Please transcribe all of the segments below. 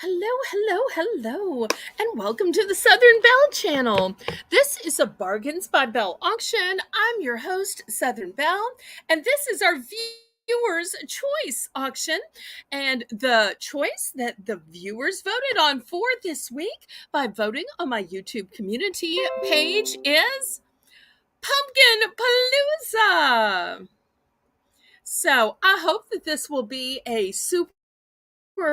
Hello, and welcome to the Southern Belle channel. This is a Bargains by Belle auction. I'm your host, Southern Belle, and this is our viewers' choice auction. And the choice that the viewers voted on for this week by voting on my YouTube community page is Pumpkin Palooza. So I hope that this will be a super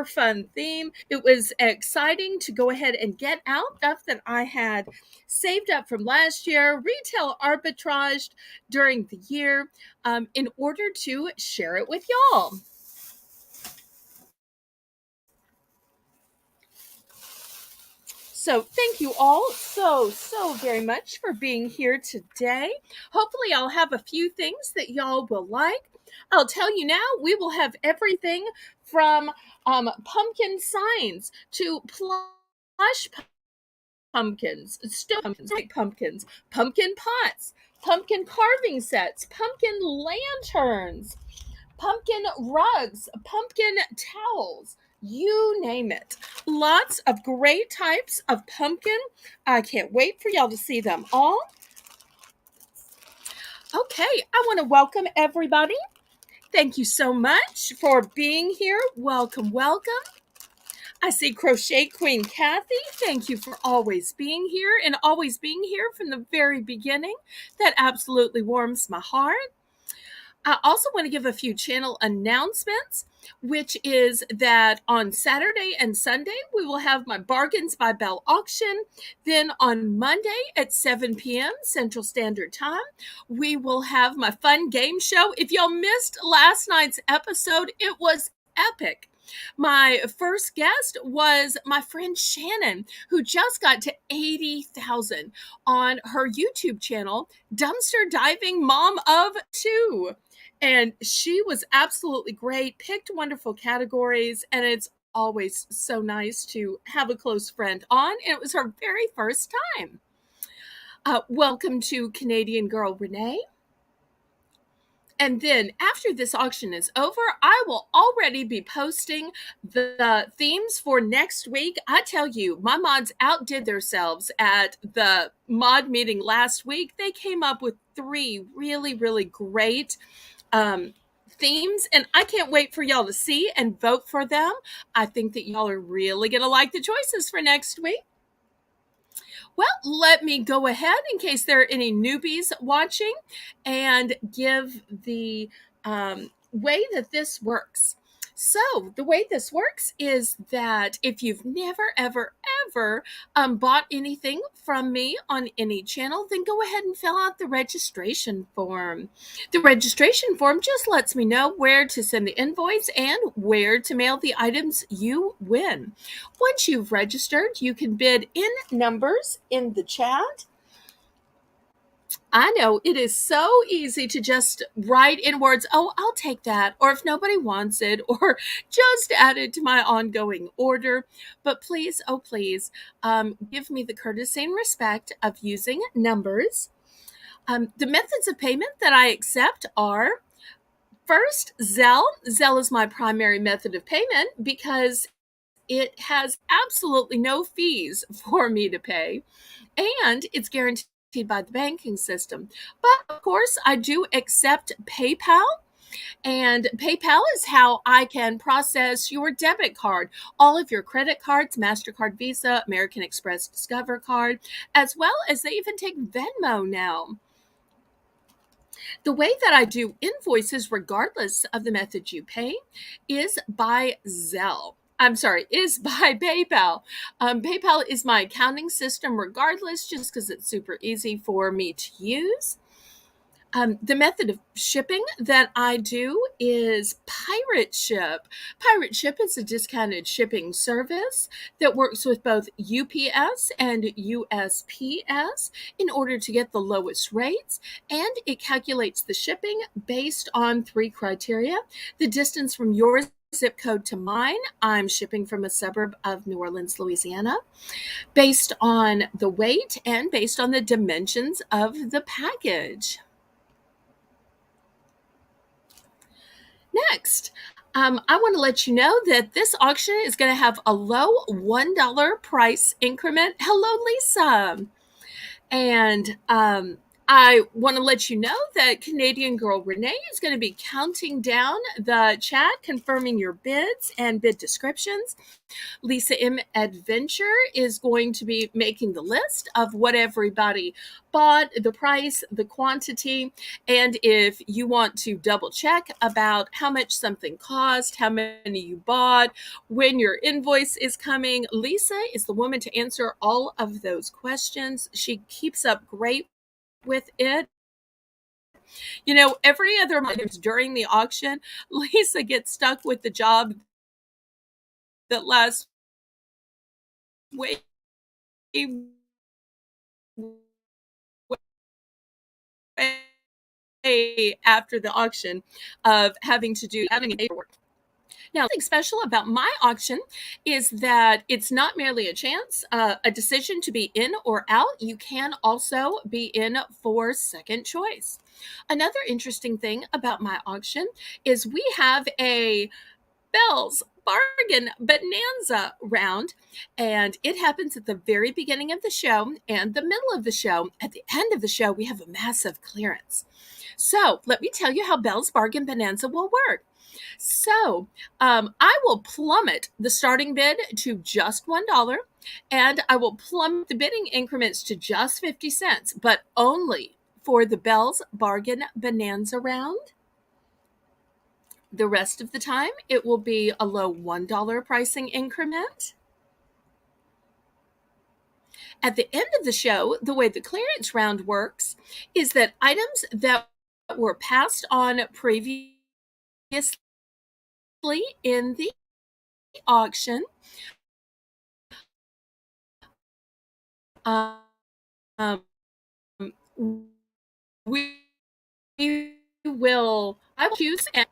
fun theme. It was exciting to go ahead and get out stuff that I had saved up from last year, retail arbitraged during the year, in order to share it with y'all. So thank you all so very much for being here today. Hopefully I'll have a few things that y'all will like. I'll tell you now, we will have everything from pumpkin signs to plush pumpkins, still pumpkins, like pumpkins, pumpkin pots, pumpkin carving sets, pumpkin lanterns, pumpkin rugs, pumpkin towels, you name it. Lots of great types of pumpkin. I can't wait for y'all to see them all. Okay, I want to welcome everybody. Thank you so much for being here. Welcome. I see Crochet Queen Kathy. Thank you for always being here and always being here from the very beginning. That absolutely warms my heart. I also want to give a few channel announcements, which is that on Saturday and Sunday, we will have my Bargains by Belle auction. Then on Monday at 7 p.m. Central Standard Time, we will have my fun game show. If y'all missed last night's episode, it was epic. My first guest was my friend Shannon, who just got to 80,000 on her YouTube channel, Dumpster Diving Mom of Two. And she was absolutely great, picked wonderful categories, and it's always so nice to have a close friend on. And it was her very first time. Welcome to Canadian Girl Renee. And then after this auction is over, I will already be posting the themes for next week. I tell you, my mods outdid themselves at the mod meeting last week. They came up with 3 really great themes, and I can't wait for y'all to see and vote for them. I think that y'all are really going to like the choices for next week. Well, let me go ahead in case there are any newbies watching and give the way that this works. So the way this works is that if you've never, ever bought anything from me on any channel, then go ahead and fill out the registration form. The registration form just lets me know where to send the invoice and where to mail the items you win. Once you've registered, you can bid in numbers in the chat. I know it is so easy to just write in words, oh, I'll take that, or if nobody wants it, or just add it to my ongoing order. But please, oh, please, give me the courtesy and respect of using numbers. The methods of payment that I accept are first, Zelle. Zelle is my primary method of payment because it has absolutely no fees for me to pay, and it's guaranteed by the banking system. But of course, I do accept PayPal. And PayPal is how I can process your debit card, all of your credit cards, MasterCard, Visa, American Express, Discover card, as well as they even take Venmo now. The way that I do invoices, regardless of the method you pay, is by Zelle. Is by PayPal. PayPal is my accounting system regardless, just because it's super easy for me to use. The method of shipping that I do is Pirate Ship. Pirate Ship is a discounted shipping service that works with both UPS and USPS in order to get the lowest rates, and it calculates the shipping based on 3 criteria: the distance from your zip code to mine. I'm shipping from a suburb of New Orleans, Louisiana, based on the weight and based on the dimensions of the package. Next, I want to let you know that this auction is going to have a low $1 price increment. Hello, Lisa. And I want to let you know that Canadian Girl Renee is going to be counting down the chat, confirming your bids and bid descriptions. Lisa M. Adventure is going to be making the list of what everybody bought, the price, the quantity, and if you want to double check about how much something cost, how many you bought, when your invoice is coming, Lisa is the woman to answer all of those questions. She keeps up great with it. You know, every other month during the auction, Lisa gets stuck with the job that lasts way after the auction of having to do having paperwork. Now, something special about my auction is that it's not merely a chance, a decision to be in or out. You can also be in for second choice. Another interesting thing about my auction is we have a Belle's Bargain Bonanza round, and it happens at the very beginning of the show and the middle of the show. At the end of the show, we have a massive clearance. So let me tell you how Belle's Bargain Bonanza will work. So I will plummet the starting bid to just $1, and I will plummet the bidding increments to just 50 cents, but only for the Belle's Bargain Bonanza round. The rest of the time, it will be a low $1 pricing increment. At the end of the show, the way the clearance round works is that items that were passed on previously in the auction um, we I will choose, and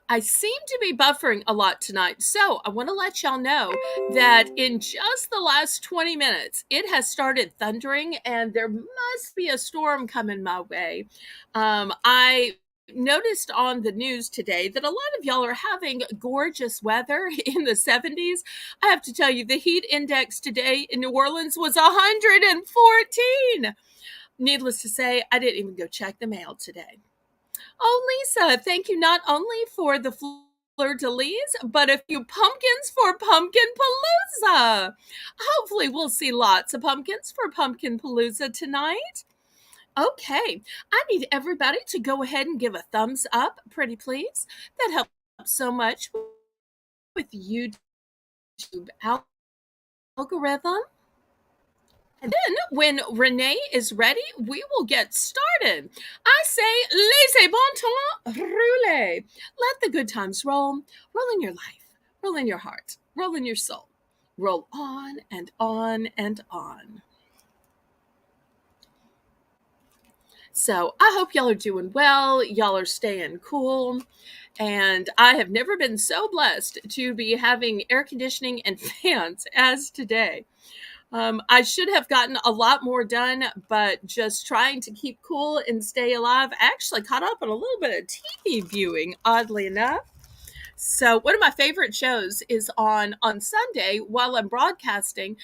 I seem to be buffering a lot tonight. So I want to let y'all know that in just the last 20 minutes, it has started thundering and there must be a storm coming my way. I noticed on the news today that a lot of y'all are having gorgeous weather in the 70s. I have to tell you, the heat index today in New Orleans was 114. Needless to say, I didn't even go check the mail today. Oh, Lisa, thank you not only for the fleur-de-lis, but a few pumpkins for Pumpkin Palooza. Hopefully, we'll see lots of pumpkins for Pumpkin Palooza tonight. Okay, I need everybody to go ahead and give a thumbs up, pretty please. That helps so much with YouTube algorithm. And then when Renee is ready, we will get started. I say, laissez bon temps rouler. Let the good times roll. Roll in your life. Roll in your heart. Roll in your soul. Roll on and on and on. So I hope y'all are doing well. Y'all are staying cool. And I have never been so blessed to be having air conditioning and fans as today. I should have gotten a lot more done, but just trying to keep cool and stay alive. I actually caught up on a little bit of TV viewing, oddly enough. So one of my favorite shows is on Sunday while I'm broadcasting.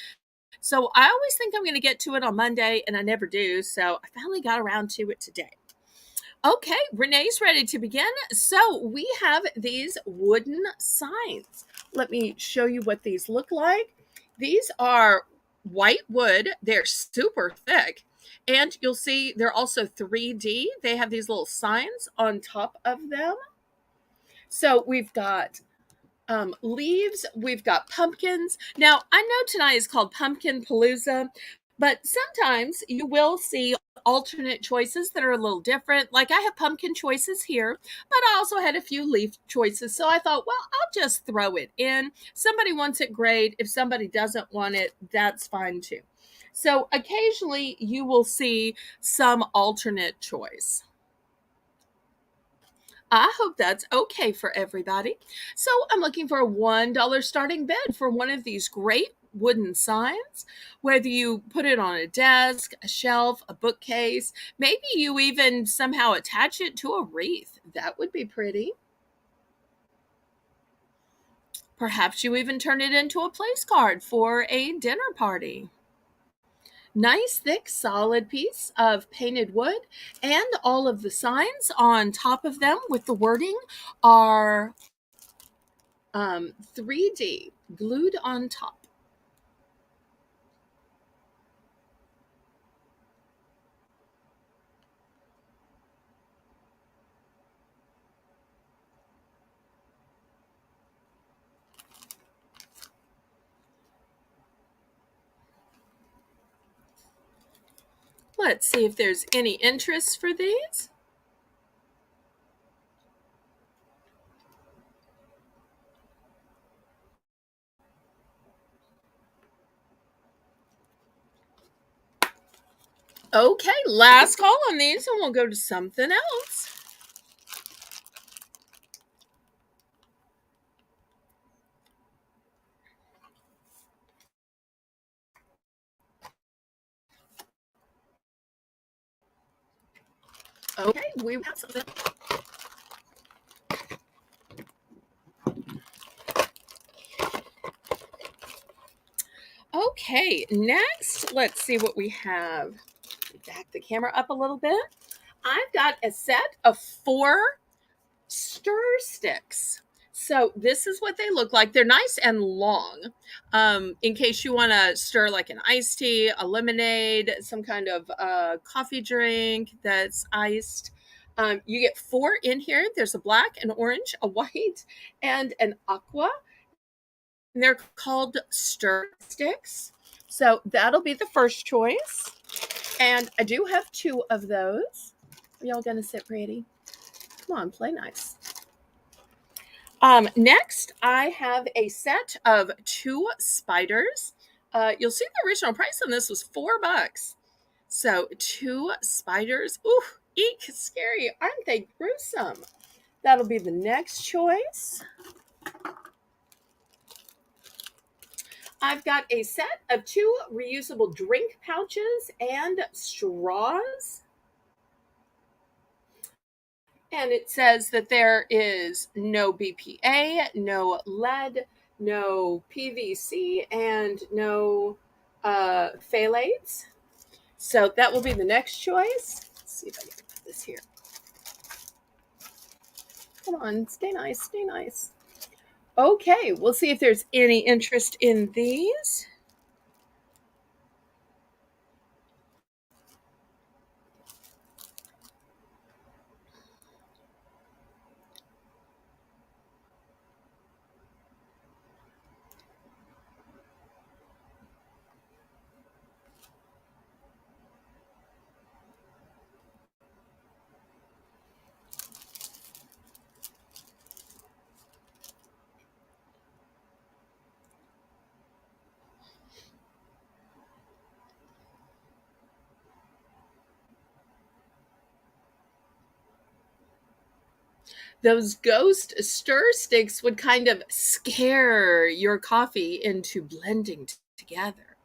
So I always think I'm going to get to it on Monday, and I never do. So I finally got around to it today. Okay, Renee's ready to begin. So we have these wooden signs. Let me show you what these look like. These are white wood. They're super thick. And you'll see they're also 3D. They have these little signs on top of them. So we've got leaves. We've got pumpkins. Now, I know tonight is called Pumpkin Palooza, but sometimes you will see alternate choices that are a little different. Like I have pumpkin choices here, but I also had a few leaf choices. So I thought, well, I'll just throw it in. Somebody wants it, great. If somebody doesn't want it, that's fine too. So occasionally you will see some alternate choice. I hope that's okay for everybody. So I'm looking for a $1 starting bid for one of these great wooden signs, whether you put it on a desk, a shelf, a bookcase, maybe you even somehow attach it to a wreath. That would be pretty. Perhaps you even turn it into a place card for a dinner party. Nice, thick, solid piece of painted wood, and all of the signs on top of them with the wording are 3D glued on top. Let's see if there's any interest for these. Okay, last call on these, and we'll go to something else. Okay, we have something. Okay, next, let's see what we have. Back the camera up a little bit. I've got a set of 4 stir sticks. So this is what they look like. They're nice and long. In case you want to stir like an iced tea, a lemonade, some kind of coffee drink that's iced. You get 4 in here. There's a black, an orange, a white, and an aqua. And they're called stir sticks. So that'll be the first choice. And I do have 2 of those. Are y'all gonna sit pretty? Come on, play nice. Next, I have a set of 2 spiders. You'll see the original price on this was $4. So 2 spiders. Ooh, eek, scary. Aren't they gruesome? That'll be the next choice. I've got a set of 2 reusable drink pouches and straws. And it says that there is no BPA, no lead, no PVC, and no phthalates. So that will be the next choice. Let's see if I can put this here. Come on, stay nice, stay nice. Okay, we'll see if there's any interest in these. Those ghost stir sticks would kind of scare your coffee into blending together.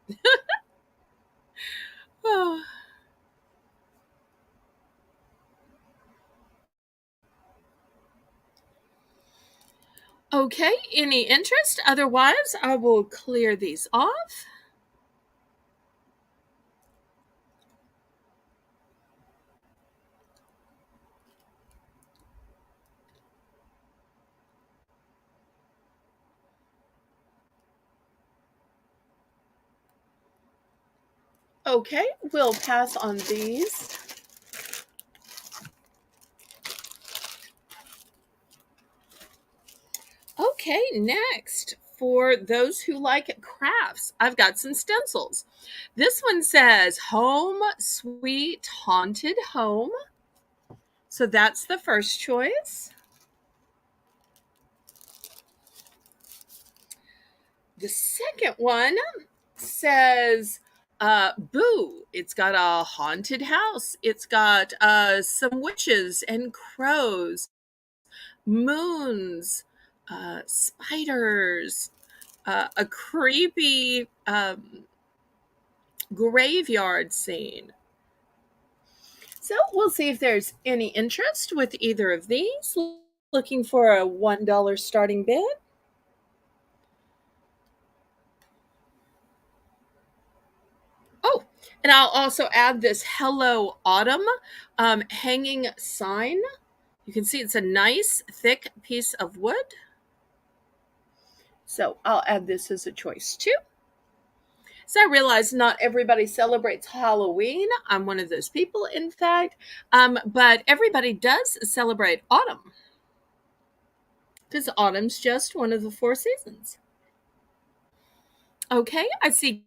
Oh. Okay, any interest? Otherwise, I will clear these off. Okay, we'll pass on these. Okay, next, for those who like crafts, I've got some stencils. This one says Home Sweet Haunted Home. So that's the first choice. The second one says Boo. It's got a haunted house. It's got some witches and crows, moons, spiders, a creepy graveyard scene. So we'll see if there's any interest with either of these. Looking for a $1 starting bid. And I'll also add this Hello Autumn hanging sign. You can see it's a nice thick piece of wood. So I'll add this as a choice too. So I realize not everybody celebrates Halloween. I'm one of those people, in fact. But everybody does celebrate autumn because autumn's just one of the four seasons. Okay, I see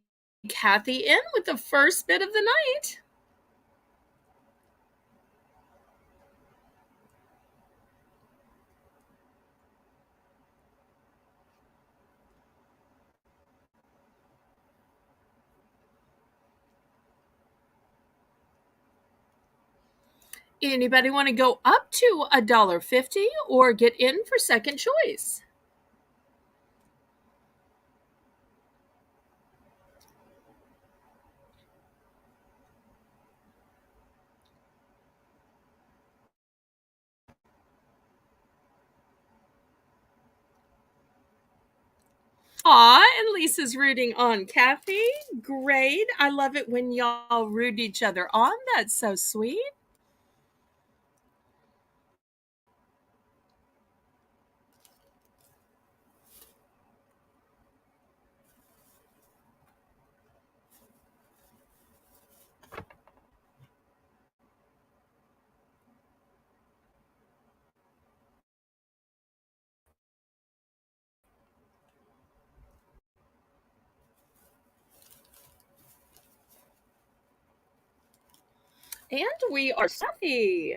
Kathy in with the first bit of the night. Anybody want to go up to $1.50 or get in for second choice? Aw, and Lisa's rooting on Kathy. Great. I love it when y'all root each other on. That's so sweet. And we are happy.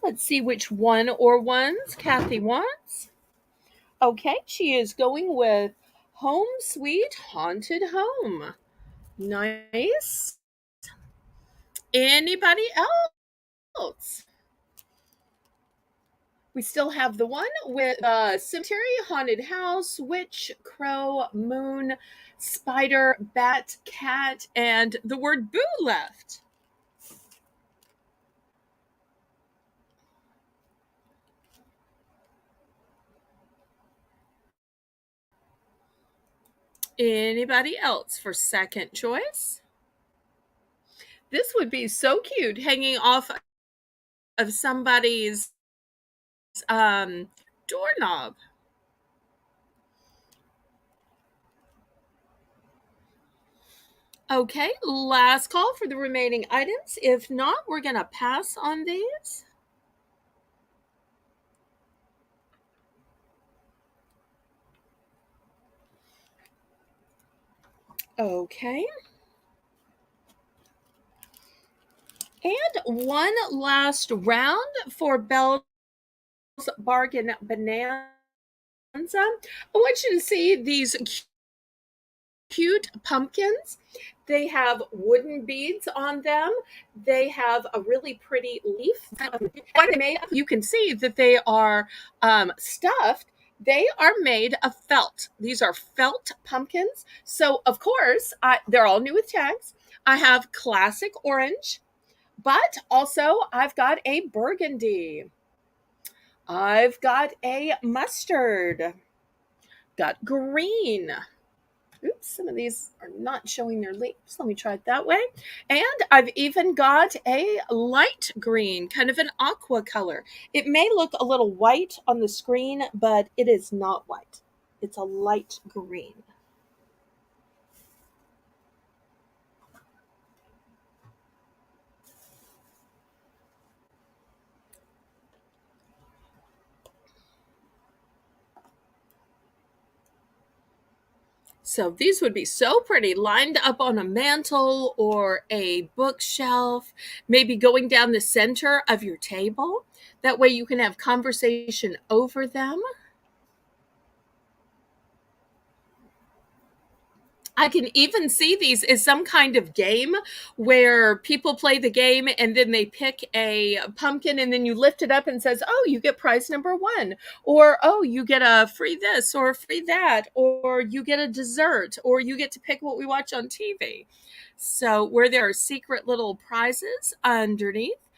Let's see which one or ones Kathy wants. Okay, she is going with Home Sweet Haunted Home. Nice. Anybody else? We still have the one with cemetery, haunted house, witch, crow, moon, spider, bat, cat, and the word boo left. Anybody else for second choice? This would be so cute hanging off of somebody's doorknob. Okay, last call for the remaining items. If not, we're going to pass on these. Okay. And one last round for Belle's Bargain Bonanza. I want you to see these cute pumpkins. They have wooden beads on them. They have a really pretty leaf. What they made, you can see that they are stuffed. They are made of felt. These are felt pumpkins. So, of course, they're all new with tags. I have classic orange, but also I've got a burgundy. I've got a mustard. Got green. Oops, some of these are not showing their leaves. Let me try it that way. And I've even got a light green, kind of an aqua color. It may look a little white on the screen, but it is not white. It's a light green. So these would be so pretty lined up on a mantle or a bookshelf, maybe going down the center of your table. That way you can have conversation over them. I can even see these as some kind of game where people play the game and then they pick a pumpkin and then you lift it up and says, "Oh, you get prize number 1," or "Oh, you get a free this or free that," or "You get a dessert," or "You get to pick what we watch on TV." So, where there are secret little prizes underneath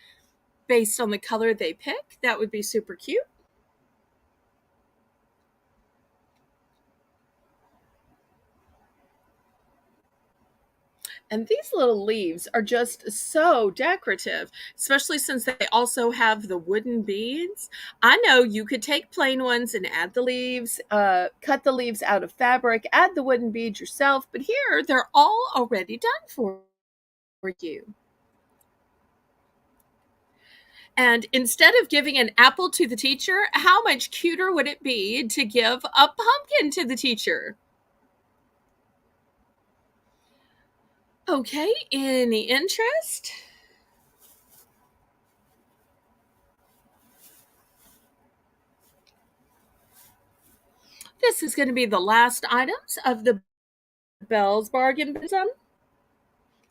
based on the color they pick, that would be super cute. And these little leaves are just so decorative, especially since they also have the wooden beads. I know you could take plain ones and add the leaves, cut the leaves out of fabric, add the wooden beads yourself, but here they're all already done for you. And instead of giving an apple to the teacher, how much cuter would it be to give a pumpkin to the teacher? Okay, any interest? This is going to be the last items of the Belle's Bargain Bonanza.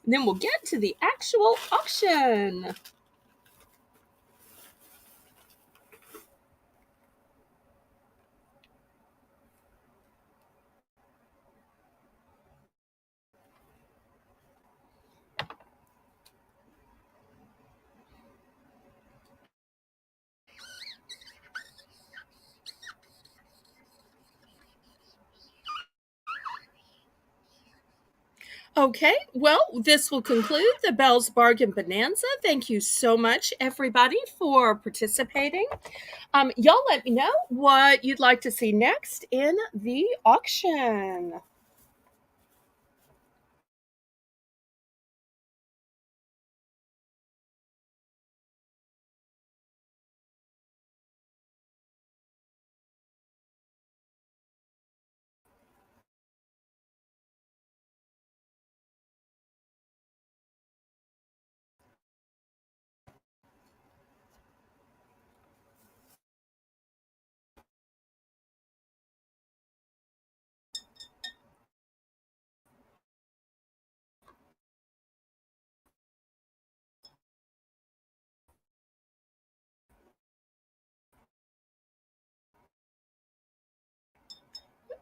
Then we'll get to the actual auction. Okay, well, this will conclude the Belle's Bargain Bonanza. Thank you so much, everybody, for participating. Y'all let me know what you'd like to see next in the auction.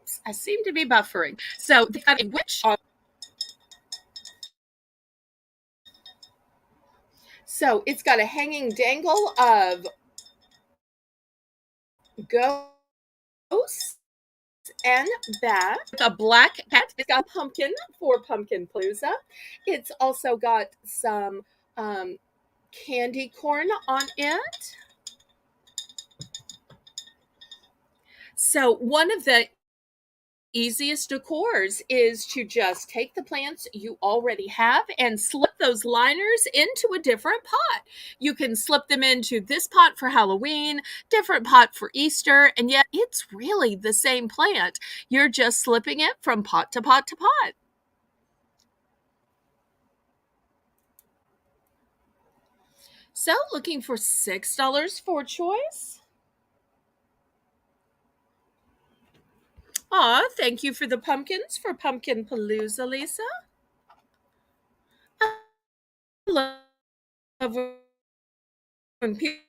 Oops, I seem to be buffering. So, which so it's got a hanging dangle of ghosts and bat with a black cat. It's got a pumpkin for Pumpkin Palooza. It's also got some candy corn on it. So one of the easiest decors is to just take the plants you already have and slip those liners into a different pot. You can slip them into this pot for Halloween, different pot for Easter, and yet it's really the same plant. You're just slipping it from pot to pot to pot. So, looking for $6 for choice. Aw, thank you for the pumpkins for Pumpkin Palooza, Lisa. I love when people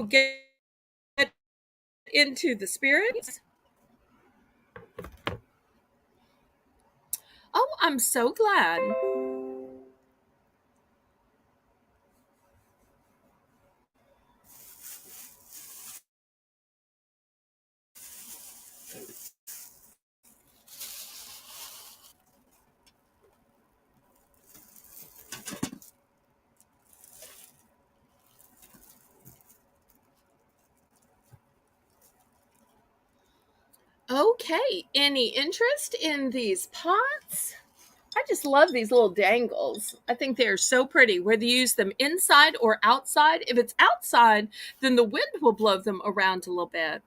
get into the spirit. Oh, I'm so glad. Okay, any interest in these pots? I just love these little dangles. I think they're so pretty, whether you use them inside or outside. If it's outside, then the wind will blow them around a little bit.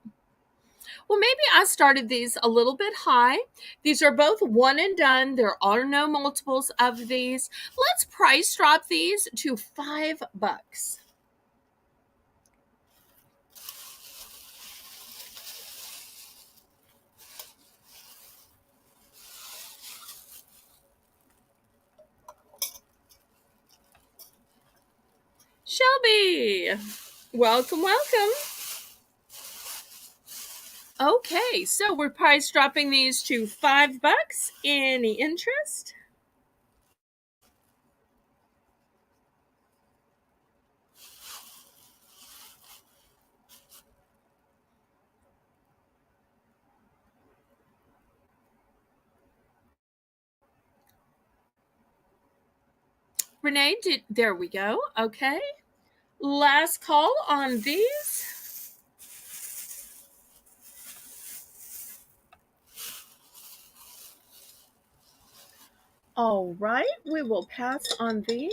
Well, maybe I started these a little bit high. These are both one and done. There are no multiples of these. Let's price drop these to $5. Shelby, welcome, welcome. Okay, so we're price dropping these to $5. Any interest? Renee, there we go. Okay. Last call on these. All right, we will pass on these.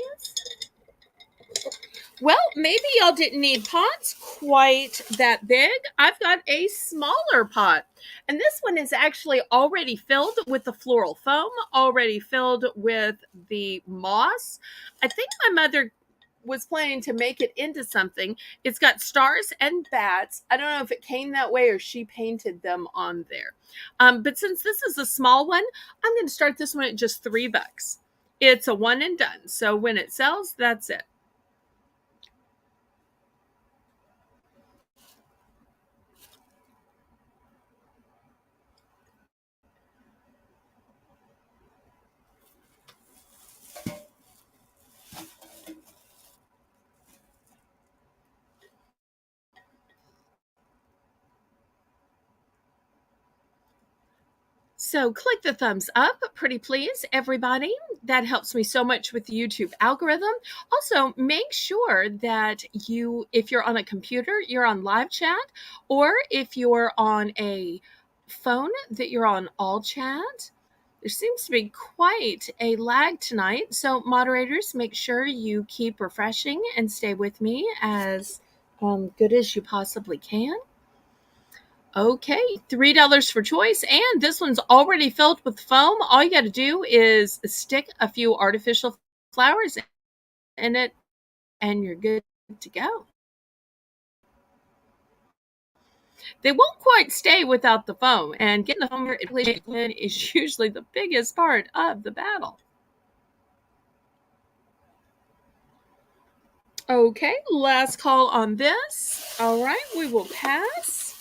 Well, maybe y'all didn't need pots quite that big. I've got a smaller pot. And this one is actually already filled with the floral foam, already filled with the moss. I think my mother was planning to make it into something. It's got stars and bats. I don't know if it came that way or she painted them on there. But since this is a small one, I'm going to start this one at just $3. It's a one and done. So when it sells, that's it. So click the thumbs up, pretty please, everybody. That helps me so much with the YouTube algorithm. Also, make sure that if you're on a computer, you're on live chat, or if you're on a phone, that you're on all chat. There seems to be quite a lag tonight. So moderators, make sure you keep refreshing and stay with me as good as you possibly can. Okay, $3 for choice. And this one's already filled with foam. All you got to do is stick a few artificial flowers in it, and you're good to go. They won't quite stay without the foam, and getting the foam here is usually the biggest part of the battle. Okay, last call on this. All right, we will pass.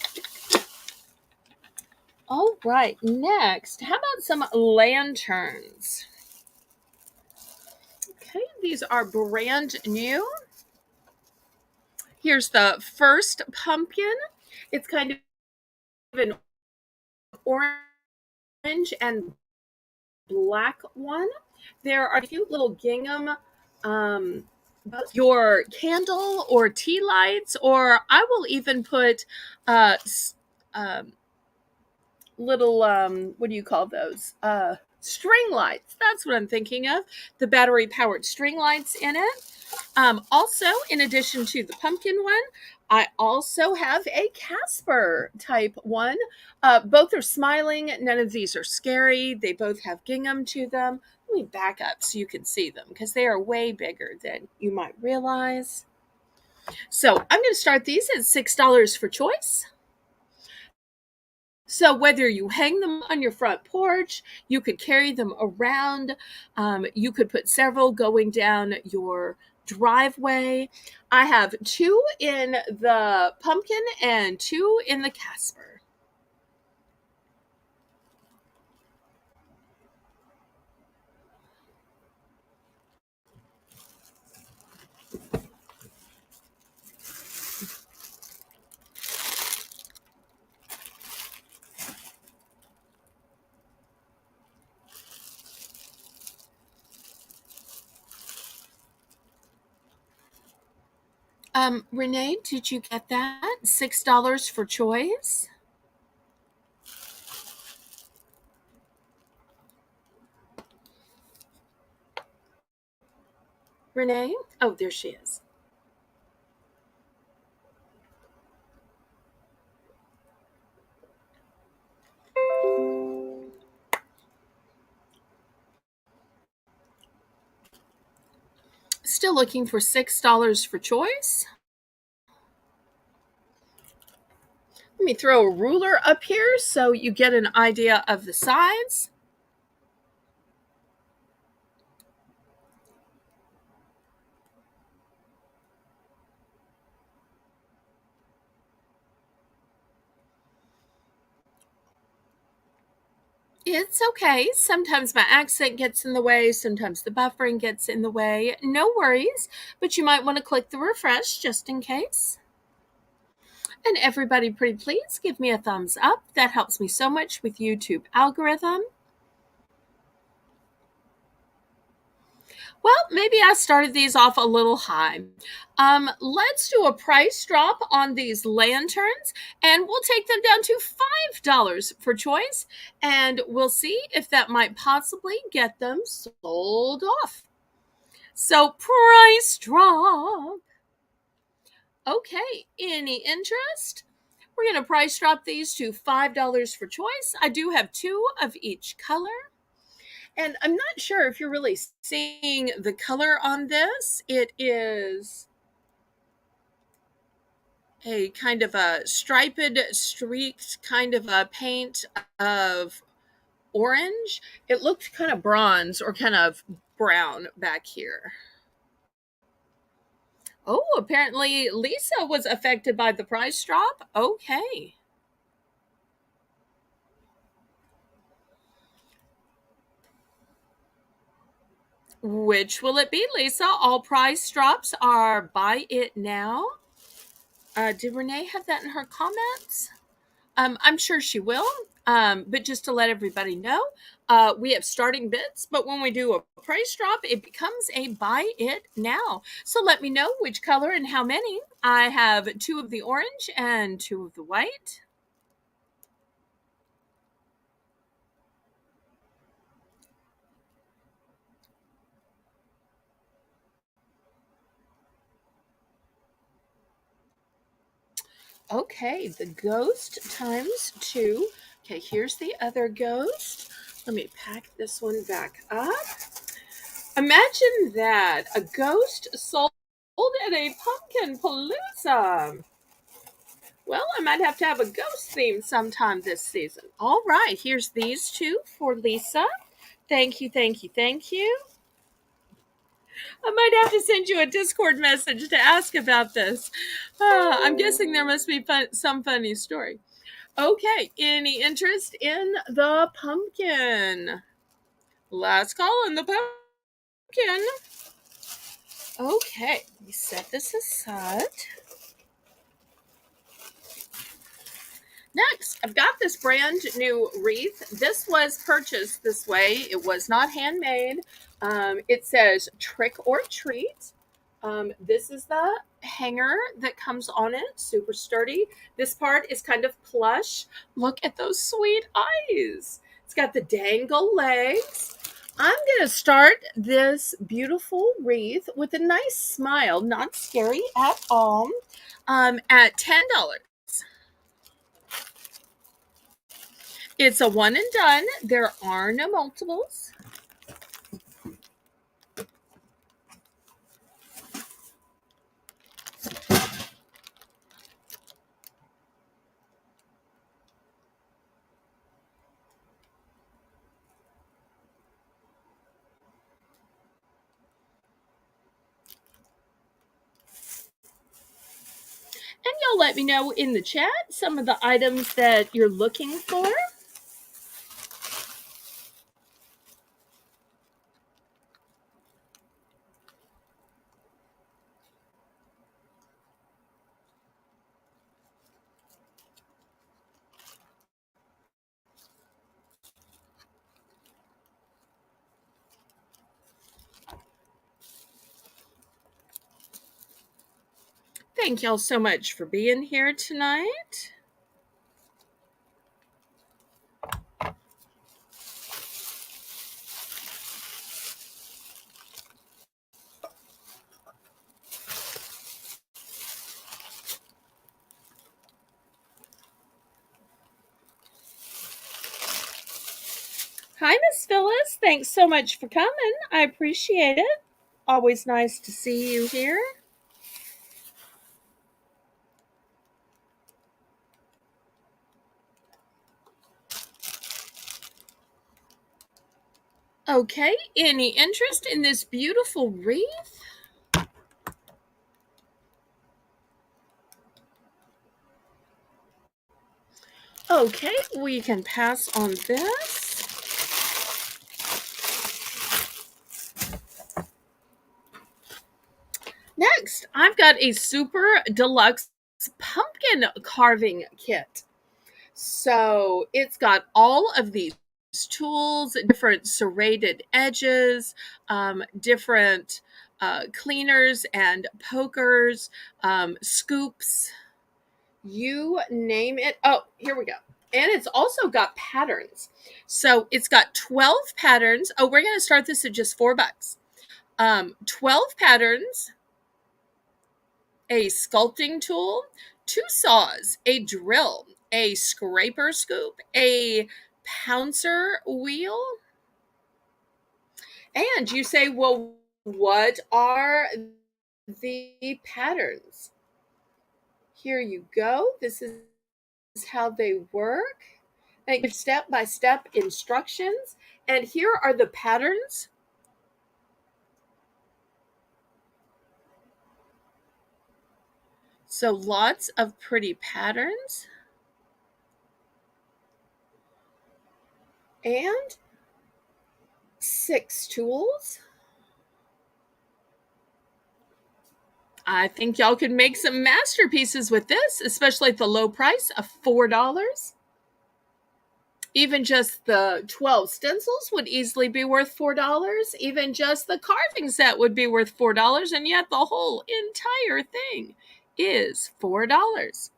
All right, next, how about some lanterns? Okay, these are brand new. Here's the first pumpkin. It's kind of an orange and black one. There are cute little gingham your candle or tea lights, or I will even put uh, um, little what do you call those? String lights. That's what I'm thinking of. The battery powered string lights in it. Also, in addition to the pumpkin one, I also have a Casper type one. Both are smiling. None of these are scary. They both have gingham to them. Let me back up so you can see them because they are way bigger than you might realize. So I'm going to start these at $6 for choice. So whether you hang them on your front porch, you could carry them around, you could put several going down your driveway. I have 2 in the pumpkin and 2 in the Casper. Renee, did you get that? $6 for choice. Renee? Oh, there she is. Still looking for $6 for choice. Let me throw a ruler up here so you get an idea of the size. It's okay. Sometimes my accent gets in the way. Sometimes the buffering gets in the way. No worries, but you might want to click the refresh just in case. And everybody, pretty please give me a thumbs up. That helps me so much with YouTube algorithm. Well, maybe I started these off a little high. Let's do a price drop on these lanterns and we'll take them down to $5 for choice and we'll see if that might possibly get them sold off. So, price drop. Okay, any interest? We're going to price drop these to $5 for choice. I do have two of each color. And I'm not sure if you're really seeing the color on this. It is a kind of a striped, streaked kind of a paint of orange. It looked kind of bronze or kind of brown back here. Oh, apparently Lisa was affected by the price drop. Okay. Which will it be, Lisa? All price drops are buy it now. Did Renee have that in her comments? I'm sure she will. But just to let everybody know, we have starting bids, but when we do a price drop, it becomes a buy it now. So let me know which color and how many. I have two of the orange and two of the white. Okay, the ghost times two. Okay, here's the other ghost. Let me pack this one back up. Imagine that, a ghost sold at a pumpkin palooza. Well, I might have to have a ghost theme sometime this season. All right, here's these two for Lisa. Thank you, thank you, thank you. I might have to send you a Discord message to ask about this. I'm guessing there must be some funny story. Okay, any interest in the pumpkin? Last call on the pumpkin. Okay, let me set this aside. Next, I've got this brand new wreath. This was purchased this way. It was not handmade. It says trick or treat. This is the hanger that comes on it, super sturdy. This part is kind of plush. Look at those sweet eyes. It's got the dangle legs. I'm going to start this beautiful wreath with a nice smile, not scary at all, at $10. It's a one and done. There are no multiples. And you'll let me know in the chat some of the items that you're looking for. Thank y'all so much for being here tonight. Hi, Miss Phyllis. Thanks so much for coming. I appreciate it. Always nice to see you here. Okay, any interest in this beautiful wreath? Okay, we can pass on this. Next, I've got a super deluxe pumpkin carving kit. So it's got all of these tools, different serrated edges, different cleaners and pokers, scoops, you name it. Oh, here we go. And it's also got patterns. So it's got 12 patterns. Oh, we're going to start this at just $4. 12 patterns, a sculpting tool, 2 saws, a drill, a scraper scoop, a pouncer wheel. And you say, well, what are the patterns? Here you go. This is how they work. And give step-by-step instructions. And here are the patterns. So lots of pretty patterns. And 6 tools. I think y'all could make some masterpieces with this, especially at the low price of $4. Even just the 12 stencils would easily be worth $4. Even just the carving set would be worth $4. And yet the whole entire thing is $4.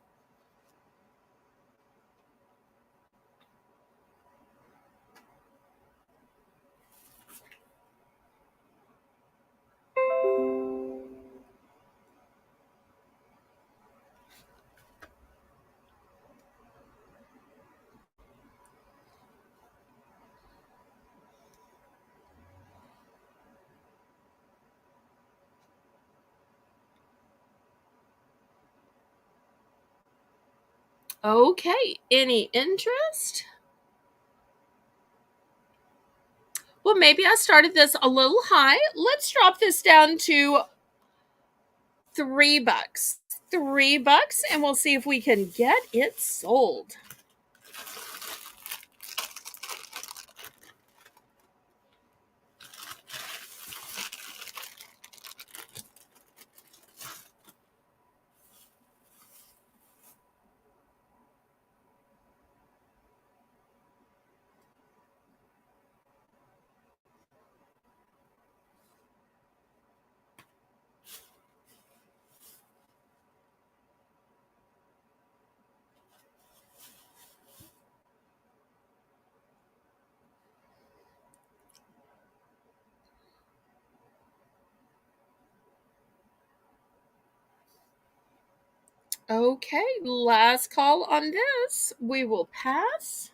Okay, any interest? Well, maybe I started this a little high. Let's drop this down to $3. $3, and we'll see if we can get it sold. Okay, last call on this. We will pass.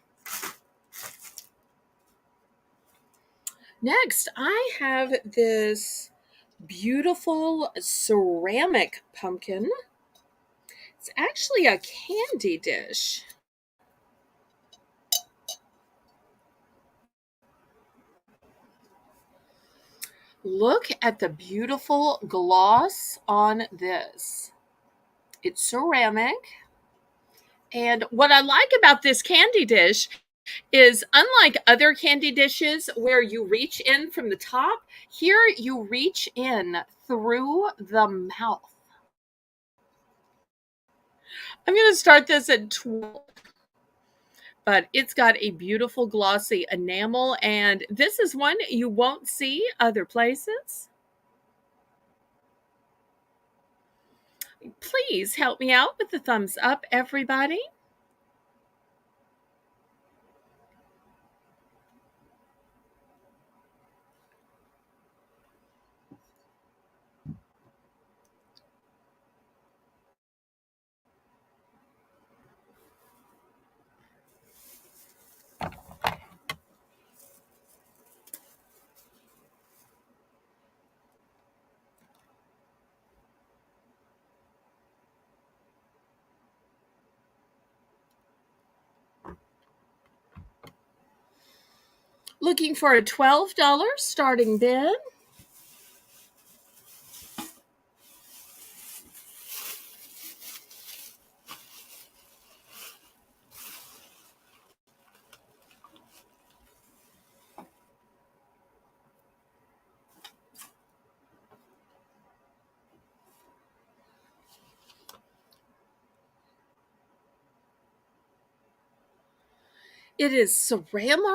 Next, I have this beautiful ceramic pumpkin. It's actually a candy dish. Look at the beautiful gloss on this. It's ceramic. And what I like about this candy dish is, unlike other candy dishes where you reach in from the top, here you reach in through the mouth. I'm going to start this at 12, but it's got a beautiful glossy enamel, and this is one you won't see other places. Please help me out with the thumbs up, everybody. Looking for a $12 starting bid. It is ceramic.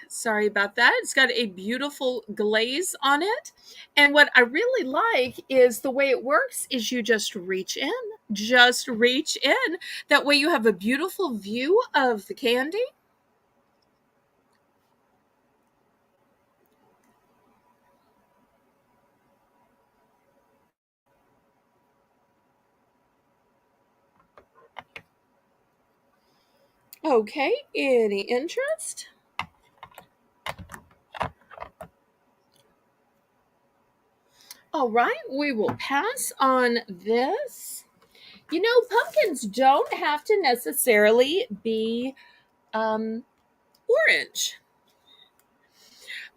Sorry about that. It's got a beautiful glaze on it. And what I really like is the way it works is you just reach in. Just reach in. That way you have a beautiful view of the candy. Okay, any interest? All right, we will pass on this. You know, pumpkins don't have to necessarily be um, orange.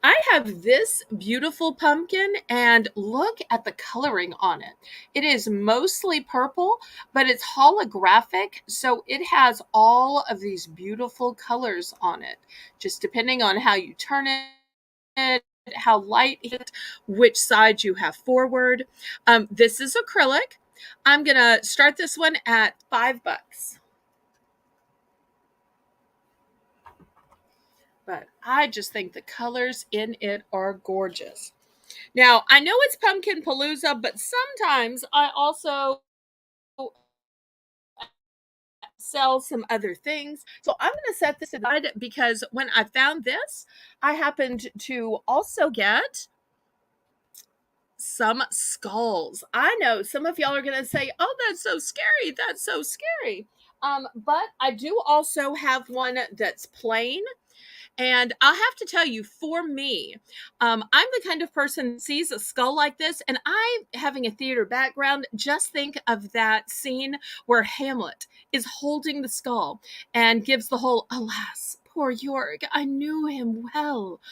I have this beautiful pumpkin, and look at the coloring on it. It is mostly purple, but it's holographic, so it has all of these beautiful colors on it, just depending on how you turn it, how light it, which side you have forward. This is acrylic. I'm gonna start this one at $5. But I just think the colors in it are gorgeous. Now, I know it's Pumpkin Palooza, but sometimes I also sell some other things. So I'm going to set this aside because when I found this, I happened to also get some skulls. I know some of y'all are going to say, "Oh, that's so scary. That's so scary." But I do also have one that's plain. And I'll have to tell you, for me, I'm the kind of person that sees a skull like this, and I, having a theater background, just think of that scene where Hamlet is holding the skull and gives the whole, "Alas, poor York, I knew him well,"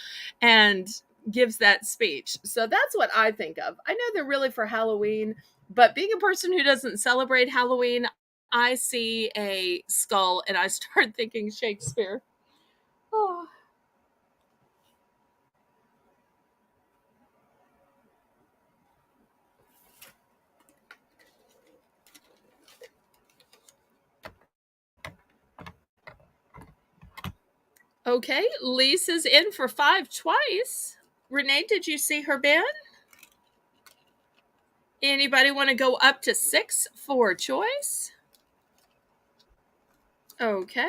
and gives that speech. So that's what I think of. I know they're really for Halloween, but being a person who doesn't celebrate Halloween, I see a skull and I start thinking Shakespeare. Oh. Okay, Lisa's in for 5 twice. Renee, did you see her bid? Anybody want to go up to 6 for choice? Okay.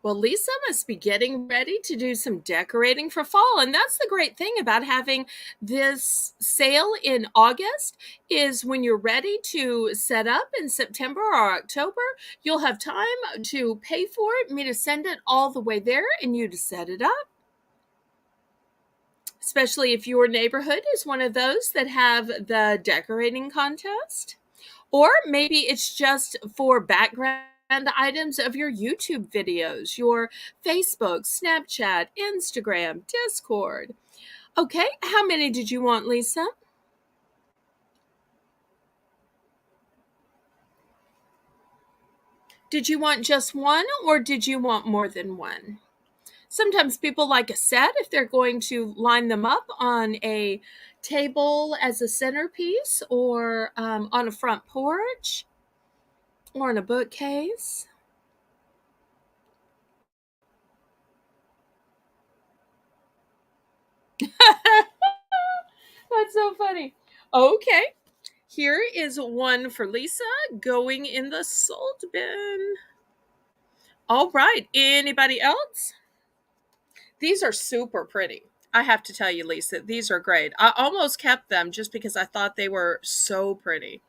Well, Lisa must be getting ready to do some decorating for fall. And that's the great thing about having this sale in August is when you're ready to set up in September or October, you'll have time to pay for it, me to send it all the way there and you to set it up. Especially if your neighborhood is one of those that have the decorating contest. Or maybe it's just for background items of your YouTube videos, your Facebook, Snapchat, Instagram, Discord. Okay, how many did you want, Lisa? Did you want just one or did you want more than one? Sometimes people like a set if they're going to line them up on a table as a centerpiece or on a front porch or in a bookcase. That's so funny. Okay, here is one for Lisa going in the salt bin. All right, anybody else? These are super pretty. I have to tell you, Lisa, these are great. I almost kept them just because I thought they were so pretty.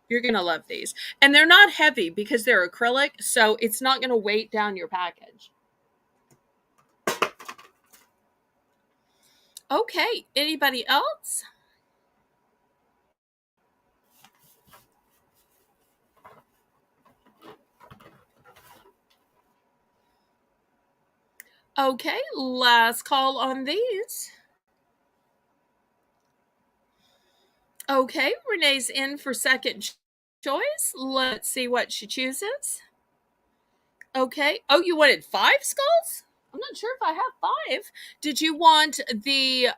You're going to love these. And they're not heavy because they're acrylic, so it's not going to weight down your package. Okay, anybody else? Okay, last call on these. Okay, Renee's in for second choice. Let's see what she chooses. Okay. Oh, you wanted 5 skulls? I'm not sure if I have 5. Did you want the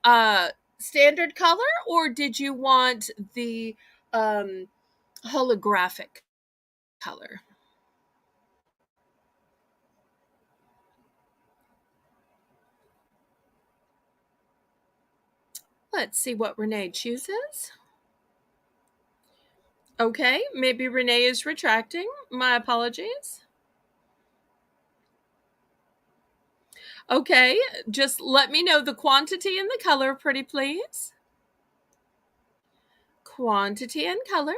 standard color or did you want the um holographic color? Let's see what Renee chooses. Okay, maybe Renee is retracting. My apologies. Okay, just let me know the quantity and the color, pretty please. Quantity and color.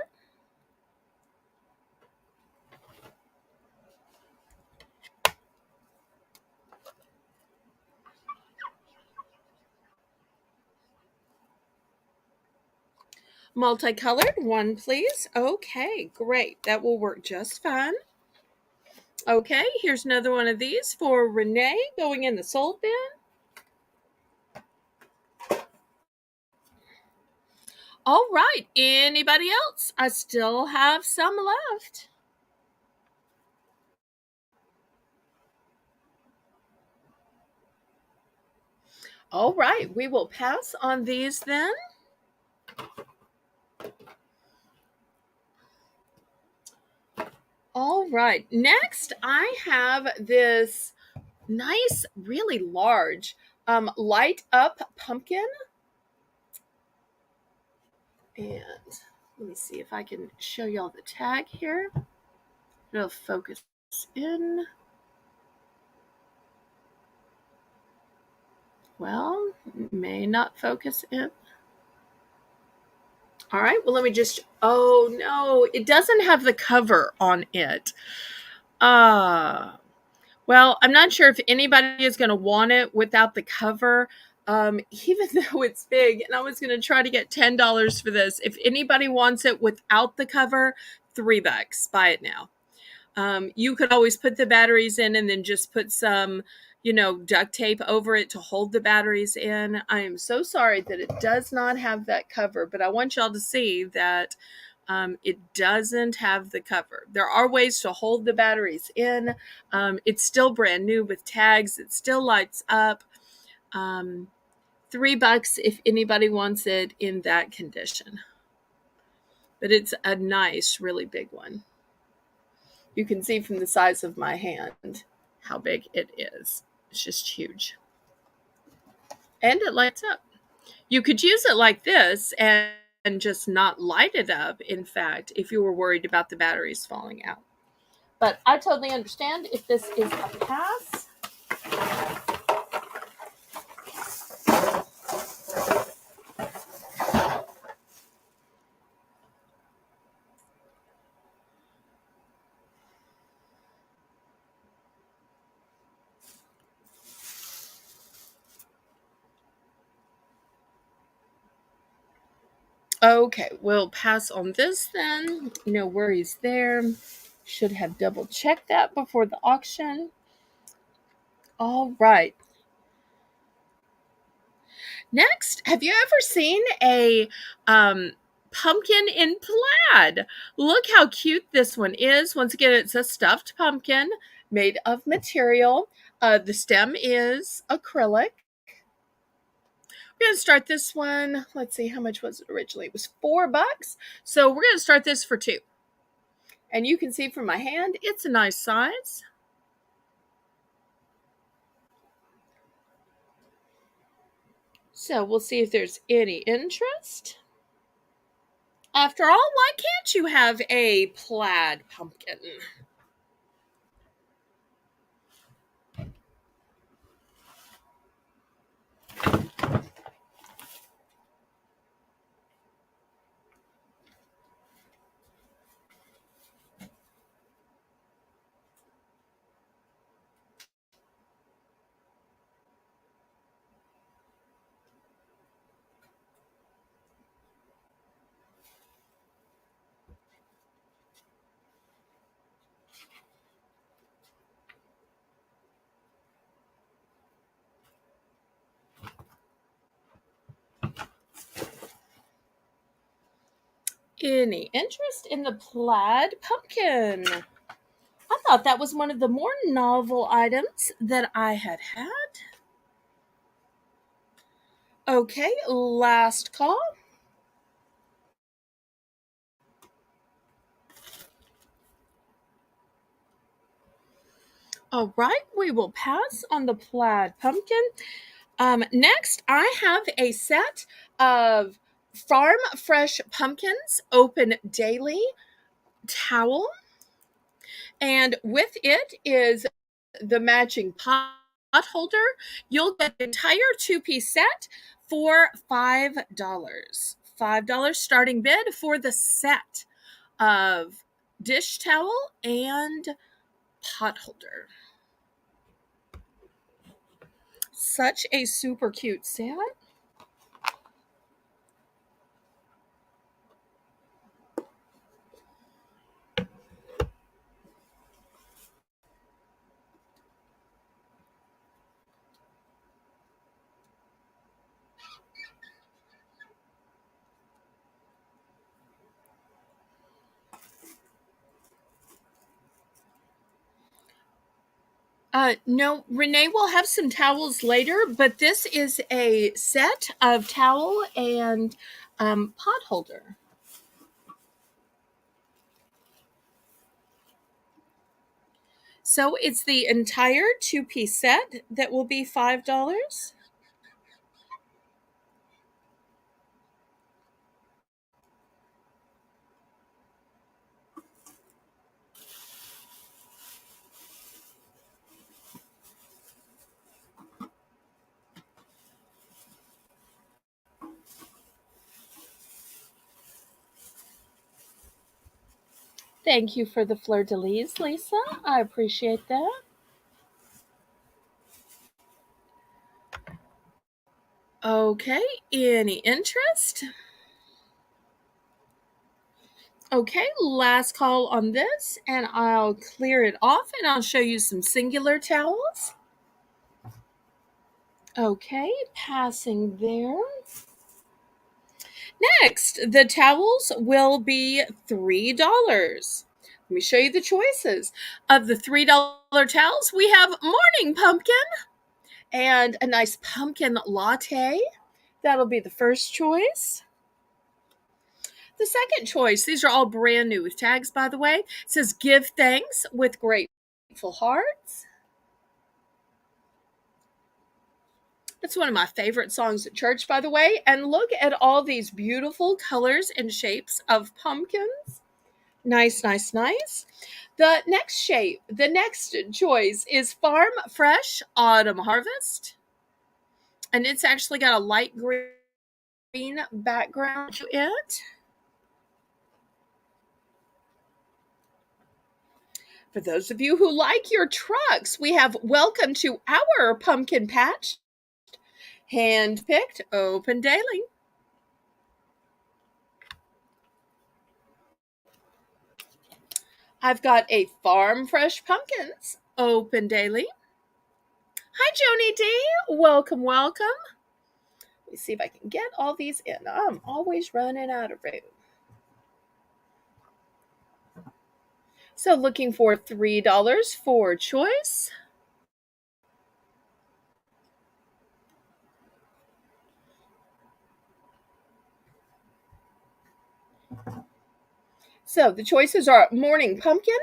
Multicolored, 1 please. Okay, great. That will work just fine. Okay, here's another one of these for Renee going in the sold bin. All right, anybody else? I still have some left. All right, we will pass on these then. All right, next I have this nice, really large light up pumpkin. And let me see if I can show y'all the tag here. It'll focus in. Well, may not focus in. All right, well, let me just, oh no, it doesn't have the cover on it. Well, I'm not sure if anybody is going to want it without the cover, even though it's big. And I was going to try to get $10 for this. If anybody wants it without the cover, $3. Buy it now. You could always put the batteries in and then just put some, duct tape over it to hold the batteries in. I am so sorry that it does not have that cover, but I want y'all to see that it doesn't have the cover. There are ways to hold the batteries in. It's still brand new with tags. It still lights up. $3 if anybody wants it in that condition. But it's a nice, really big one. You can see from the size of my hand how big it is. It's just huge. And it lights up. You could use it like this and just not light it up, in fact, if you were worried about the batteries falling out. But I totally understand if this is a pass. Okay, we'll pass on this then. No worries there. Should have double checked that before the auction. All right. Next, have you ever seen a pumpkin in plaid? Look how cute this one is. Once again, it's a stuffed pumpkin made of material. The stem is acrylic. We're going to start this one. Let's see, how much was it originally? It was $4. So we're going to start this for 2. And you can see from my hand, it's a nice size. So we'll see if there's any interest. After all, why can't you have a plaid pumpkin? Any interest in the Plaid Pumpkin? I thought that was one of the more novel items that I had had. Okay, last call. All right, we will pass on the Plaid Pumpkin. Next, I have a set of Farm Fresh Pumpkins Open Daily towel, and with it is the matching pot holder. You'll get the entire two-piece set for $5. $5 starting bid for the set of dish towel and pot holder. Such a super cute set. No, Renee will have some towels later, but this is a set of towel and pot holder. So it's the entire two-piece set that will be $5. Thank you for the fleur-de-lis, Lisa. I appreciate that. Okay, any interest? Okay, last call on this, and I'll clear it off and I'll show you some singular towels. Okay, passing there. Next, the towels will be $3. Let me show you the choices. Of the $3 towels, we have Morning Pumpkin and a nice pumpkin latte. That'll be the first choice. The second choice, these are all brand new with tags, by the way. It says Give Thanks with Grateful Hearts. That's one of my favorite songs at church, by the way. And look at all these beautiful colors and shapes of pumpkins. Nice, nice, nice. The next choice is Farm Fresh Autumn Harvest. And it's actually got a light green background to it. For those of you who like your trucks, we have Welcome to Our Pumpkin Patch. Hand-picked, open daily. I've got a Farm Fresh Pumpkins, open daily. Hi, Joni D. Welcome, welcome. Let me see if I can get all these in. I'm always running out of room. So looking for $3 for choice. So the choices are Morning Pumpkin,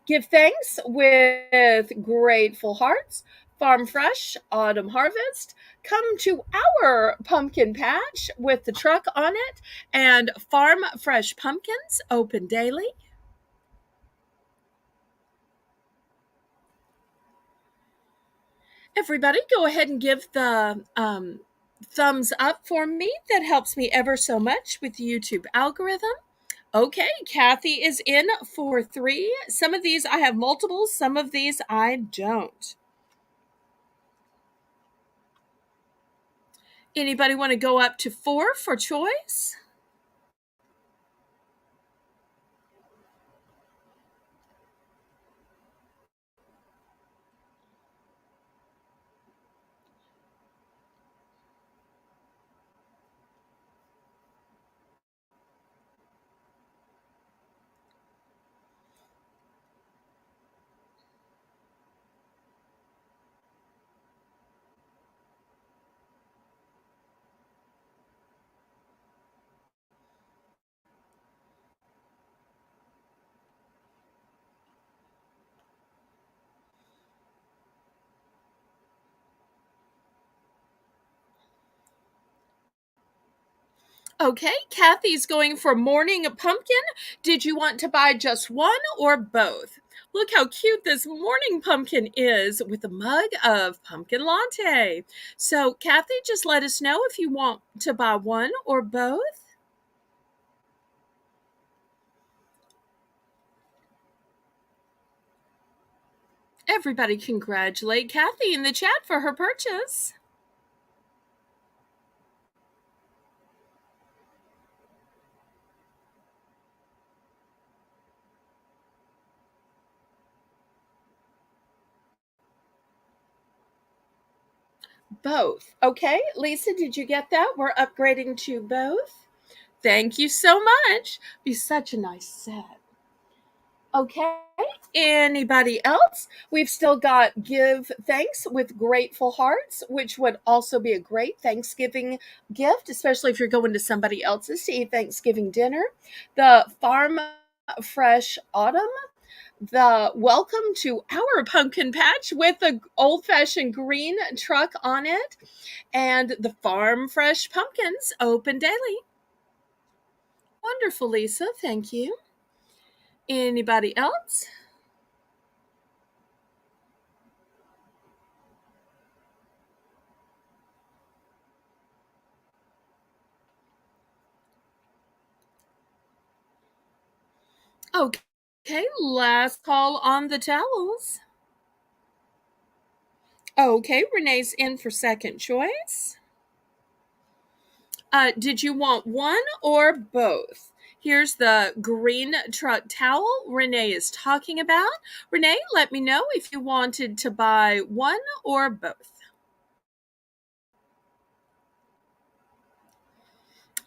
Give Thanks with Grateful Hearts, Farm Fresh Autumn Harvest, Come to Our Pumpkin Patch with the truck on it, and Farm Fresh Pumpkins open daily. Everybody, go ahead and give the thumbs up for me. That helps me ever so much with the YouTube algorithm. Okay, Kathy is in for 3. Some of these I have multiples, some of these I don't. Anybody want to go up to 4 for choice? Okay, Kathy's going for morning pumpkin. Did you want to buy just one or both? Look how cute this morning pumpkin is with a mug of pumpkin latte. So, Kathy, just let us know if you want to buy one or both. Everybody congratulate Kathy in the chat for her purchase. Both. Okay, Lisa, did you get that? We're upgrading to both. Thank you so much. Be such a nice set. Okay, anybody else? We've still got give thanks with grateful hearts, which would also be a great Thanksgiving gift, especially if you're going to somebody else's to eat Thanksgiving dinner. The farm fresh autumn, the welcome to our pumpkin patch with the old fashioned green truck on it, and the farm fresh pumpkins open daily. Wonderful, Lisa. Thank you. Anybody else? Okay, last call on the towels. Okay, Renee's in for second choice. Did you want one or both? Here's the green truck towel Renee is talking about. Renee, let me know if you wanted to buy one or both.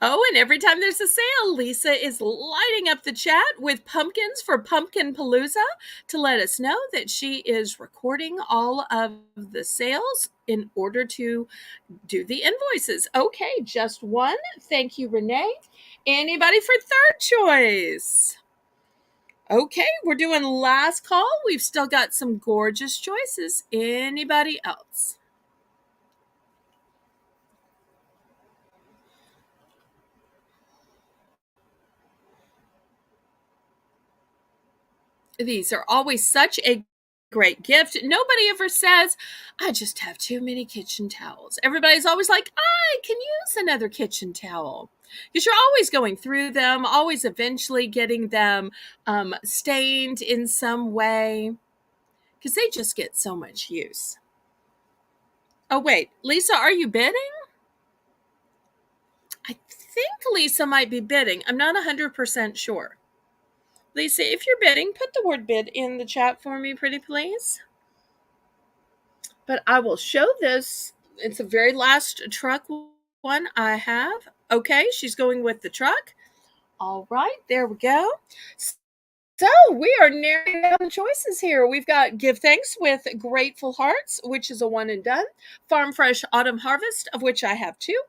Oh, and every time there's a sale, Lisa is lighting up the chat with pumpkins for Pumpkin Palooza to let us know that she is recording all of the sales in order to do the invoices. Okay, just one. Thank you, Renee. Anybody for third choice? Okay, we're doing last call. We've still got some gorgeous choices. Anybody else? These are always such a great gift. Nobody ever says, I just have too many kitchen towels. Everybody's always like, I can use another kitchen towel. Because you're always going through them, always eventually getting them stained in some way. Because they just get so much use. Oh, wait, Lisa, are you bidding? I think Lisa might be bidding. I'm not 100% sure. Lisa, if you're bidding, put the word bid in the chat for me, pretty please. But I will show this. It's the very last truck one I have. Okay, she's going with the truck. All right, there we go. So we are narrowing down the choices here. We've got Give Thanks with Grateful Hearts, which is a one and done. Farm Fresh Autumn Harvest, of which I have two.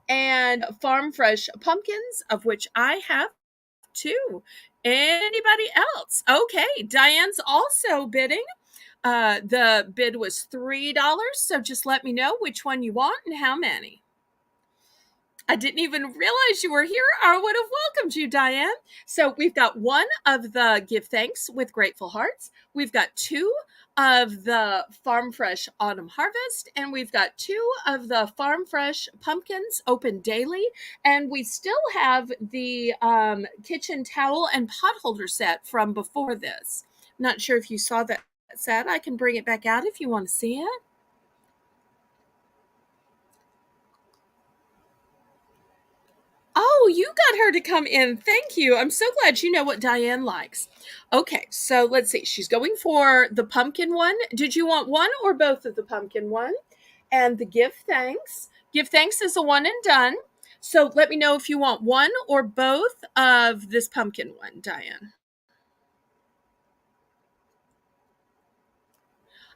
And Farm Fresh Pumpkins, of which I have two. Anybody else? Okay, Diane's also bidding. The bid was $3, so just let me know which one you want and how many. I didn't even realize you were here. I would have welcomed you, Diane. So we've got one of the Give Thanks with Grateful Hearts. We've got two of the Farm Fresh Autumn Harvest, and we've got two of the Farm Fresh Pumpkins open daily. And we still have the kitchen towel and pot holder set from before this. Not sure if you saw that set. I can bring it back out if you want to see it. Oh, you got her to come in. Thank you. I'm so glad you know what Diane likes. Okay, so let's see. She's going for the pumpkin one. Did you want one or both of the pumpkin one? And the Give Thanks. Give Thanks is a one and done. So let me know if you want one or both of this pumpkin one, Diane.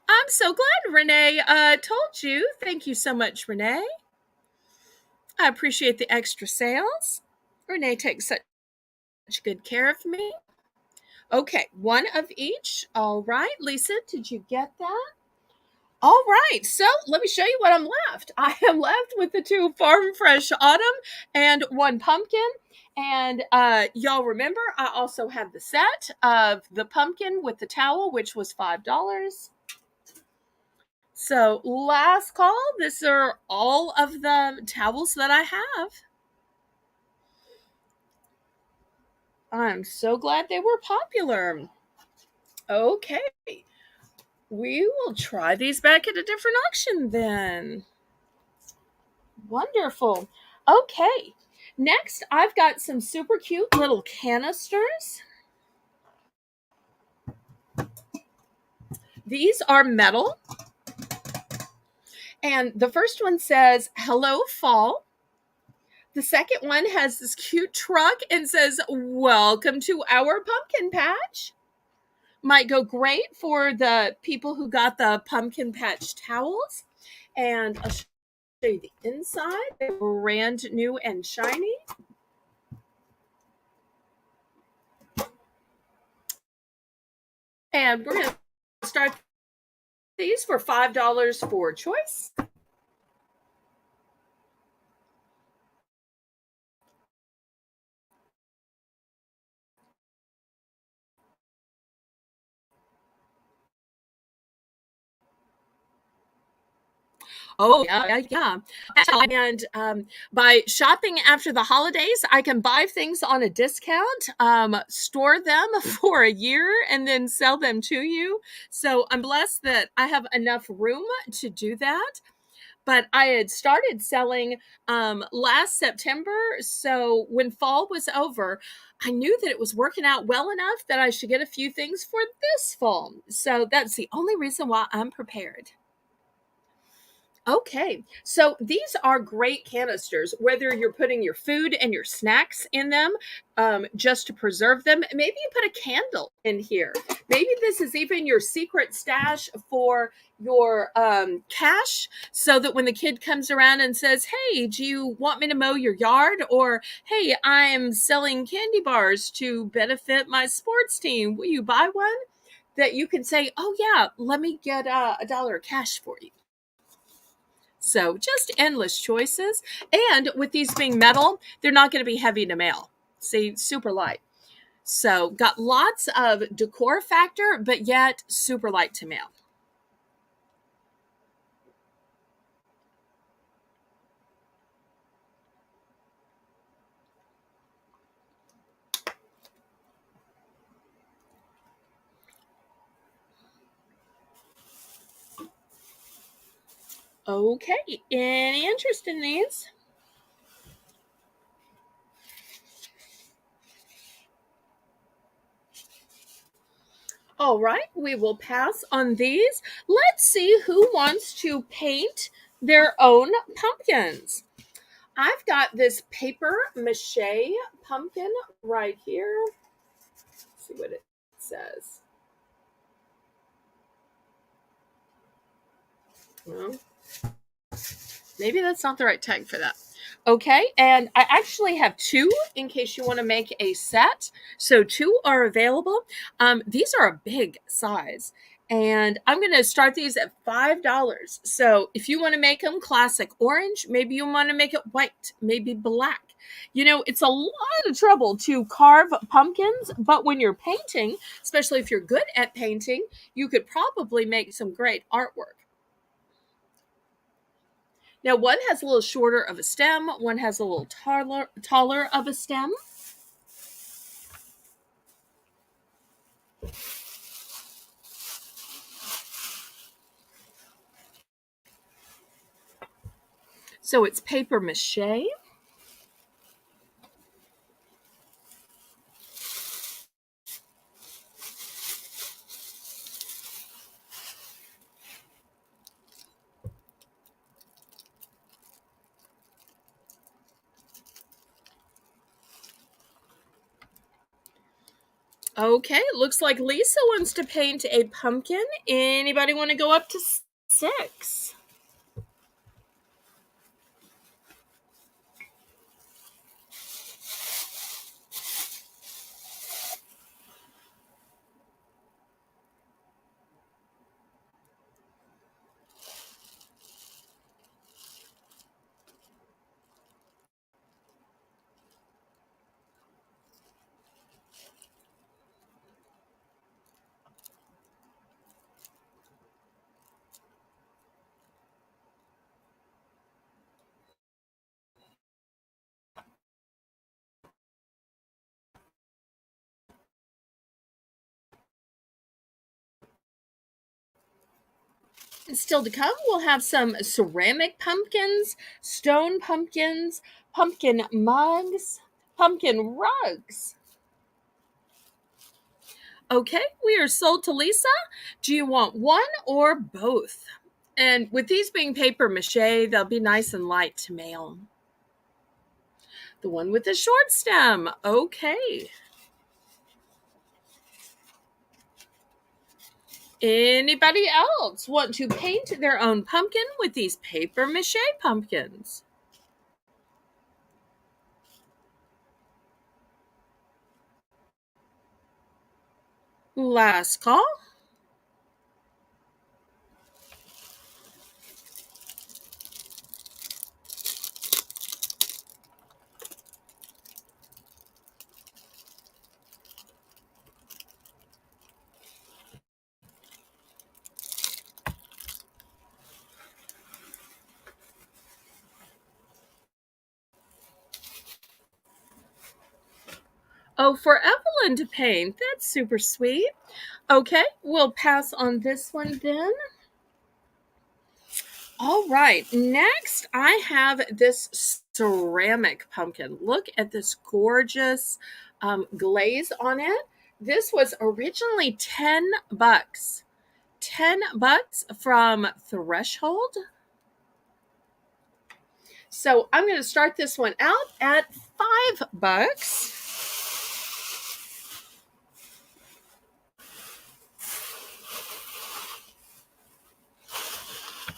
I'm so glad Renee told you. Thank you so much, Renee. I appreciate the extra sales. Renee takes such good care of me. Okay, one of each. All right, Lisa, did you get that? All right, so let me show you what I'm left. I am left with the two Farm Fresh Autumn and one pumpkin. And y'all remember, I also have the set of the pumpkin with the towel, which was $5. So last call. These are all of the towels that I have. I'm so glad they were popular. Okay, we will try these back at a different auction then. Wonderful. Okay, next I've got some super cute little canisters. These are metal. And the first one says, "Hello, Fall." The second one has this cute truck and says, "Welcome to our pumpkin patch." Might go great for the people who got the pumpkin patch towels. And I'll show you the inside. They're brand new and shiny. And we're going to start these for $5 for choice. Oh, yeah. And by shopping after the holidays, I can buy things on a discount, store them for a year, and then sell them to you. So I'm blessed that I have enough room to do that. But I had started selling last September. So when fall was over, I knew that it was working out well enough that I should get a few things for this fall. So that's the only reason why I'm prepared. Okay, so these are great canisters, whether you're putting your food and your snacks in them just to preserve them. Maybe you put a candle in here. Maybe this is even your secret stash for your cash so that when the kid comes around and says, "Hey, do you want me to mow your yard?" Or, "Hey, I'm selling candy bars to benefit my sports team. Will you buy one?" That you can say, "Oh, yeah, let me get a dollar cash for you." So just endless choices. And with these being metal, they're not going to be heavy to mail. See, super light. So got lots of decor factor, but yet super light to mail. Okay, any interest in these? All right, we will pass on these. Let's see who wants to paint their own pumpkins. I've got this paper mache pumpkin right here. Let's see what it says. Well, maybe that's not the right tag for that. Okay, and I actually have two in case you want to make a set. So two are available. These are a big size. And I'm going to start these at $5. So if you want to make them classic orange, maybe you want to make it white, maybe black. You know, it's a lot of trouble to carve pumpkins, but when you're painting, especially if you're good at painting, you could probably make some great artwork. Now, one has a little shorter of a stem, one has a little taller of a stem. So it's paper mache. Okay, looks like Lisa wants to paint a pumpkin. Anybody want to go up to 6? Still to come, we'll have some ceramic pumpkins, stone pumpkins, pumpkin mugs, pumpkin rugs. Okay, we are sold to Lisa. Do you want one or both? And with these being paper mache, they'll be nice and light to mail. The one with the short stem. Okay. Anybody else want to paint their own pumpkin with these paper mache pumpkins? Last call. Oh, for Evelyn to paint. That's super sweet. Okay, we'll pass on this one then. All right, next I have this ceramic pumpkin. Look at this gorgeous glaze on it. This was originally 10 bucks. 10 bucks from Threshold. So I'm going to start this one out at 5 bucks.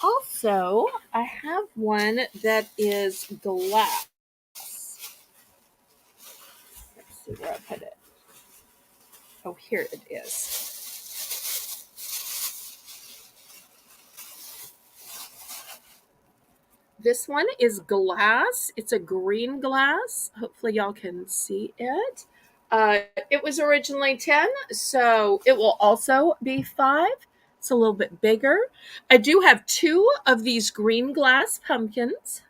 Also, I have one that is glass. Let's see where I put it. Oh, here it is. This one is glass. It's a green glass. Hopefully y'all can see it. It was originally 10, so it will also be 5. It's a little bit bigger. I do have 2 of these green glass pumpkins.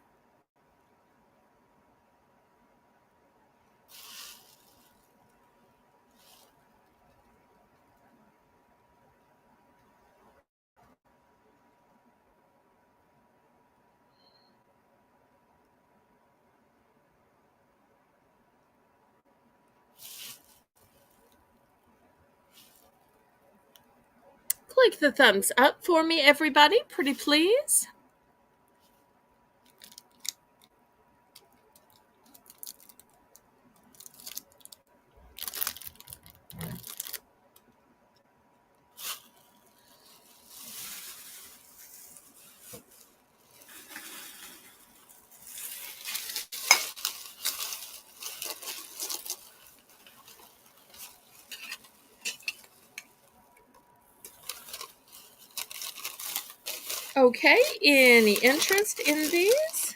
Click the thumbs up for me, everybody, pretty please. Okay, any interest in these?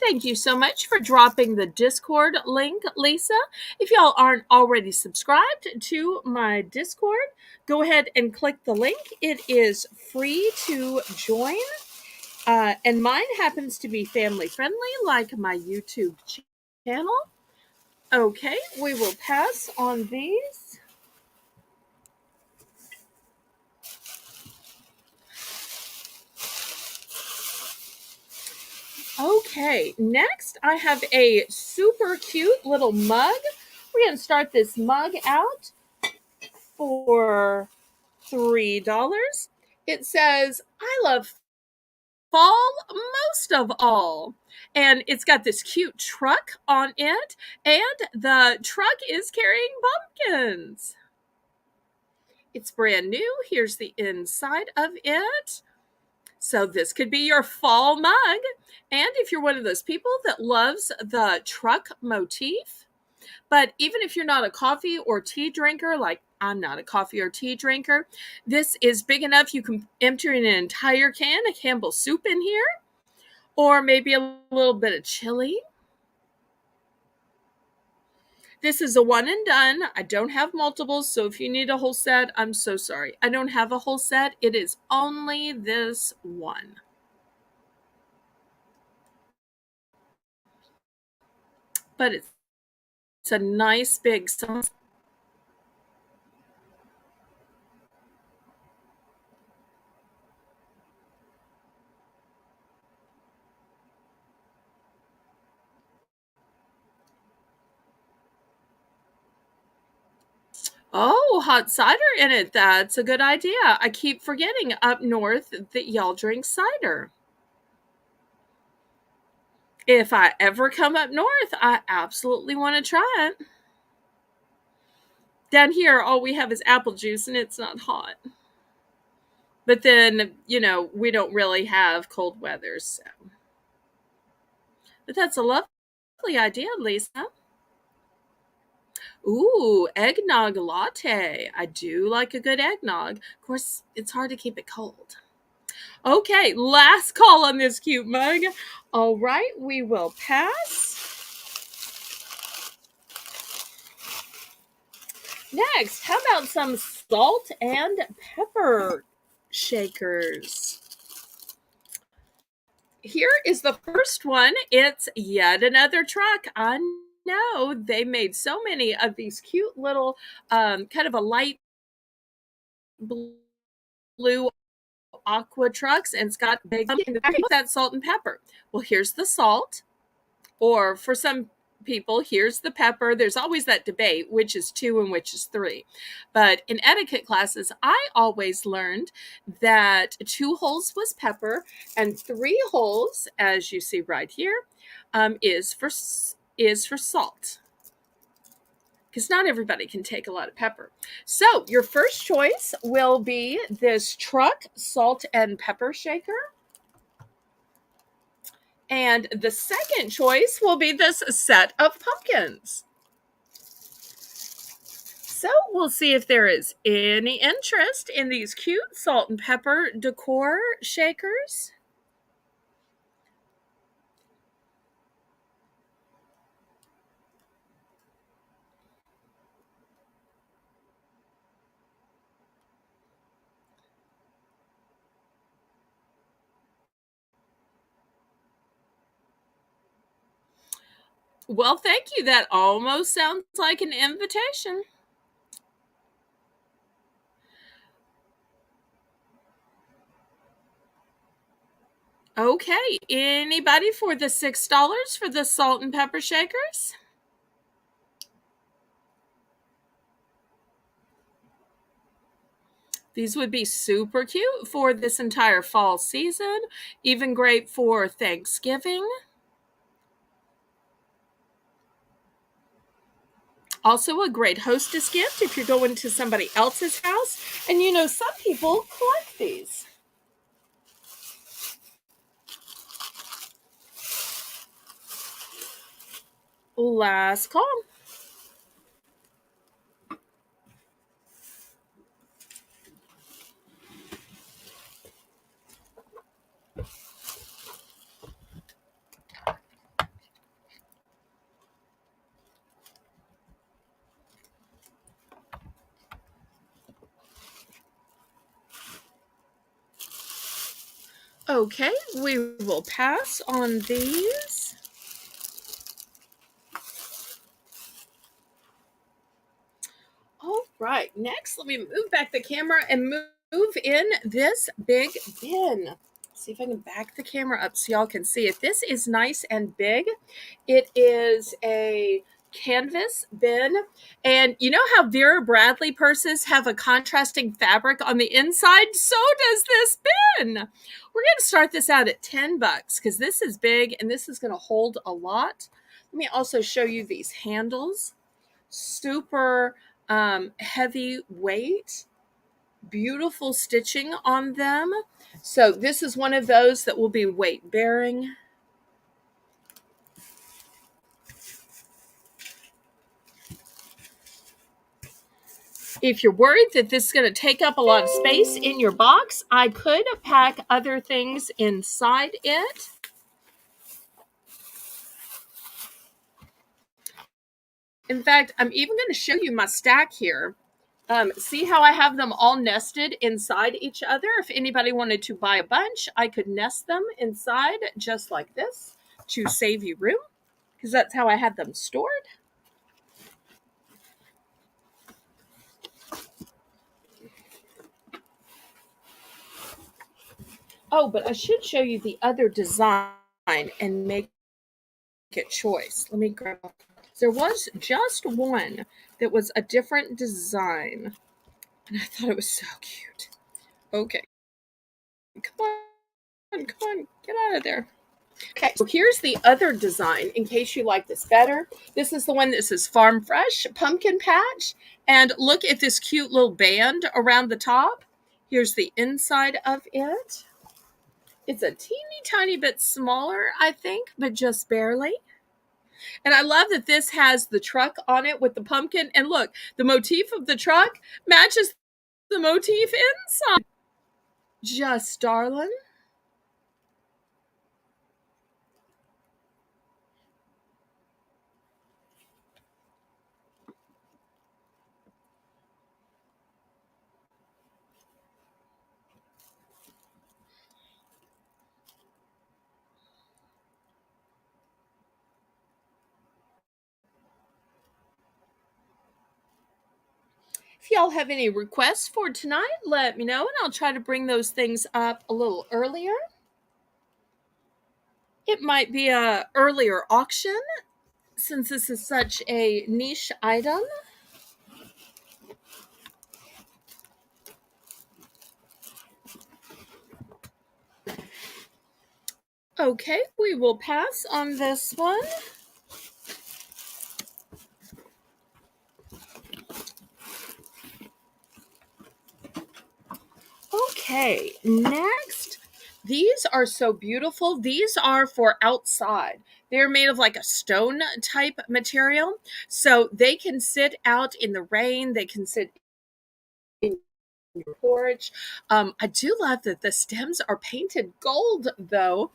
Thank you so much for dropping the Discord link, Lisa. If y'all aren't already subscribed to my Discord, go ahead and click the link. It is free to join. And mine happens to be family friendly, like my YouTube channel. Okay, we will pass on these. Okay, next I have a super cute little mug. We're going to start this mug out for $3. It says, I love fall most of all. And it's got this cute truck on it, and the truck is carrying pumpkins. It's brand new. Here's the inside of it. So this could be your fall mug. And if you're one of those people that loves the truck motif, but even if you're not a coffee or tea drinker, like I'm not a coffee or tea drinker, this is big enough you can empty an entire can of Campbell's soup in here, or maybe a little bit of chili. This is a one and done. I don't have multiples, so if you need a whole set, I'm so sorry. I don't have a whole set. It is only this one. but it's a nice big size. Oh, hot cider in it. That's a good idea. I keep forgetting up north that y'all drink cider. If I ever come up north, I absolutely want to try it. Down here, all we have is apple juice and it's not hot. But then, we don't really have cold weather. So. But that's a lovely idea, Lisa. Ooh, eggnog latte. I do like a good eggnog. Of course, it's hard to keep it cold. Okay, last call on this cute mug. All right, we will pass. Next, how about some salt and pepper shakers? Here is the first one. It's yet another truck. I know they made so many of these cute little kind of a light blue aqua trucks, and it's got big that salt and pepper. Well, here's the salt, or for some people, here's the pepper. There's always that debate, which is 2 and which is 3. But in etiquette classes, I always learned that 2 holes was pepper and 3 holes, as you see right here, is for salt. Because not everybody can take a lot of pepper. So your first choice will be this truck salt and pepper shaker. And the second choice will be this set of pumpkins. So we'll see if there is any interest in these cute salt and pepper decor shakers. Well, thank you. That almost sounds like an invitation. Okay, anybody for the $6 for the salt and pepper shakers? These would be super cute for this entire fall season, even great for Thanksgiving. Also a great hostess gift if you're going to somebody else's house. And some people collect these. Last call. Okay, we will pass on these. All right, next let me move back the camera and move in this big bin. See if I can back the camera up so y'all can see it. This is nice and big. It is a canvas bin, and you know how Vera Bradley purses have a contrasting fabric on the inside? So does this bin. We're going to start this out at $10 because this is big and this is going to hold a lot. Let me also show you these handles. Super heavy weight, beautiful stitching on them. So this is one of those that will be weight bearing. If you're worried that this is going to take up a lot of space in your box, I could pack other things inside it. In fact, I'm even going to show you my stack here. See how I have them all nested inside each other? If anybody wanted to buy a bunch, I could nest them inside just like this to save you room. because that's how I had them stored. Oh, but I should show you the other design and make it choice. Let me grab. There was just one that was a different design, and I thought it was so cute. Okay, come on, get out of there. Okay, so here's the other design in case you like this better. This is the one that says Farm Fresh Pumpkin Patch. And look at this cute little band around the top. Here's the inside of it. It's a teeny tiny bit smaller, I think, but just barely. And I love that this has the truck on it with the pumpkin. And look, the motif of the truck matches the motif inside. Just darling. If y'all have any requests for tonight, let me know, and I'll try to bring those things up a little earlier. It might be a earlier auction since this is such a niche item. Okay, we will pass on this one. Okay, next. These are so beautiful. These are for outside. They're made of like a stone type material. So they can sit out in the rain. They can sit in your porch. I do love that the stems are painted gold though.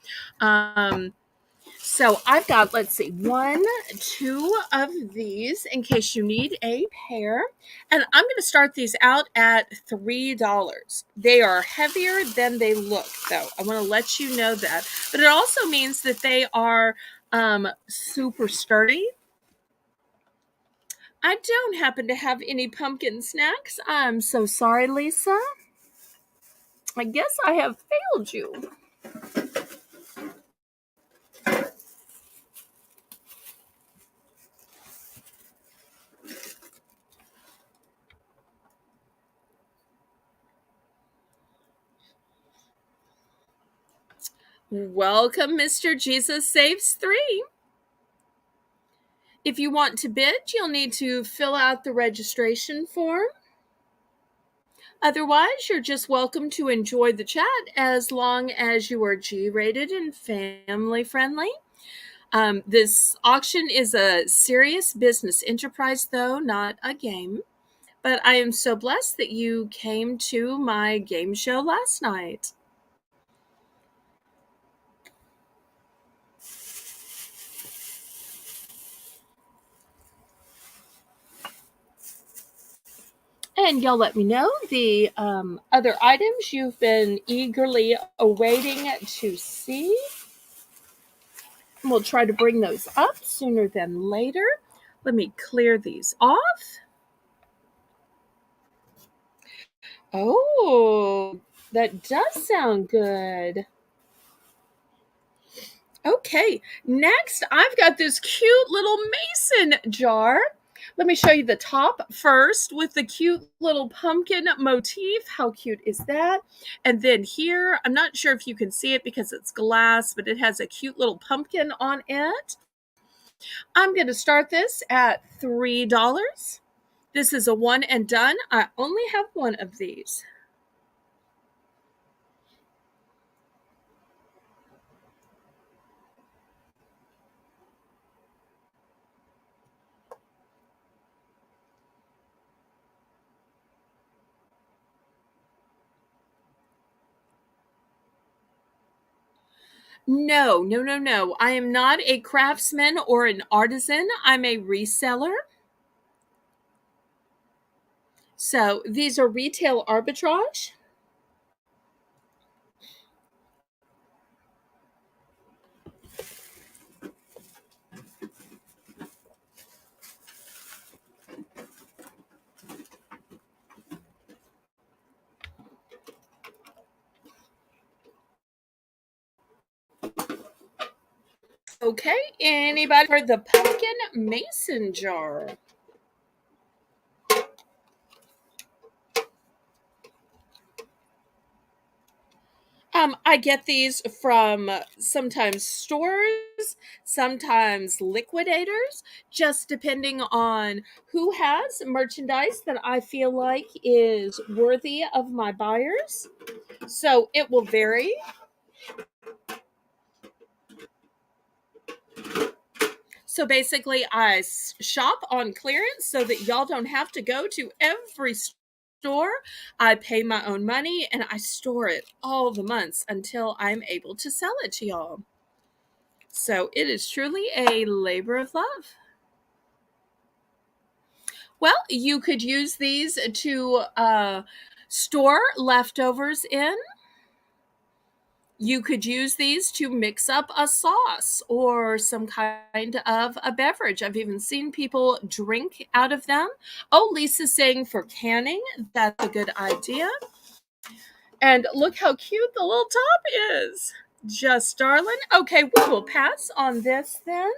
So I've got, let's see, 1, 2 of these in case you need a pair. And I'm going to start these out at $3. They are heavier than they look, though. I want to let you know that. But it also means that they are super sturdy. I don't happen to have any pumpkin snacks. I'm so sorry, Lisa. I guess I have failed you. Welcome, Mr. Jesus Saves 3. If you want to bid, you'll need to fill out the registration form. Otherwise, you're just welcome to enjoy the chat as long as you are G-rated and family-friendly. This auction is a serious business enterprise, though, not a game. But I am so blessed that you came to my game show last night. And y'all let me know the other items you've been eagerly awaiting to see. We'll try to bring those up sooner than later. Let me clear these off. Oh, that does sound good. Okay, next I've got this cute little mason jar. Let me show you the top first with the cute little pumpkin motif. How cute is that? And then here, I'm not sure if you can see it because it's glass, but it has a cute little pumpkin on it. I'm going to start this at $3. This is a one and done. I only have one of these. No. I am not a craftsman or an artisan. I'm a reseller. So these are retail arbitrage. Okay, anybody for the pumpkin mason jar? I get these from sometimes stores, sometimes liquidators, just depending on who has merchandise that I feel like is worthy of my buyers. So it will vary. So basically, I shop on clearance so that y'all don't have to go to every store. I pay my own money and I store it all the months until I'm able to sell it to y'all. So it is truly a labor of love. Well, you could use these to store leftovers in. You could use these to mix up a sauce or some kind of a beverage. I've even seen people drink out of them. Oh, Lisa's saying for canning, that's a good idea. And look how cute the little top is. Just darling. Okay, we will pass on this then.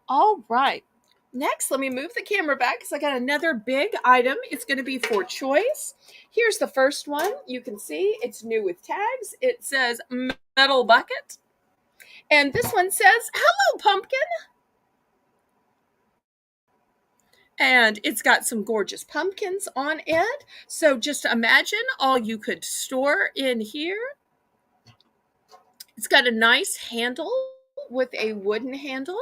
All right. Next, let me move the camera back because I got another big item. It's going to be for choice. Here's the first one. You can see it's new with tags. It says metal bucket. And this one says, hello, pumpkin. And it's got some gorgeous pumpkins on it. So just imagine all you could store in here. It's got a nice handle with a wooden handle.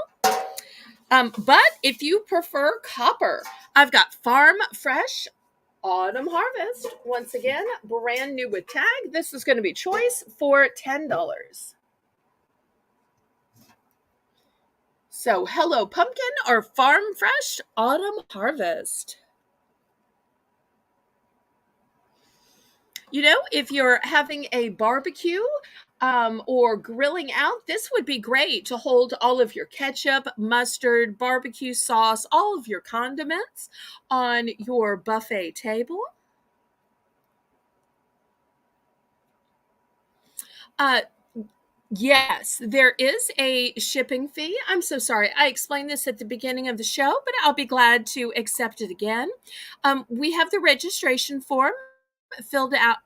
But if you prefer copper, I've got Farm Fresh Autumn Harvest. Once again, brand new with tag. This is going to be choice for $10. So, hello pumpkin or Farm Fresh Autumn Harvest. You know, if you're having a barbecue or grilling out, this would be great to hold all of your ketchup, mustard, barbecue sauce, all of your condiments on your buffet table. Uh, Yes, there is a shipping fee. I'm so sorry. I explained this at the beginning of the show, but I'll be glad to accept it again. We have the registration form filled out,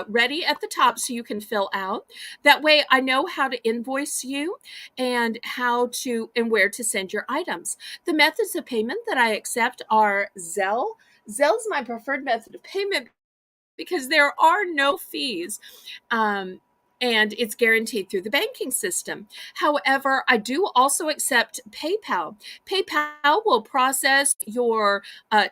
ready at the top so you can fill out. That way I know how to invoice you and how to and where to send your items. The methods of payment that I accept are Zelle. Zelle's my preferred method of payment because there are no fees. And it's guaranteed through the banking system. However, I do also accept PayPal. PayPal will process your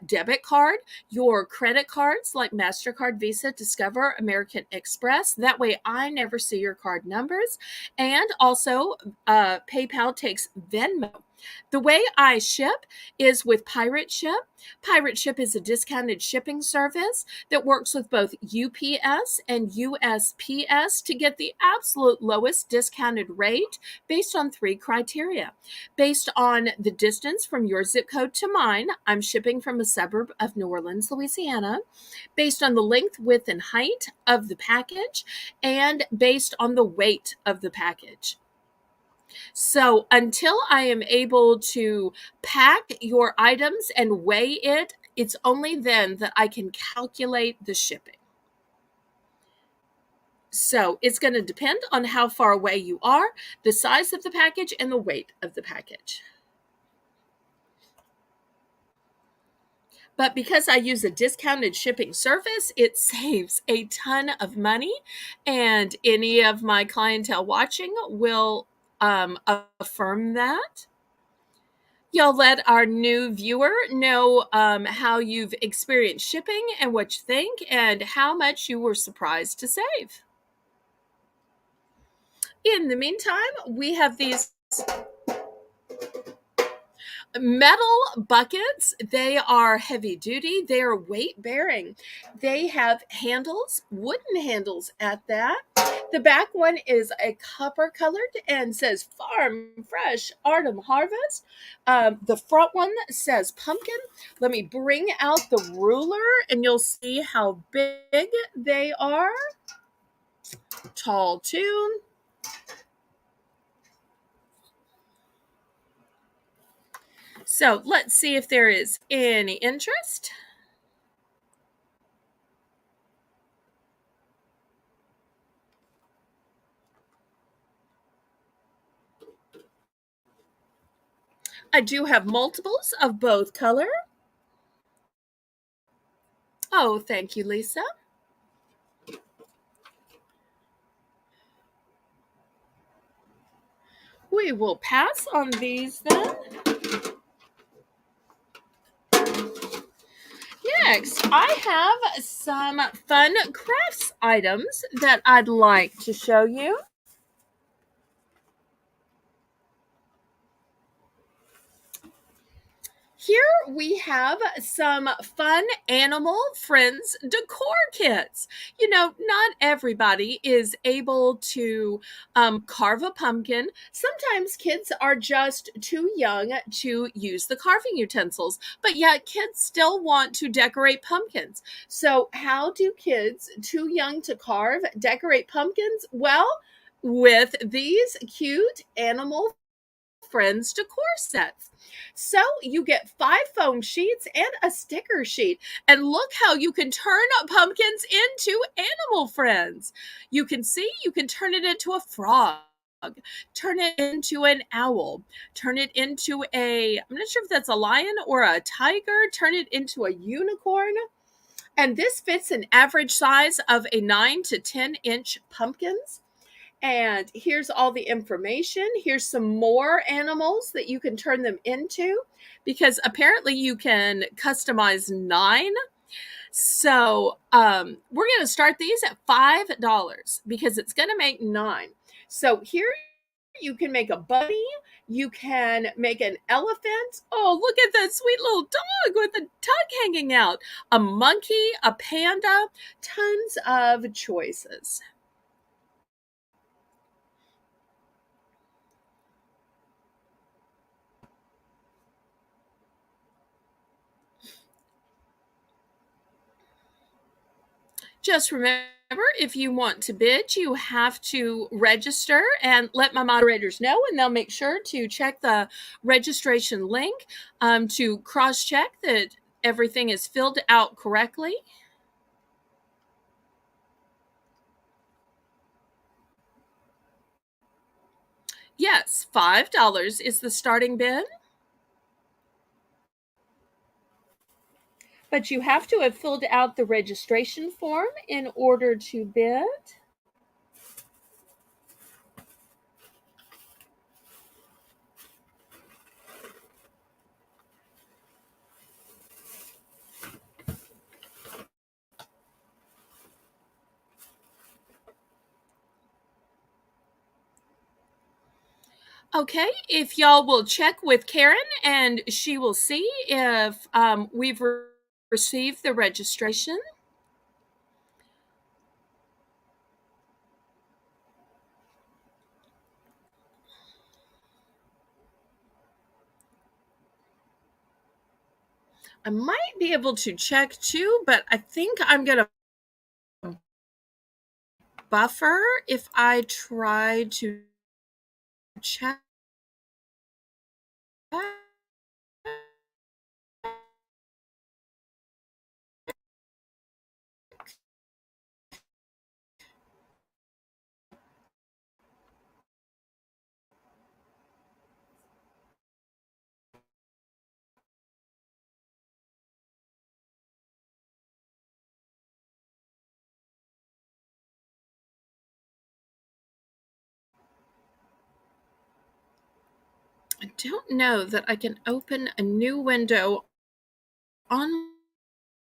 debit card, your credit cards like MasterCard, Visa, Discover, American Express. That way I never see your card numbers. And also, PayPal takes Venmo. The way I ship is with Pirate Ship. Pirate Ship is a discounted shipping service that works with both UPS and USPS to get the absolute lowest discounted rate based on 3 criteria. Based on the distance from your zip code to mine, I'm shipping from a suburb of New Orleans, Louisiana, based on the length, width, and height of the package, and based on the weight of the package. So until I am able to pack your items and weigh it, it's only then that I can calculate the shipping. So it's going to depend on how far away you are, the size of the package, and the weight of the package. But because I use a discounted shipping service, it saves a ton of money. And any of my clientele watching will affirm that. You'll let our new viewer know how you've experienced shipping and what you think and how much you were surprised to save. In the meantime, we have these metal buckets. They are heavy duty. They are weight bearing. They have handles, wooden handles at that. The back one is a copper colored and says Farm Fresh Autumn Harvest. The front one says pumpkin. Let me bring out the ruler and you'll see how big they are. Tall tune. So let's see if there is any interest. I do have multiples of both color. Oh, thank you, Lisa. We will pass on these then. Next, I have some fun crafts items that I'd like to show you. Here we have some fun animal friends decor kits. You know, not everybody is able to carve a pumpkin. Sometimes kids are just too young to use the carving utensils, but yet kids still want to decorate pumpkins. So, how do kids too young to carve decorate pumpkins? Well, with these cute animal friends decor sets. So you get 5 foam sheets and a sticker sheet. And look how you can turn pumpkins into animal friends. You can see you can turn it into a frog, turn it into an owl, turn it into I'm not sure if that's a lion or a tiger, turn it into a unicorn. And this fits an average size of a 9 to 10-inch pumpkins. And here's all the information. Here's some more animals that you can turn them into, because apparently you can customize 9. So we're going to start these at $5 because it's going to make 9. So here you can make a bunny. You can make an elephant. Oh, look at that sweet little dog with a tongue hanging out. A monkey, a panda, tons of choices. Just remember, if you want to bid, you have to register and let my moderators know, and they'll make sure to check the registration link to cross check that everything is filled out correctly. Yes, $5 is the starting bid, but you have to have filled out the registration form in order to bid. Okay, if y'all will check with Karen and she will see if we've received the registration. I might be able to check too, but I think I'm going to buffer if I try to check. I don't know that I can open a new window on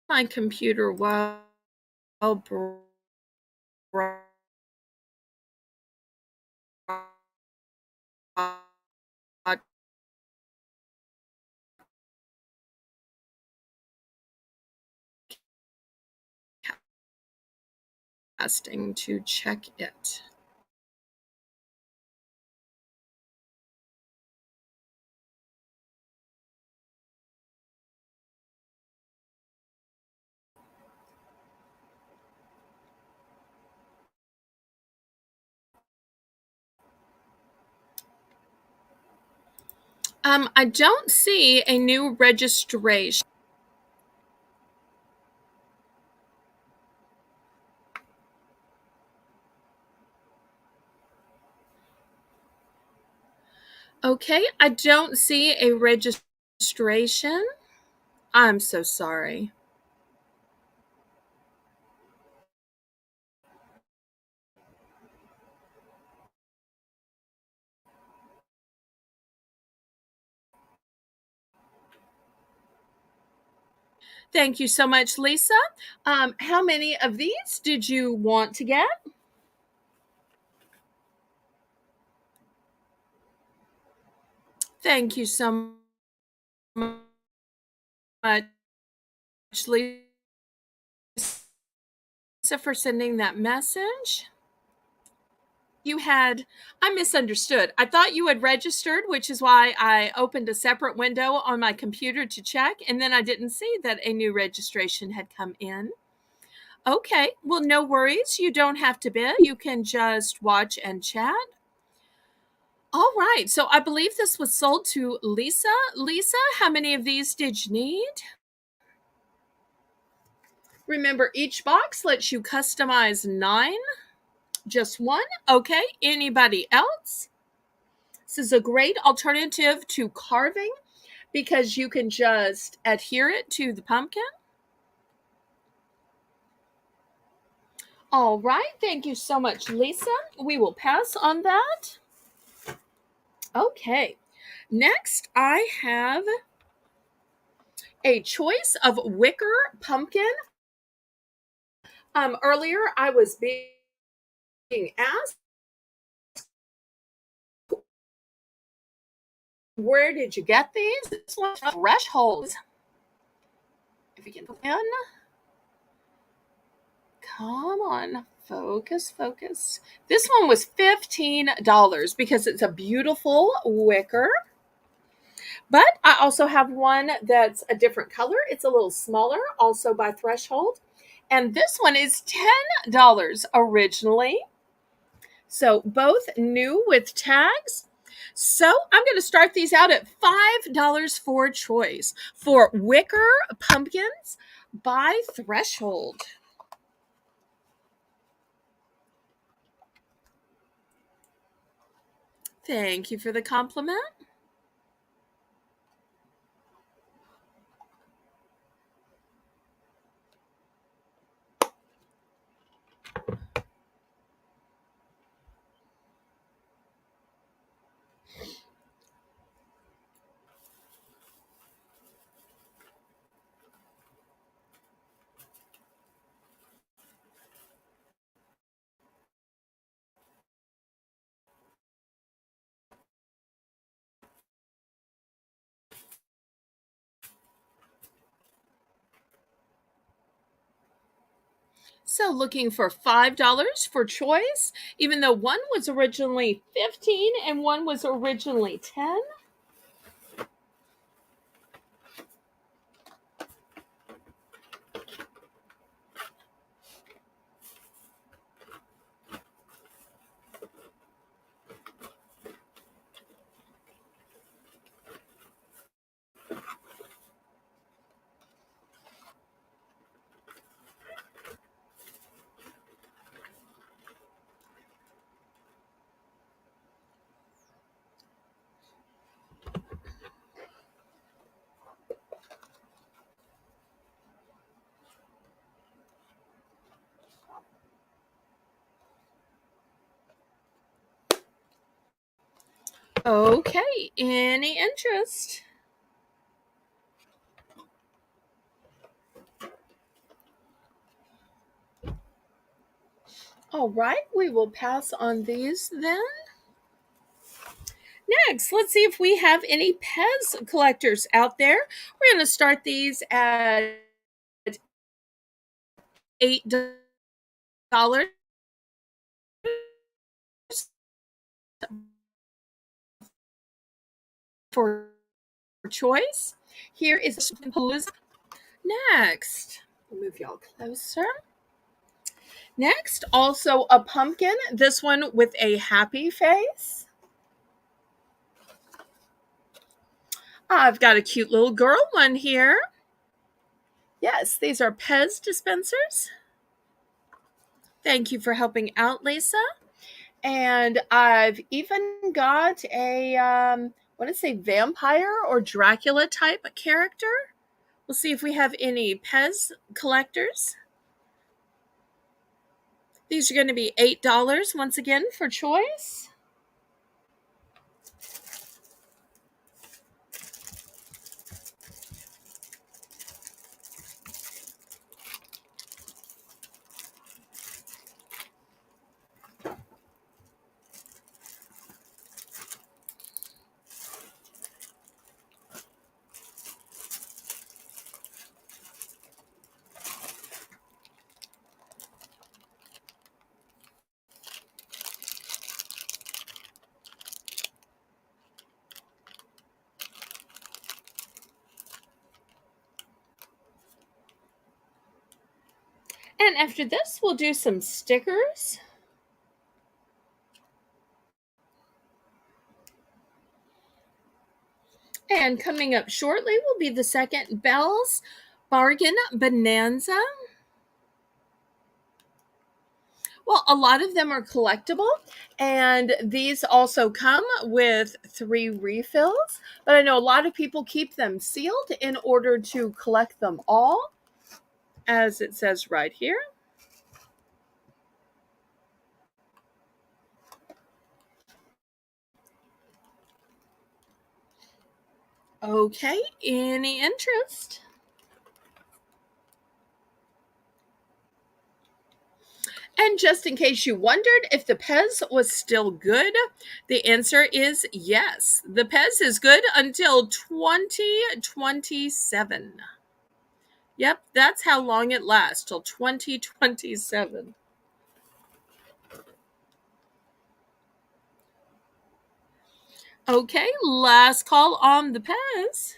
my computer while broadcasting to check it. I don't see a new registration. Okay, I don't see a registration. I'm so sorry. Thank you so much, Lisa. How many of these did you want to get? Thank you so much, Lisa, for sending that message. I misunderstood. I thought you had registered, which is why I opened a separate window on my computer to check, and then I didn't see that a new registration had come in. Okay, well, no worries. You don't have to bid. You can just watch and chat. All right, so I believe this was sold to Lisa. Lisa, how many of these did you need? Remember, each box lets you customize 9. Just one? Okay, anybody else? This is a great alternative to carving because you can just adhere it to the pumpkin. All right, thank you so much, Lisa. We will pass on that. Okay, next I have a choice of wicker pumpkin. Earlier I was being asked, where did you get these? This one's Threshold. If you can put in. Come on, focus, focus. This one was $15 because it's a beautiful wicker. But I also have one that's a different color. It's a little smaller, also by Threshold. And this one is $10 originally. So both new with tags. So I'm going to start these out at $5 for choice for wicker pumpkins by Threshold. Thank you for the compliment. So looking for $5 for choice, even though one was originally 15 and one was originally 10. Okay, any interest? All right, we will pass on these then. Next, let's see if we have any Pez collectors out there. We're going to start these at $8 for choice. Here is Palooza. Next, move y'all closer. Next, also a pumpkin. This one with a happy face. I've got a cute little girl one here. Yes, these are Pez dispensers. Thank you for helping out, Lisa. And I've even got a, what did it say, vampire or Dracula type character. We'll see if we have any Pez collectors. These are going to be $8 once again for choice. And after this, we'll do some stickers. And coming up shortly will be the second Belle's Bargain Bonanza. Well, a lot of them are collectible, and these also come with 3 refills. But I know a lot of people keep them sealed in order to collect them all, as it says right here. Okay, any interest? And just in case you wondered if the Pez was still good, the answer is yes. The Pez is good until 2027. Yep, that's how long it lasts, till 2027. Okay, last call on the Pez.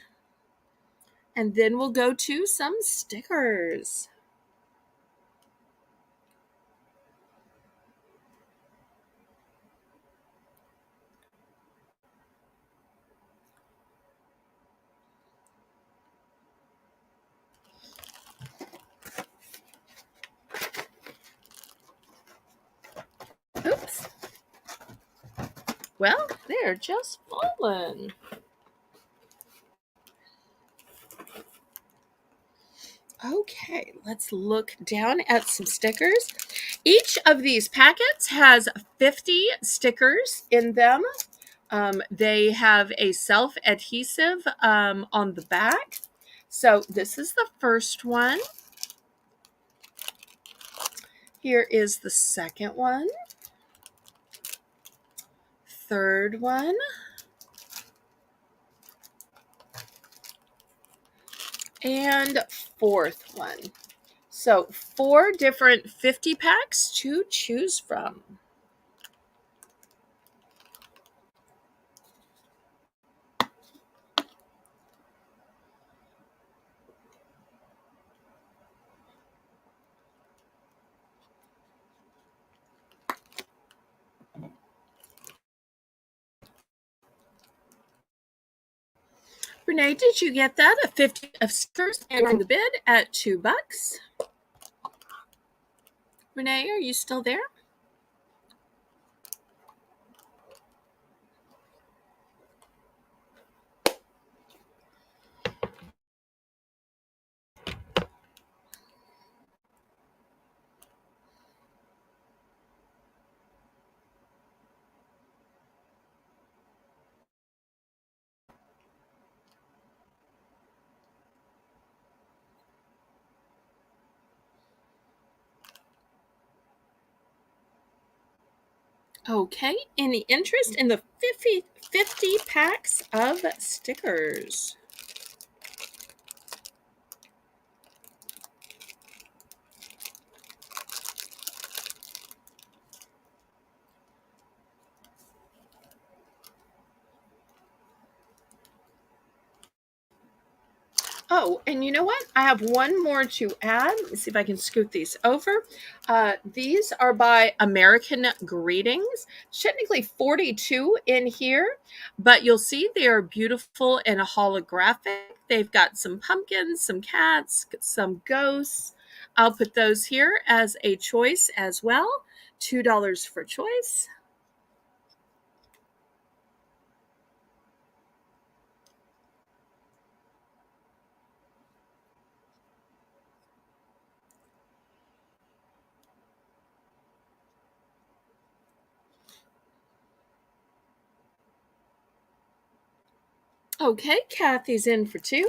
And then we'll go to some stickers. Oops. Well, they're just falling. Okay, let's look down at some stickers. Each of these packets has 50 stickers in them. They have a self-adhesive on the back. So this is the first one. Here is the second one. Third one. And fourth one. So 4 different 50 packs to choose from. Renee, did you get that? A 50 of stickers and the bid at $2. Renee, are you still there? Okay, any interest in the 50 packs of stickers? Oh, and you know what? I have one more to add. Let me see if I can scoot these over. These are by American Greetings. It's technically 42 in here, but you'll see they are beautiful and holographic. They've got some pumpkins, some cats, some ghosts. I'll put those here as a choice as well. $2 for choice. Okay, Kathy's in for 2.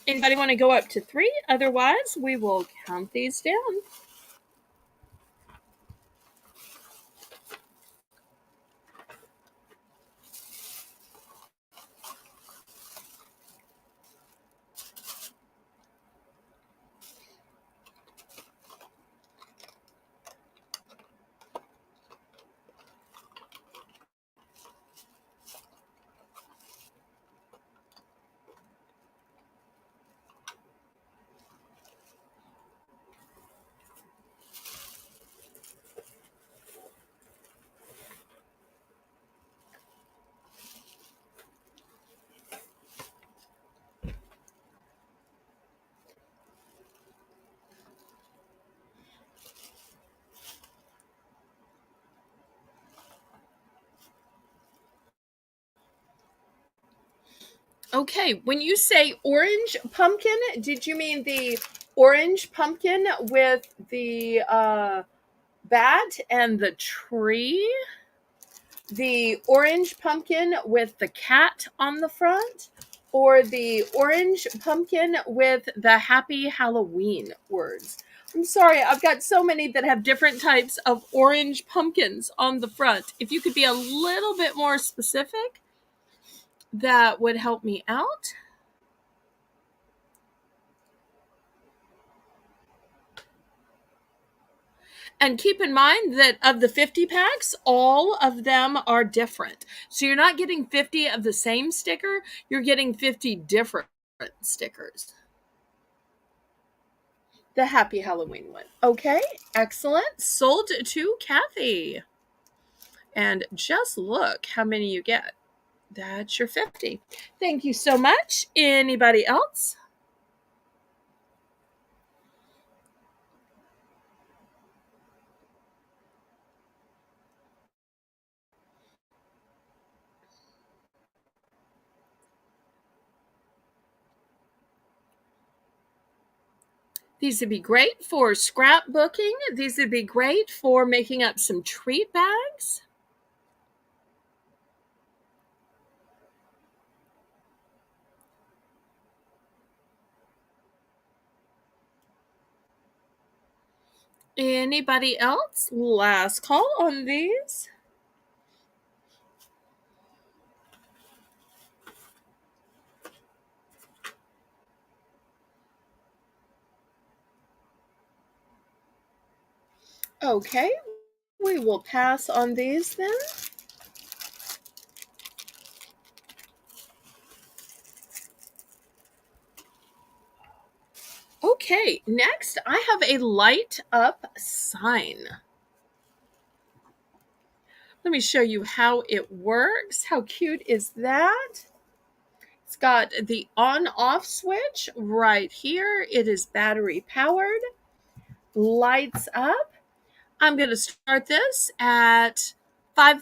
Anybody want to go up to 3? Otherwise, we will count these down. Okay, when you say orange pumpkin, did you mean the orange pumpkin with the bat and the tree? The orange pumpkin with the cat on the front? Or the orange pumpkin with the happy Halloween words? I'm sorry, I've got so many that have different types of orange pumpkins on the front. If you could be a little bit more specific, that would help me out. And keep in mind that of the 50 packs, all of them are different. So you're not getting 50 of the same sticker, you're getting 50 different stickers. The Happy Halloween one. Okay, excellent. Sold to Kathy. And just look how many you get. That's your 50. Thank you so much. Anybody else? These would be great for scrapbooking. These would be great for making up some treat bags. Anybody else? Last call on these. Okay, we will pass on these then. Okay, next I have a light up sign. Let me show you how it works. How cute is that? It's got the on-off switch right here. It is battery powered, lights up. I'm going to start this at $5.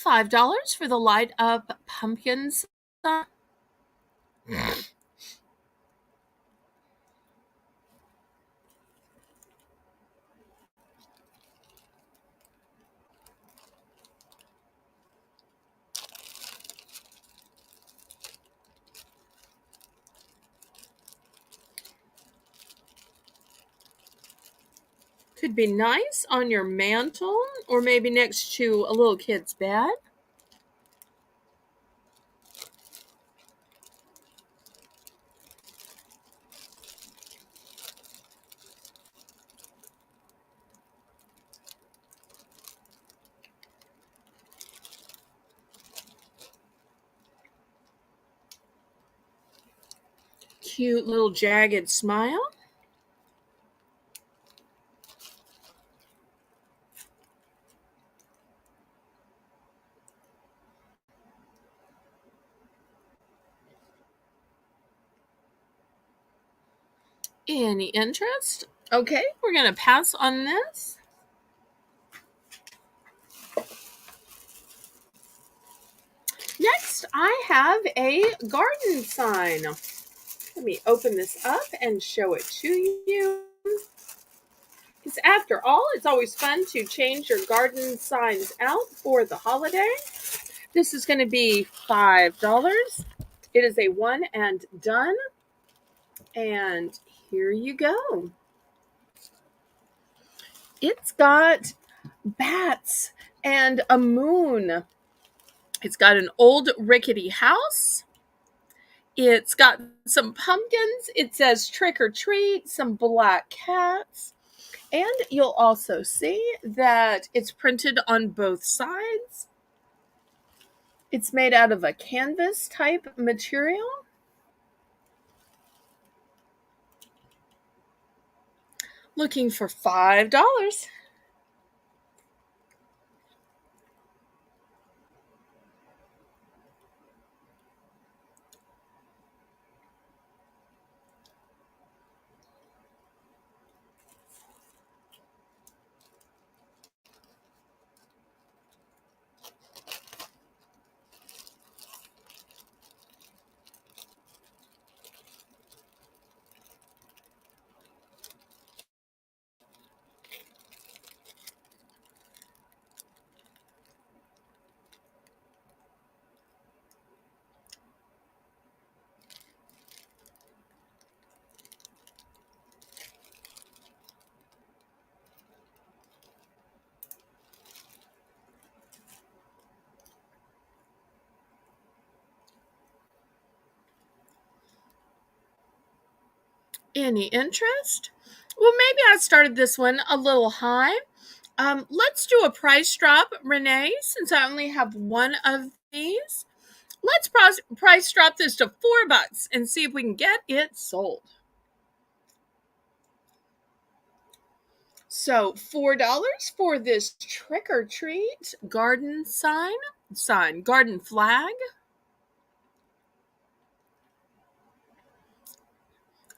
$5 for the light up pumpkins. Could be nice on your mantle or maybe next to a little kid's bed. Cute little jagged smile. Any interest? Okay, we're going to pass on this. Next, I have a garden sign. Let me open this up and show it to you. Because after all, it's always fun to change your garden signs out for the holiday. This is going to be $5. It is a one and done. And here you go. It's got bats and a moon. It's got an old rickety house. It's got some pumpkins. It says trick or treat, some black cats. And you'll also see that it's printed on both sides. It's made out of a canvas type material. Looking for $5. Any interest? Well, maybe I started this one a little high. Let's do a price drop, Renee, since I only have one of these. Let's price drop this to $4 and see if we can get it sold. So $4 for this trick or treat garden garden flag.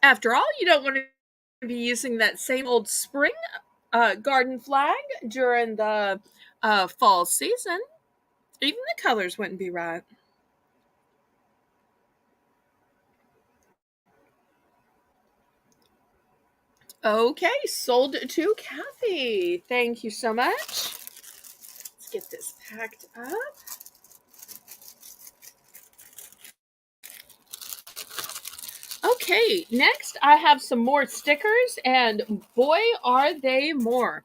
After all, you don't want to be using that same old spring garden flag during the fall season. Even the colors wouldn't be right. Okay, sold to Kathy. Thank you so much. Let's get this packed up. Okay, next I have some more stickers, and boy, are they more.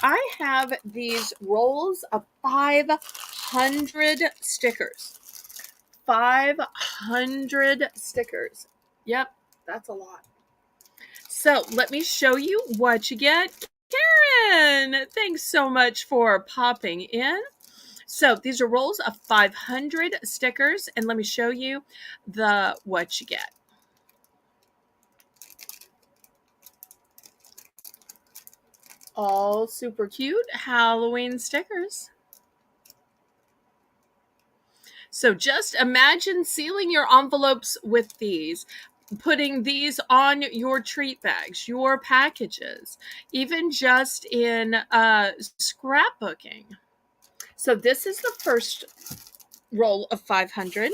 I have these rolls of 500 stickers. 500 stickers. Yep, that's a lot. So let me show you what you get. Karen, thanks so much for popping in. So these are rolls of 500 stickers, and let me show you what you get. All super cute Halloween stickers. So just imagine sealing your envelopes with these, putting these on your treat bags, your packages, even just in scrapbooking. So this is the first roll of 500.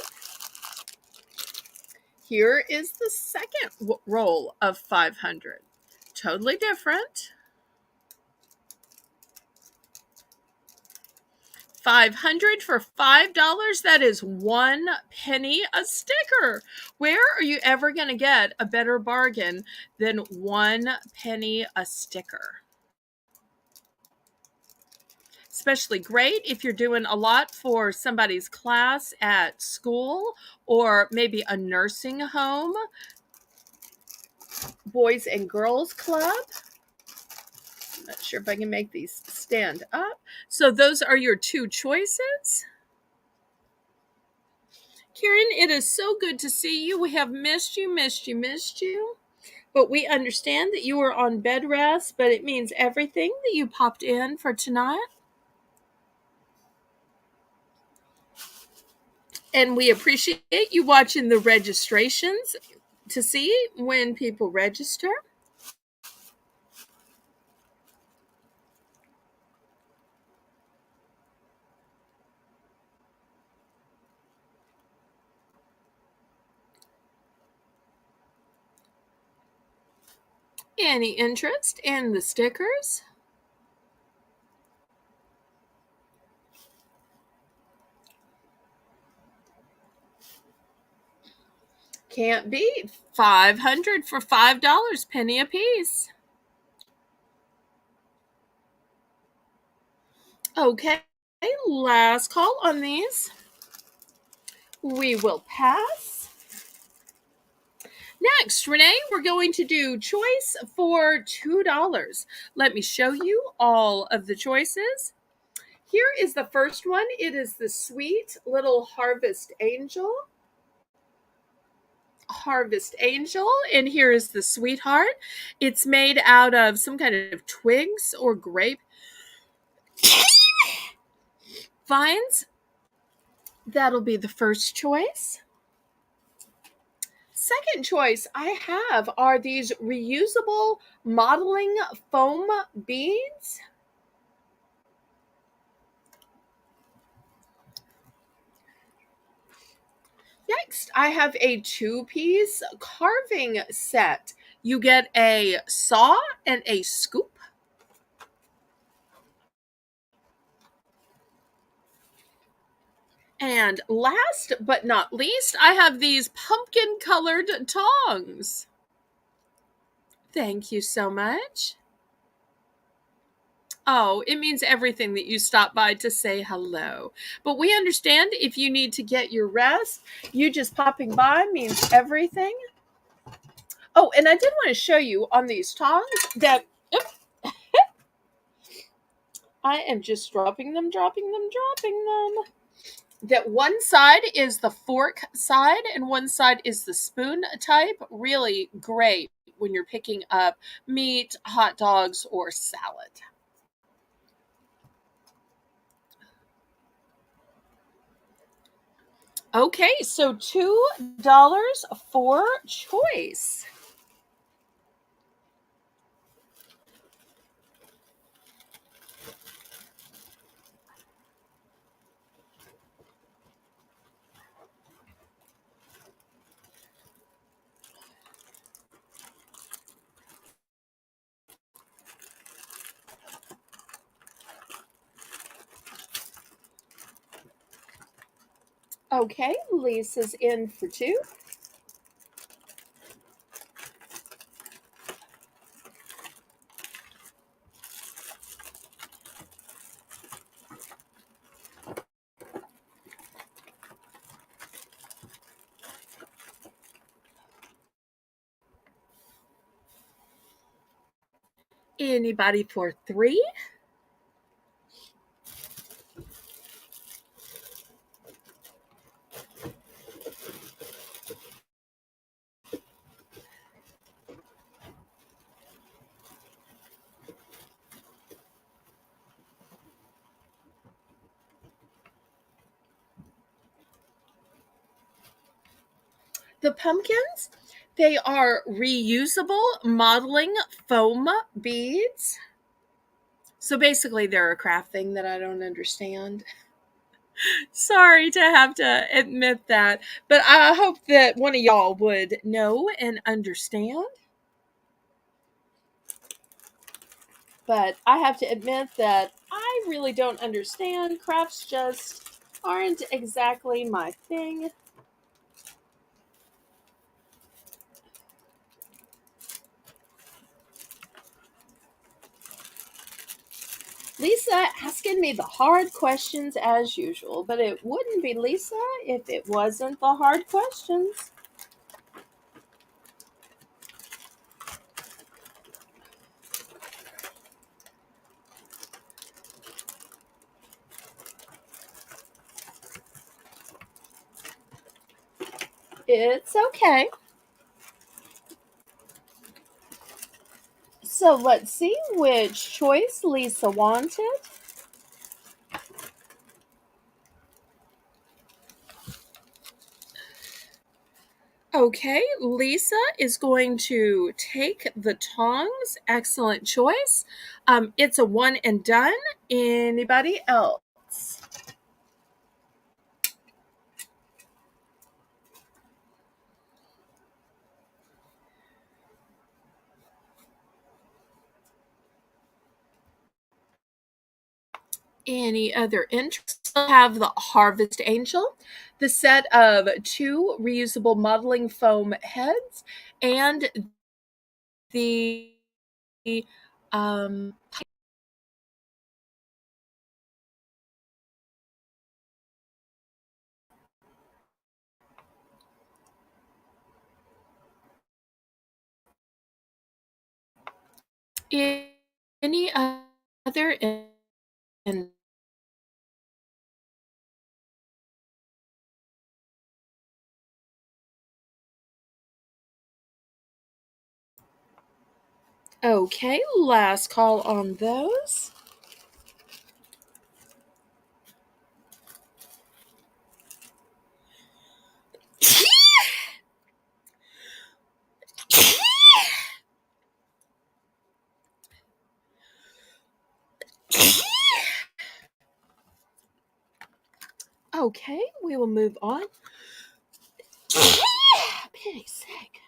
Here is the second roll of 500. Totally different. 500 for $5. That is 1 penny a sticker. Where are you ever going to get a better bargain than 1 penny a sticker? especially great if you're doing a lot for somebody's class at school or maybe a nursing home, boys and girls club. I'm not sure if I can make these stand up. So those are your two choices. Karen, it is so good to see you. We have missed you. But we understand that you were on bed rest, but it means everything that you popped in for tonight. And we appreciate you watching the registrations to see when people register. Any interest in the stickers? Can't beat 500 for $5, penny a piece. Okay, last call on these. We will pass. Next, Renee, we're going to do choice for $2. Let me show you all of the choices. Here is the first one. It is the sweet little Harvest Angel. And here is the sweetheart. It's made out of some kind of twigs or grape vines. That'll be the first choice. Second choice I have are these reusable modeling foam beads. Next, I have a 2-piece carving set. You get a saw and a scoop. And last but not least, I have these pumpkin colored tongs. Thank you so much. Oh, it means everything that you stop by to say hello. But we understand if you need to get your rest, you just popping by means everything. Oh, and I did want to show you on these tongs that I am just dropping them. That one side is the fork side and one side is the spoon type. Really great when you're picking up meat, hot dogs, or salad. Okay, so $2 for choice. Okay, Lisa's in for 2. Anybody for 3? The pumpkins, they are reusable modeling foam beads. So basically, they're a craft thing that I don't understand. Sorry to have to admit that, but I hope that one of y'all would know and understand. But I have to admit that I really don't understand. Crafts just aren't exactly my thing. Lisa asking me the hard questions as usual, but it wouldn't be Lisa if it wasn't the hard questions. It's okay. So let's see which choice Lisa wanted. Okay, Lisa is going to take the tongs. Excellent choice. It's a one and done. Anybody else? Any other interest? We'll have the Harvest Angel, the set of 2 reusable modeling foam heads, and the um, any other in. Okay, last call on those. Okay, we will move on. Pity sake.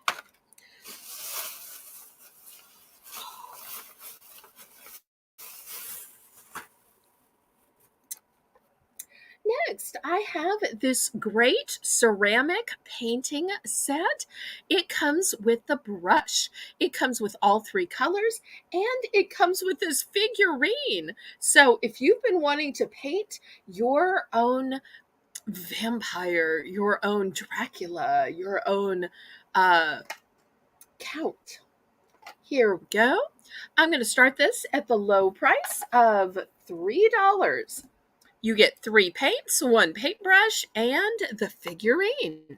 Next, I have this great ceramic painting set. It comes with the brush, it comes with all 3 colors, and it comes with this figurine. So, if you've been wanting to paint your own vampire, your own Dracula, your own uh, Count, here we go. I'm going to start this at the low price of $3. You get 3 paints, 1 paintbrush, and the figurine.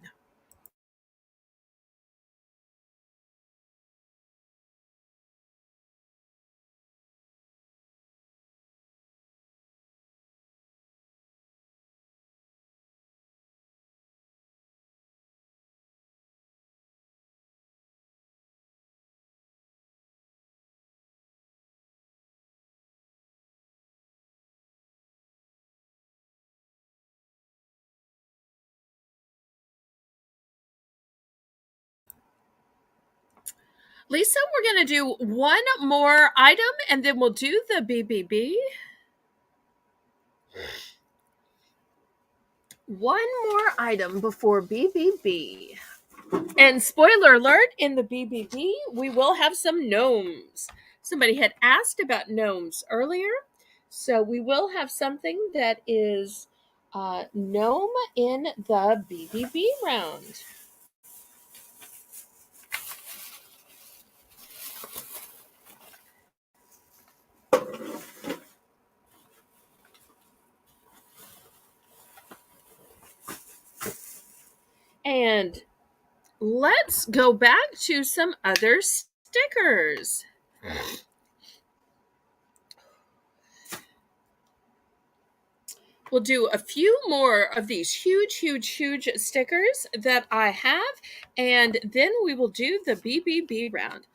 Lisa, we're going to do one more item and then we'll do the BBB. One more item before BBB. And spoiler alert, in the BBB, we will have some gnomes. Somebody had asked about gnomes earlier. So we will have something that is gnome in the BBB round. And let's go back to some other stickers. We'll do a few more of these huge, huge, huge stickers that I have, and then we will do the BBB round.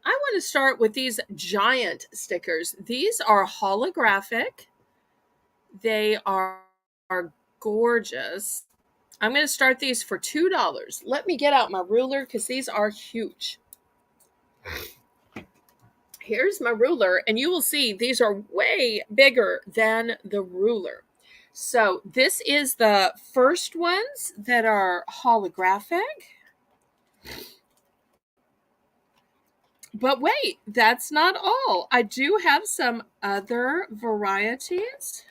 I want to start with these giant stickers. These are holographic. They are gorgeous. I'm going to start these for $2. Let me get out my ruler because these are huge. Here's my ruler, and you will see these are way bigger than the ruler. So this is the first ones that are holographic. But wait, that's not all. I do have some other varieties.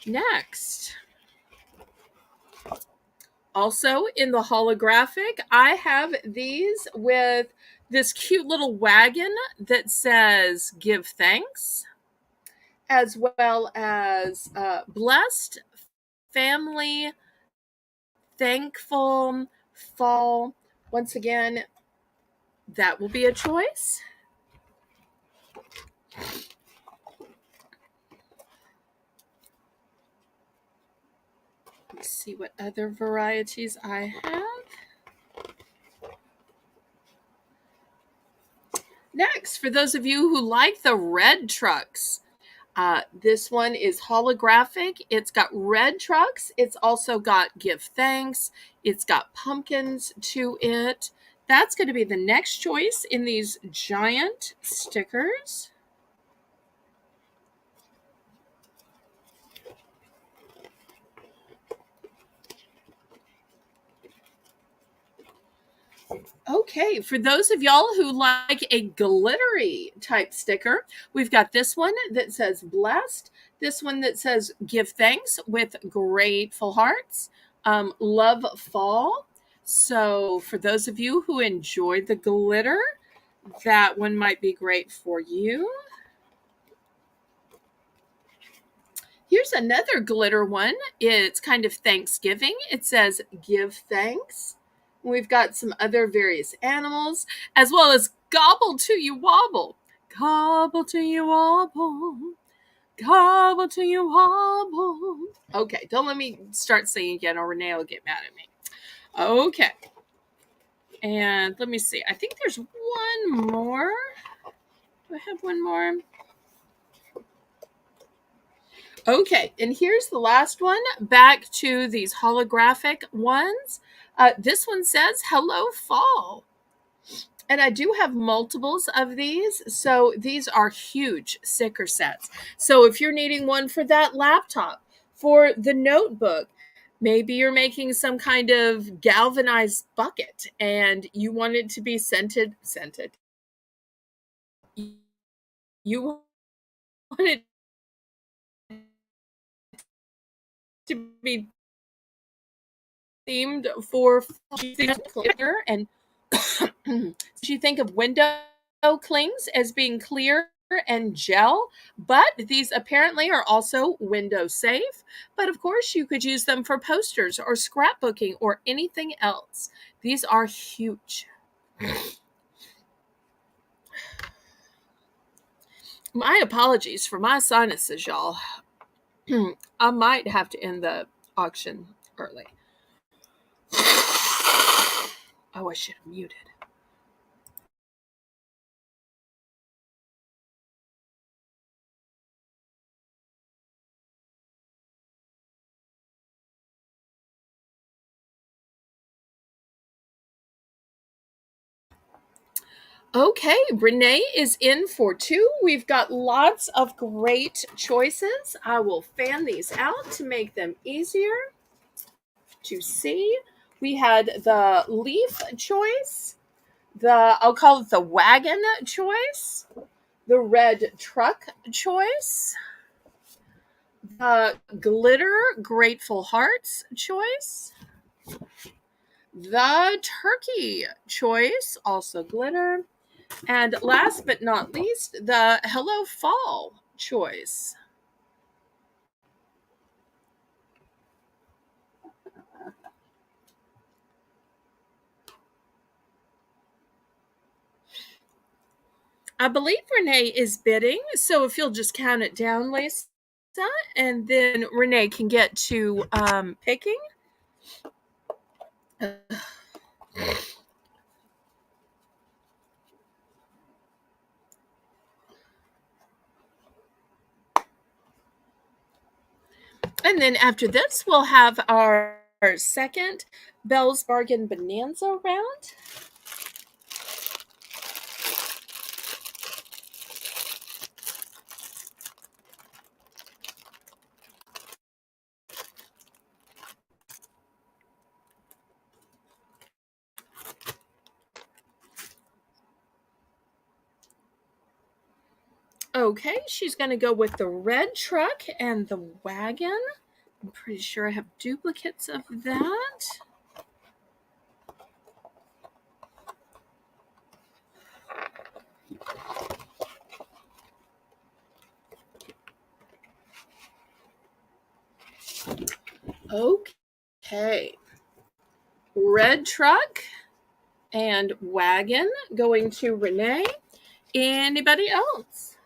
Next, also in the holographic, I have these with this cute little wagon that says give thanks, as well as blessed, family, thankful, fall. Once again, that will be a choice. Let's see what other varieties I have. Next, for those of you who like the red trucks, this one is holographic. It's got red trucks. It's also got give thanks. It's got pumpkins to it. That's going to be the next choice in these giant stickers. Okay, for those of y'all who like a glittery type sticker, we've got this one that says blessed, this one that says give thanks with grateful hearts, love fall. So for those of you who enjoyed the glitter, that one might be great for you. Here's another glitter one. It's kind of Thanksgiving. It says give thanks. We've got some other various animals, as well as gobble to you wobble. Gobble to you wobble. Gobble to you wobble. Okay, don't let me start singing again or Renee will get mad at me. Okay. And let me see. I think there's one more. Do I have one more? Okay, and here's the last one. Back to these holographic ones. This one says, hello, fall. And I do have multiples of these. So these are huge sticker sets. So if you're needing one for that laptop, for the notebook, maybe you're making some kind of galvanized bucket and you want it to be scented. You want it to be themed for clear, and you think of window clings as being clear and gel, but these apparently are also window safe. But of course, you could use them for posters or scrapbooking or anything else. These are huge. My apologies for my sinuses, y'all. I might have to end the auction early. Oh, I should have muted. Okay, Renee is in for two. We've got lots of great choices. I will fan these out to make them easier to see. We had the leaf choice, I'll call it the wagon choice, the red truck choice, the glitter grateful hearts choice, the turkey choice, also glitter, and last but not least, the Hello Fall choice. I believe Renee is bidding, so if you'll just count it down, Lisa, and then Renee can get to picking. And then after this, we'll have our second Belle's Bargain Bonanza round. Okay, she's going to go with the red truck and the wagon. I'm pretty sure I have duplicates of that. Okay. Red truck and wagon going to Renee. Anybody else?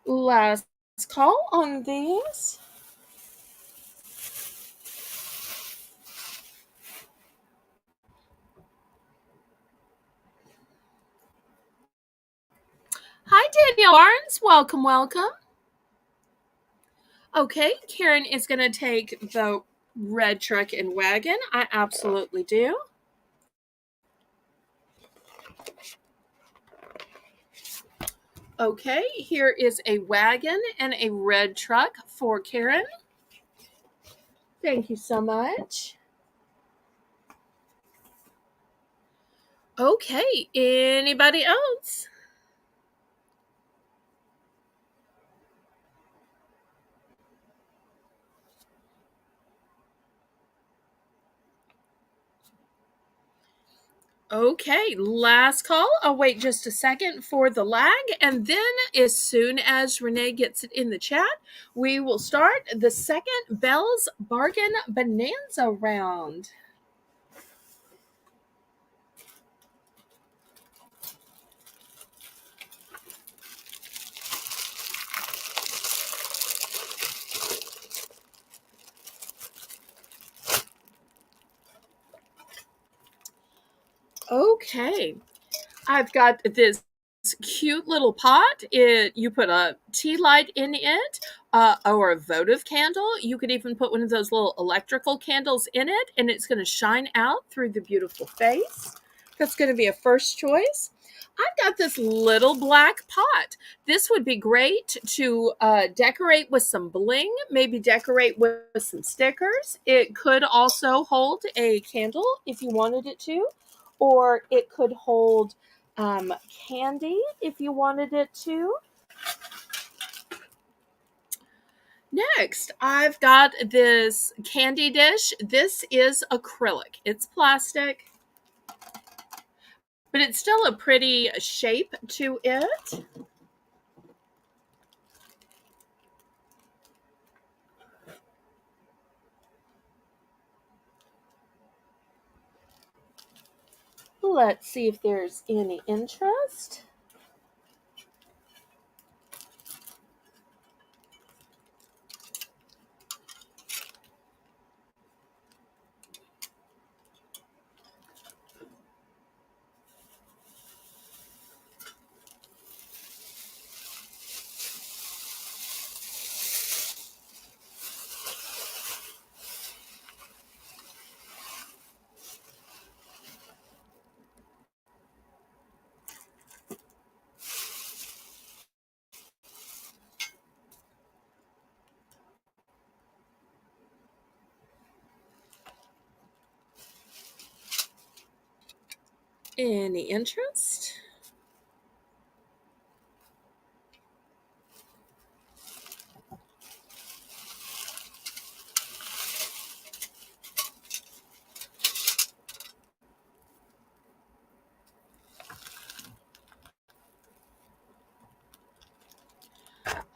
Last call on these. Hi, Danielle Barnes. Welcome, welcome. Okay, Karen is going to take the red truck and wagon. I absolutely do. Okay, here is a wagon and a red truck for Karen. Thank you so much. Okay, anybody else? Okay, last call. I'll wait just a second for the lag, and then as soon as Renee gets it in the chat, we will start the second Belle's Bargain Bonanza round. Okay, I've got this cute little pot. You put a tea light in it, or a votive candle. You could even put one of those little electrical candles in it, and it's going to shine out through the beautiful face. That's going to be a first choice. I've got this little black pot. This would be great to decorate with some bling, maybe decorate with some stickers. It could also hold a candle if you wanted it to, or it could hold candy if you wanted it to. Next, I've got this candy dish. This is acrylic. It's plastic, but it's still a pretty shape to it. Let's see if there's any interest. Any interest?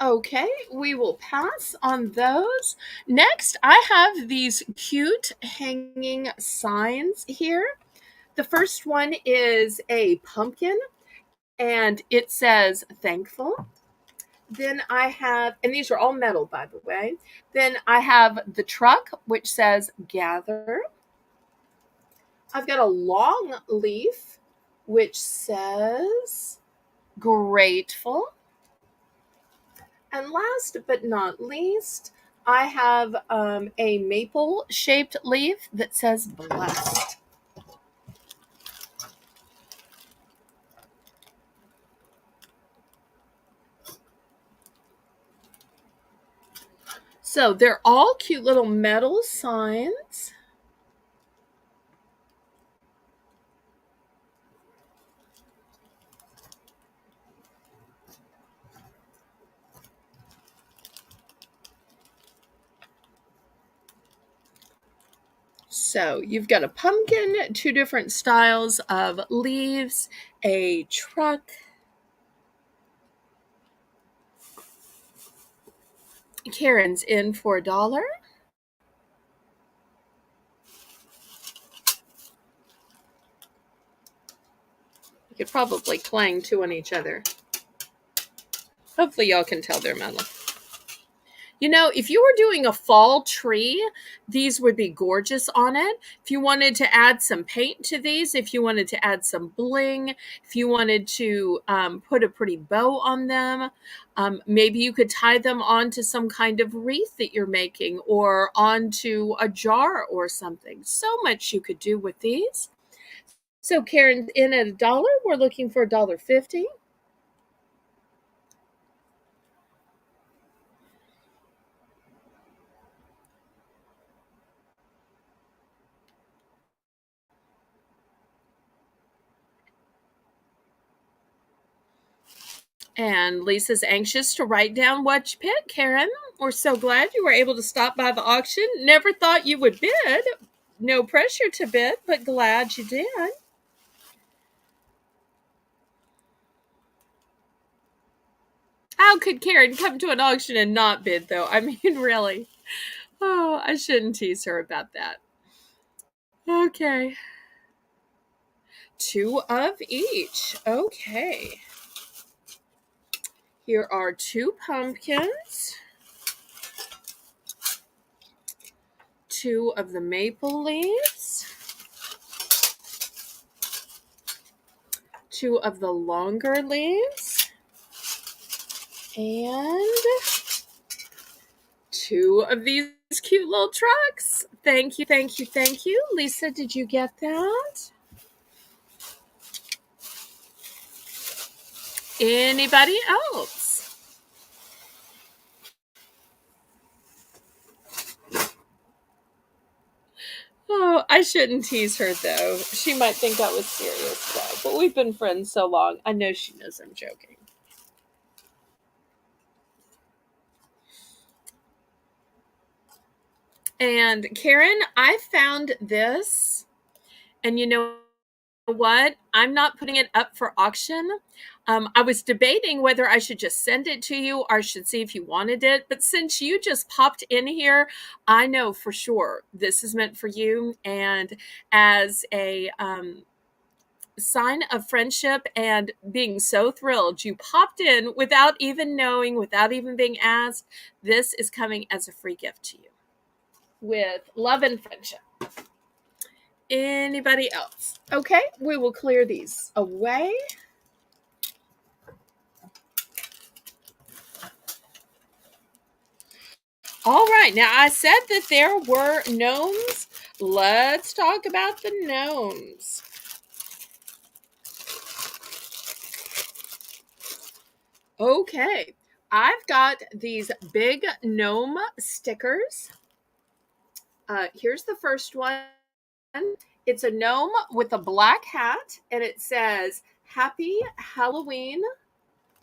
Okay, we will pass on those. Next, I have these cute hanging signs here. The first one is a pumpkin, and it says thankful. Then I have, and these are all metal, by the way. Then I have the truck, which says gather. I've got a long leaf, which says grateful. And last but not least, I have a maple shaped leaf that says blessed. So they're all cute little metal signs. So you've got a pumpkin, 2 different styles of leaves, a truck. Karen's in for $1. You could probably clang 2 on each other. Hopefully y'all can tell they're metal. You know, if you were doing a fall tree, these would be gorgeous on it. If you wanted to add some paint to these, if you wanted to add some bling, if you wanted to put a pretty bow on them, maybe you could tie them onto some kind of wreath that you're making or onto a jar or something. So much you could do with these. So Karen's in at $1. We're looking for $1.50. And Lisa's anxious to write down what you picked, Karen. We're so glad you were able to stop by the auction. Never thought you would bid. No pressure to bid, but glad you did. How could Karen come to an auction and not bid, though? I mean, really. Oh, I shouldn't tease her about that. Okay. 2 of each. Okay. Here are 2 pumpkins. 2 of the maple leaves. 2 of the longer leaves. And 2 of these cute little trucks. Thank you, thank you, thank you. Lisa, did you get that? Anybody else? Oh, I shouldn't tease her, though. She might think I was serious, though. But we've been friends so long, I know she knows I'm joking. And Karen, I found this, and you know what? I'm not putting it up for auction. I was debating whether I should just send it to you or I should see if you wanted it. But since you just popped in here, I know for sure this is meant for you. And as a sign of friendship and being so thrilled you popped in without even knowing, without even being asked, this is coming as a free gift to you with love and friendship. Anybody else? Okay, we will clear these away. All right, now I said that there were gnomes. Let's talk about the gnomes. Okay, I've got these big gnome stickers. Here's the first one. It's a gnome with a black hat, and it says, "Happy Halloween."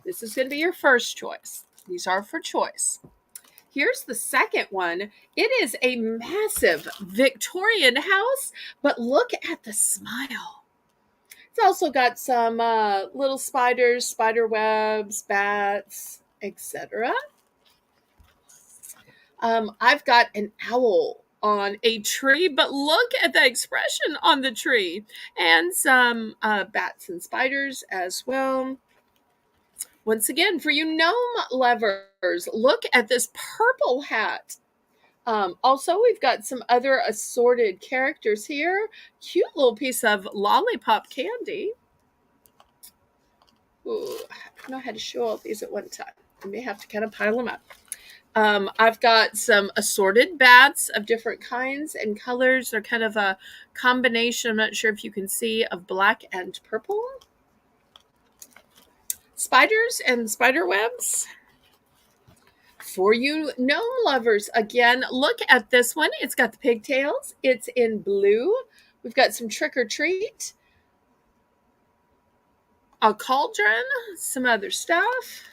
This is going to be your first choice. These are for choice. Here's the second one. It is a massive Victorian house, but look at the smile. It's also got some little spiders, spider webs, bats, etc. I've got an owl on a tree, but look at the expression on the tree. And some bats and spiders as well. Once again, for you gnome lovers, look at this purple hat. Also, we've got some other assorted characters here. Cute little piece of lollipop candy. Ooh, I don't know how to show all these at one time. I may have to kind of pile them up. I've got some assorted bats of different kinds and colors. They're kind of a combination, I'm not sure if you can see, of black and purple. Spiders and spider webs. For you gnome lovers, again, look at this one. It's got the pigtails. It's in blue. We've got some trick or treat, a cauldron, some other stuff.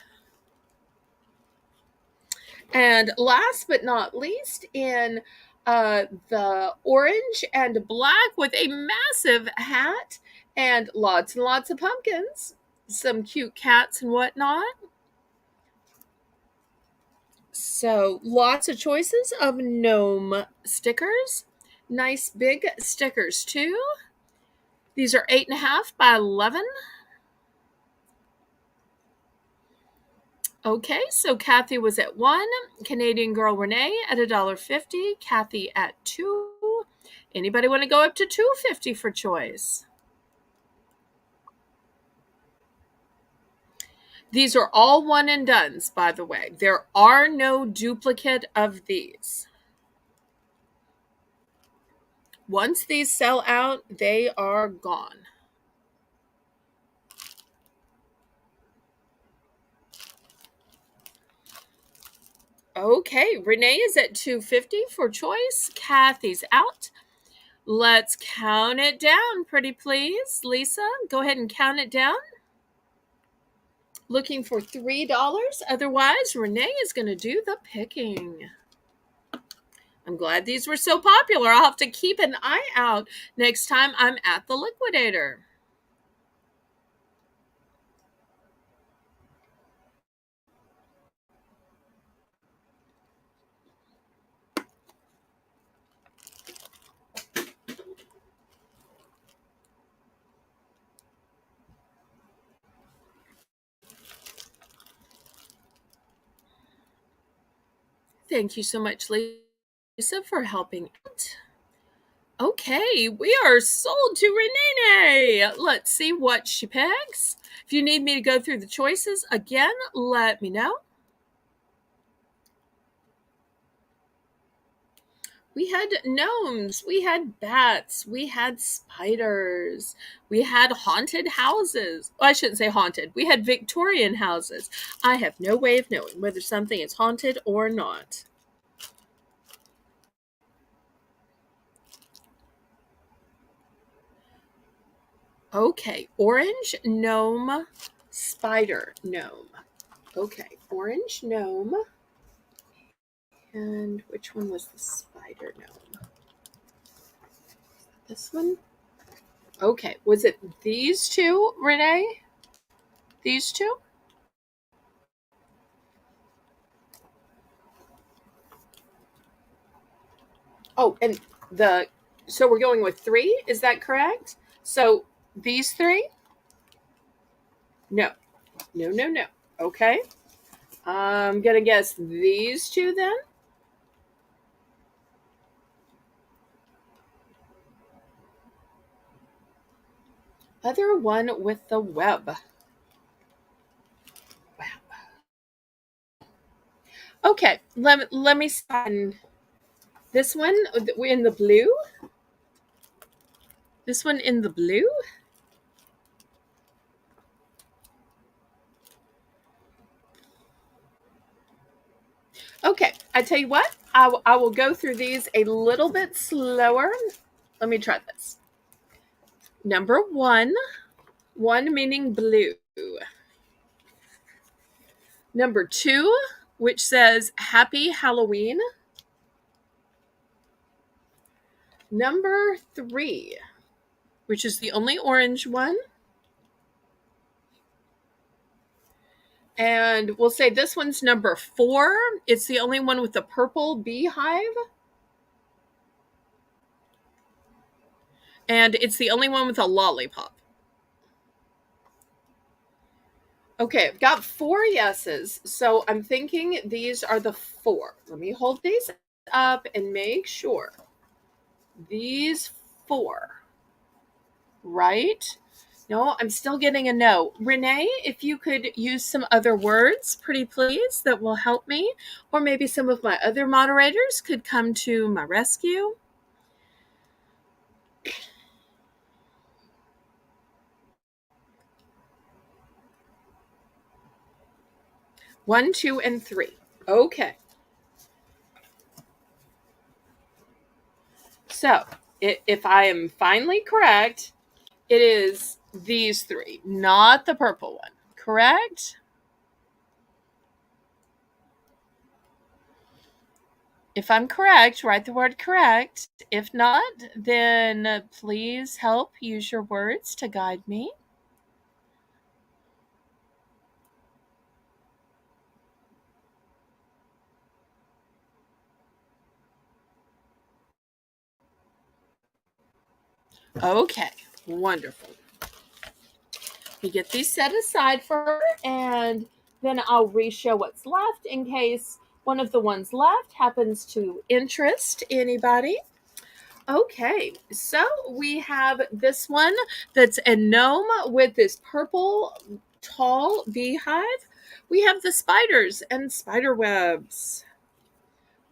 And last but not least, in the orange and black with a massive hat and lots of pumpkins, some cute cats and whatnot. So lots of choices of gnome stickers. Nice big stickers too. These are 8.5 by 11. Okay, so Kathy was at 1, Canadian girl Renee at $1.50, Kathy at 2. Anybody want to go up to $2.50 for choice? These are all one and dones, by the way. There are no duplicate of these. Once these sell out, they are gone. Okay, Renee is at $2.50 for choice. Kathy's out. Let's count it down, pretty please. Lisa, go ahead and count it down. Looking for $3. Otherwise, Renee is going to do the picking. I'm glad these were so popular. I'll have to keep an eye out next time I'm at the liquidator. Thank you so much, Lisa, for helping out. Okay, we are sold to Renee. Let's see what she picks. If you need me to go through the choices again, let me know. We had gnomes, we had bats, we had spiders, we had haunted houses. Well, I shouldn't say haunted. We had Victorian houses. I have no way of knowing whether something is haunted or not. Okay, orange gnome, spider gnome. Okay, orange gnome. And which one was the spider gnome? This one? Okay, was it these two, Renee? These two? Oh, and so we're going with 3, is that correct? So these 3? No. No. Okay. I'm gonna guess these 2 then. Other one with the web. Okay, let me sign this one in the blue. This one in the blue. Okay, I tell you what, I will go through these a little bit slower. Let me try this. Number 1, 1 meaning blue. Number 2, which says Happy Halloween. Number 3, which is the only orange one. And we'll say this one's number 4. It's the only one with the purple beehive. And it's the only one with a lollipop. Okay, I've got 4 yeses. So I'm thinking these are the 4. Let me hold these up and make sure. These 4. Right? No, I'm still getting a no. Renee, if you could use some other words, pretty please, that will help me. Or maybe some of my other moderators could come to my rescue. One, 2, and 3. Okay. So, if I am finally correct, it is these 3, not the purple one. Correct? If I'm correct, write the word correct. If not, then please help use your words to guide me. Okay, wonderful. We get these set aside for her, and then I'll re-show what's left in case one of the ones left happens to interest anybody. Okay, so we have this one that's a gnome with this purple tall beehive. We have the spiders and spider webs,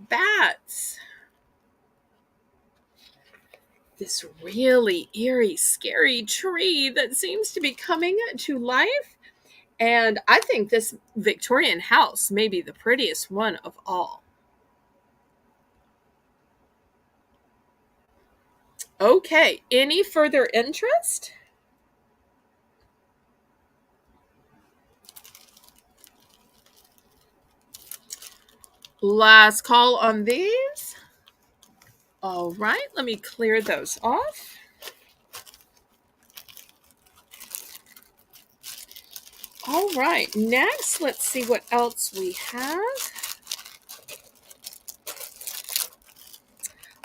bats, this really eerie, scary tree that seems to be coming to life. And I think this Victorian house may be the prettiest one of all. Okay, any further interest? Last call on these. All right, let me clear those off. All right, next, let's see what else we have.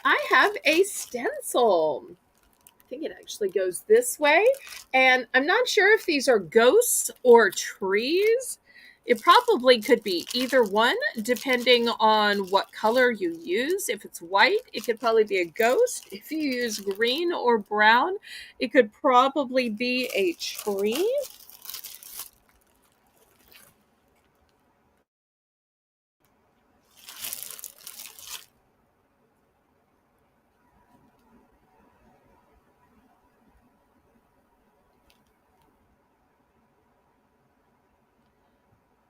I have a stencil. I think it actually goes this way. And I'm not sure if these are ghosts or trees. It probably could be either one, depending on what color you use. If it's white, it could probably be a ghost. If you use green or brown, it could probably be a tree.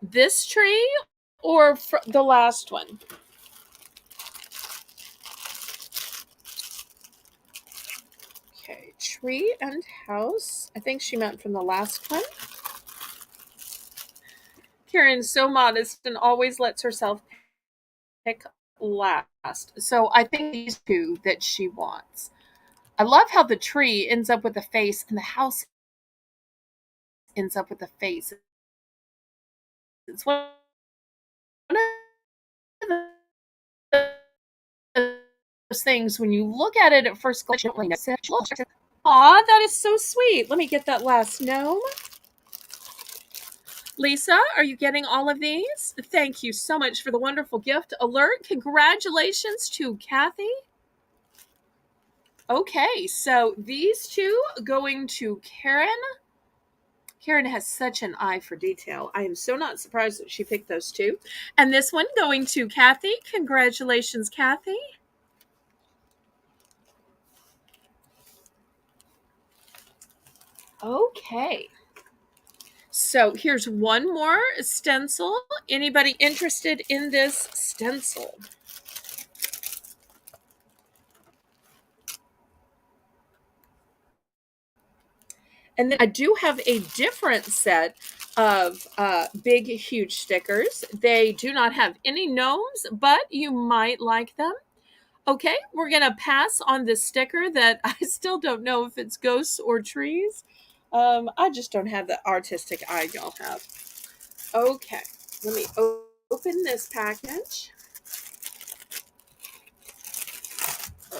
This tree or the last one? Okay, tree and house. I think she meant from the last one. Karen's so modest and always lets herself pick last. So I think these two that she wants. I love how the tree ends up with a face and the house ends up with a face. It's one of those things when you look at it at first glance, you don't really know. Aw, that is so sweet. Let me get that last gnome. Lisa, are you getting all of these? Thank you so much for the wonderful gift alert. Congratulations to Kathy. Okay, so these two going to Karen. Karen has such an eye for detail. I am so not surprised that she picked those two. And this one going to Kathy. Congratulations, Kathy. Okay. So here's one more stencil. Anybody interested in this stencil? And then I do have a different set of big, huge stickers. They do not have any gnomes, but you might like them. Okay, we're going to pass on this sticker that I still don't know if it's ghosts or trees. I just don't have the artistic eye y'all have. Okay, let me open this package. Oh,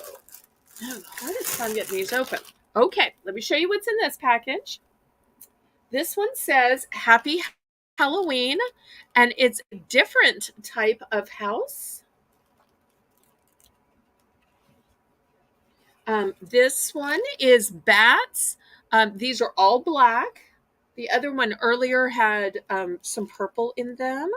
the hardest time getting these open. Okay, let me show you what's in this package. This one says Happy Halloween, and it's a different type of house. This one is bats. These are all black. The other one earlier had some purple in them.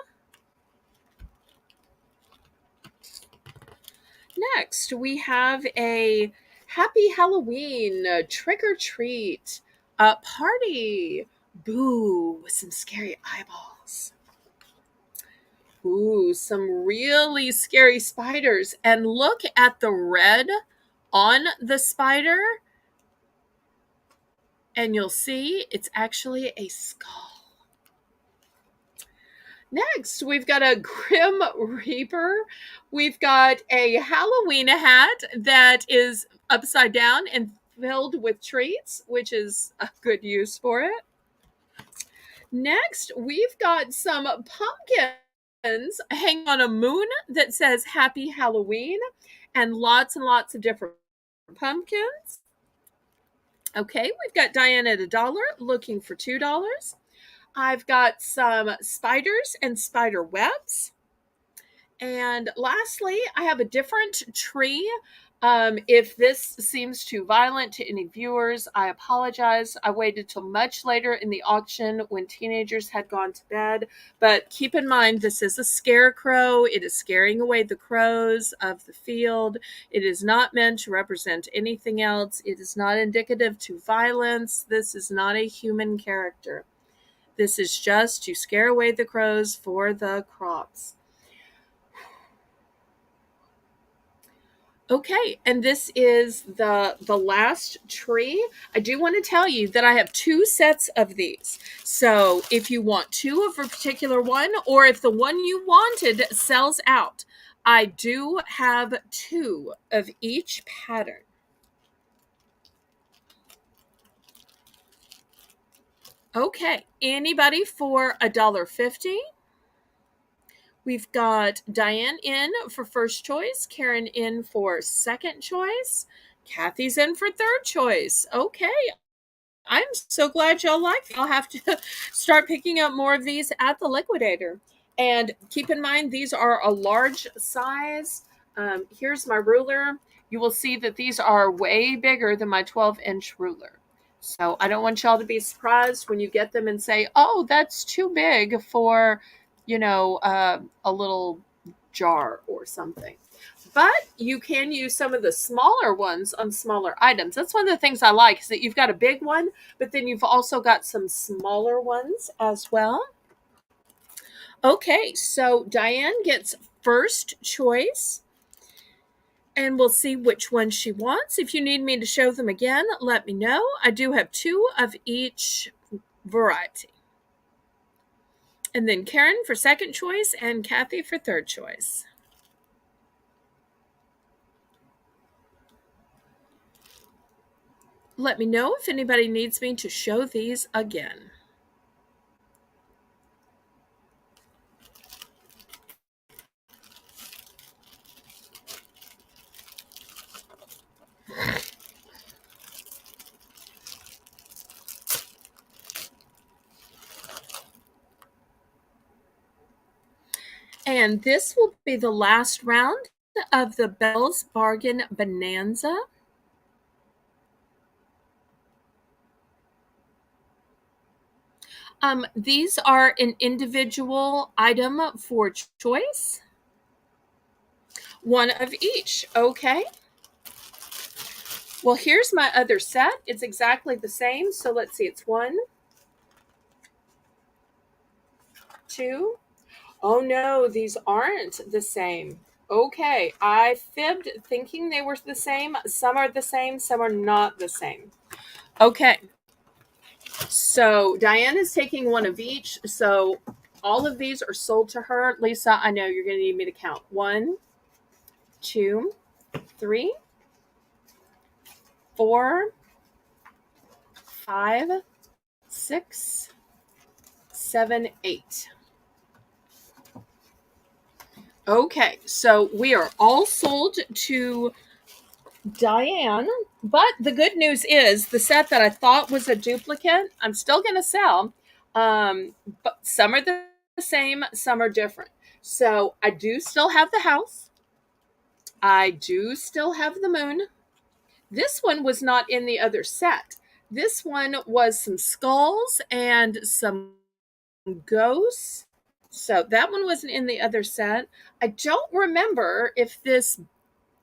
Next, we have a Happy Halloween trick or treat party. Boo, with some scary eyeballs. Ooh, some really scary spiders. And look at the red on the spider. And you'll see it's actually a skull. Next, we've got a Grim Reaper. We've got a Halloween hat that is upside down and filled with treats, which is a good use for it. Next, we've got some pumpkins hanging on a moon that says Happy Halloween and lots of different pumpkins. Okay, we've got Diane at $1 looking for $2. I've got some spiders and spider webs. And lastly, I have a different tree. If this seems too violent to any viewers, I apologize. I waited till much later in the auction when teenagers had gone to bed. But keep in mind, this is a scarecrow. It is scaring away the crows of the field. It is not meant to represent anything else. It is not indicative to violence. This is not a human character. This is just to scare away the crows for the crops. Okay, and this is the last tree. I do want to tell you that I have 2 sets of these. So if you want 2 of a particular one, or if the one you wanted sells out, I do have 2 of each pattern. Okay, anybody for $1.50? We've got Diane in for first choice, Karen in for second choice, Kathy's in for third choice. Okay, I'm so glad y'all like it. I'll have to start picking up more of these at the liquidator. And keep in mind, these are a large size. Here's my ruler. You will see that these are way bigger than my 12-inch ruler. So I don't want y'all to be surprised when you get them and say, oh, that's too big for, a little jar or something. But you can use some of the smaller ones on smaller items. That's one of the things I like, is that you've got a big one, but then you've also got some smaller ones as well. Okay, so Diane gets first choice, and we'll see which one she wants. If you need me to show them again, let me know. I do have 2 of each variety. And then Karen for second choice and Kathy for third choice. Let me know if anybody needs me to show these again. And this will be the last round of the Belle's Bargain Bonanza. These are an individual item for choice. 1 of each, okay? Well, here's my other set. It's exactly the same. So let's see, it's 1, 2. Oh no, these aren't the same. Okay, I fibbed thinking they were the same. Some are the same, some are not the same. Okay, so Diane is taking 1 of each. So all of these are sold to her. Lisa, I know you're going to need me to count. 1, 2, 3, 4, 5, 6, 7, 8. Okay, so we are all sold to Diane, but the good news is the set that I thought was a duplicate, I'm still going to sell. But some are the same, some are different. So I do still have the house. I do still have the moon. This one was not in the other set. This one was some skulls and some ghosts. So that one wasn't in the other set. I don't remember if this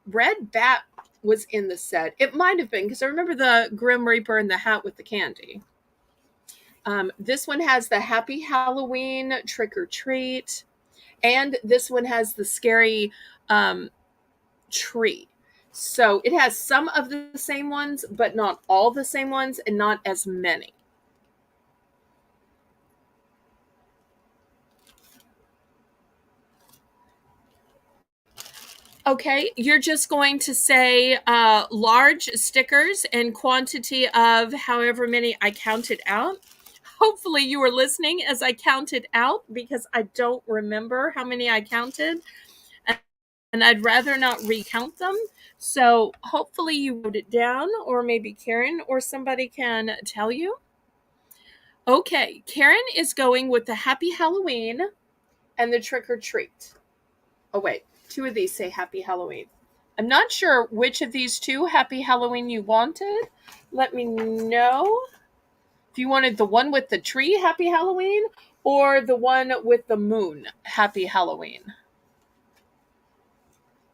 red bat was in the set. It might have been, because I remember the Grim Reaper and the hat with the candy. This one has the Happy Halloween trick or treat. And this one has the scary tree. So it has some of the same ones, but not all the same ones, and not as many. Okay, you're just going to say large stickers and quantity of however many I counted out. Hopefully you were listening as I counted out, because I don't remember how many I counted, and I'd rather not recount them. So hopefully you wrote it down, or maybe Karen or somebody can tell you. Okay, Karen is going with the Happy Halloween and the Trick or Treat. Oh, wait, two of these say Happy Halloween. I'm not sure which of these two Happy Halloween you wanted. Let me know if you wanted the one with the tree Happy Halloween or the one with the moon Happy Halloween.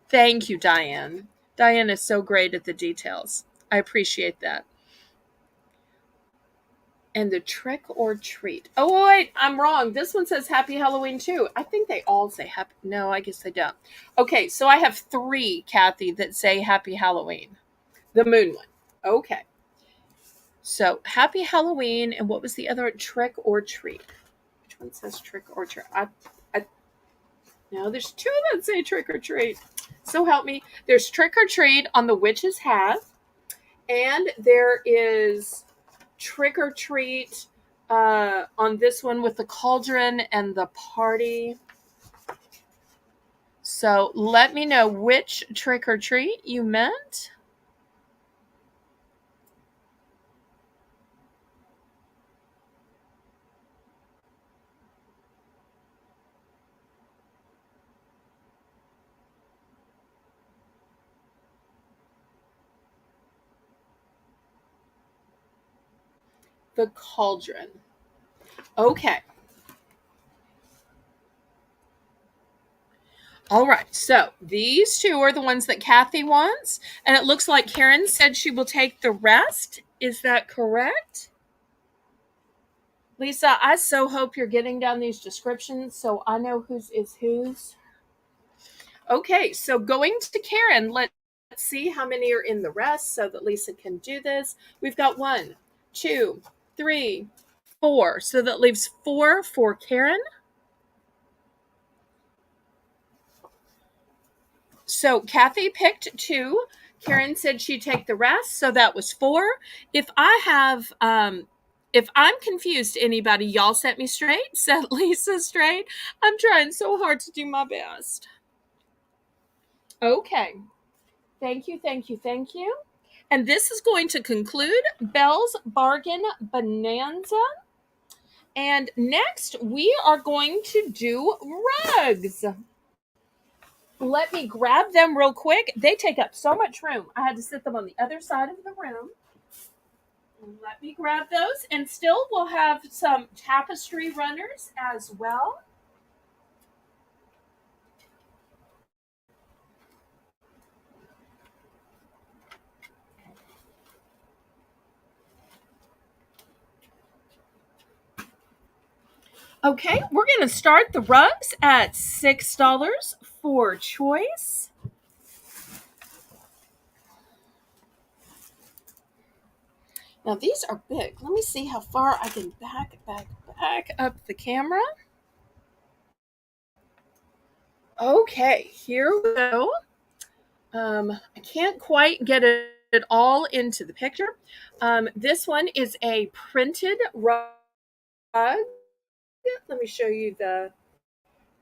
Thank you, Diane. Diane is so great at the details. I appreciate that. And the Trick or Treat. Oh, wait, I'm wrong. This one says Happy Halloween too. I think they all say happy. No, I guess they don't. Okay, so I have three, Kathy, that say Happy Halloween. The moon one. Okay. So Happy Halloween, and what was the other? Trick or Treat. Which one says Trick or Treat? No, there's two that say Trick or Treat. So help me. There's Trick or Treat on the witch's hat, and there is Trick or Treat on this one with the cauldron and the party. So let me know which Trick or Treat you meant. The cauldron. Okay. All right, so these two are the ones that Kathy wants, and it looks like Karen said she will take the rest. Is that correct? Lisa, I so hope you're getting down these descriptions so I know whose is whose. Okay, so going to Karen, let's see how many are in the rest so that Lisa can do this. We've got 1, 2, 3, 4. So that leaves 4 for Karen. So Kathy picked 2. Karen said she'd take the rest, so that was 4. If I'm confused, anybody, y'all set me straight, set Lisa straight. I'm trying so hard to do my best. Okay. Thank you, thank you, thank you. And this is going to conclude Belle's Bargain Bonanza. And next, we are going to do rugs. Let me grab them real quick. They take up so much room. I had to sit them on the other side of the room. Let me grab those. And still, we'll have some tapestry runners as well. Okay, we're going to start the rugs at $6 for choice. Now these are big. Let me see how far I can back up the camera. Okay, here we go. I can't quite get it all into the picture. This one is a printed rug. Let me show you the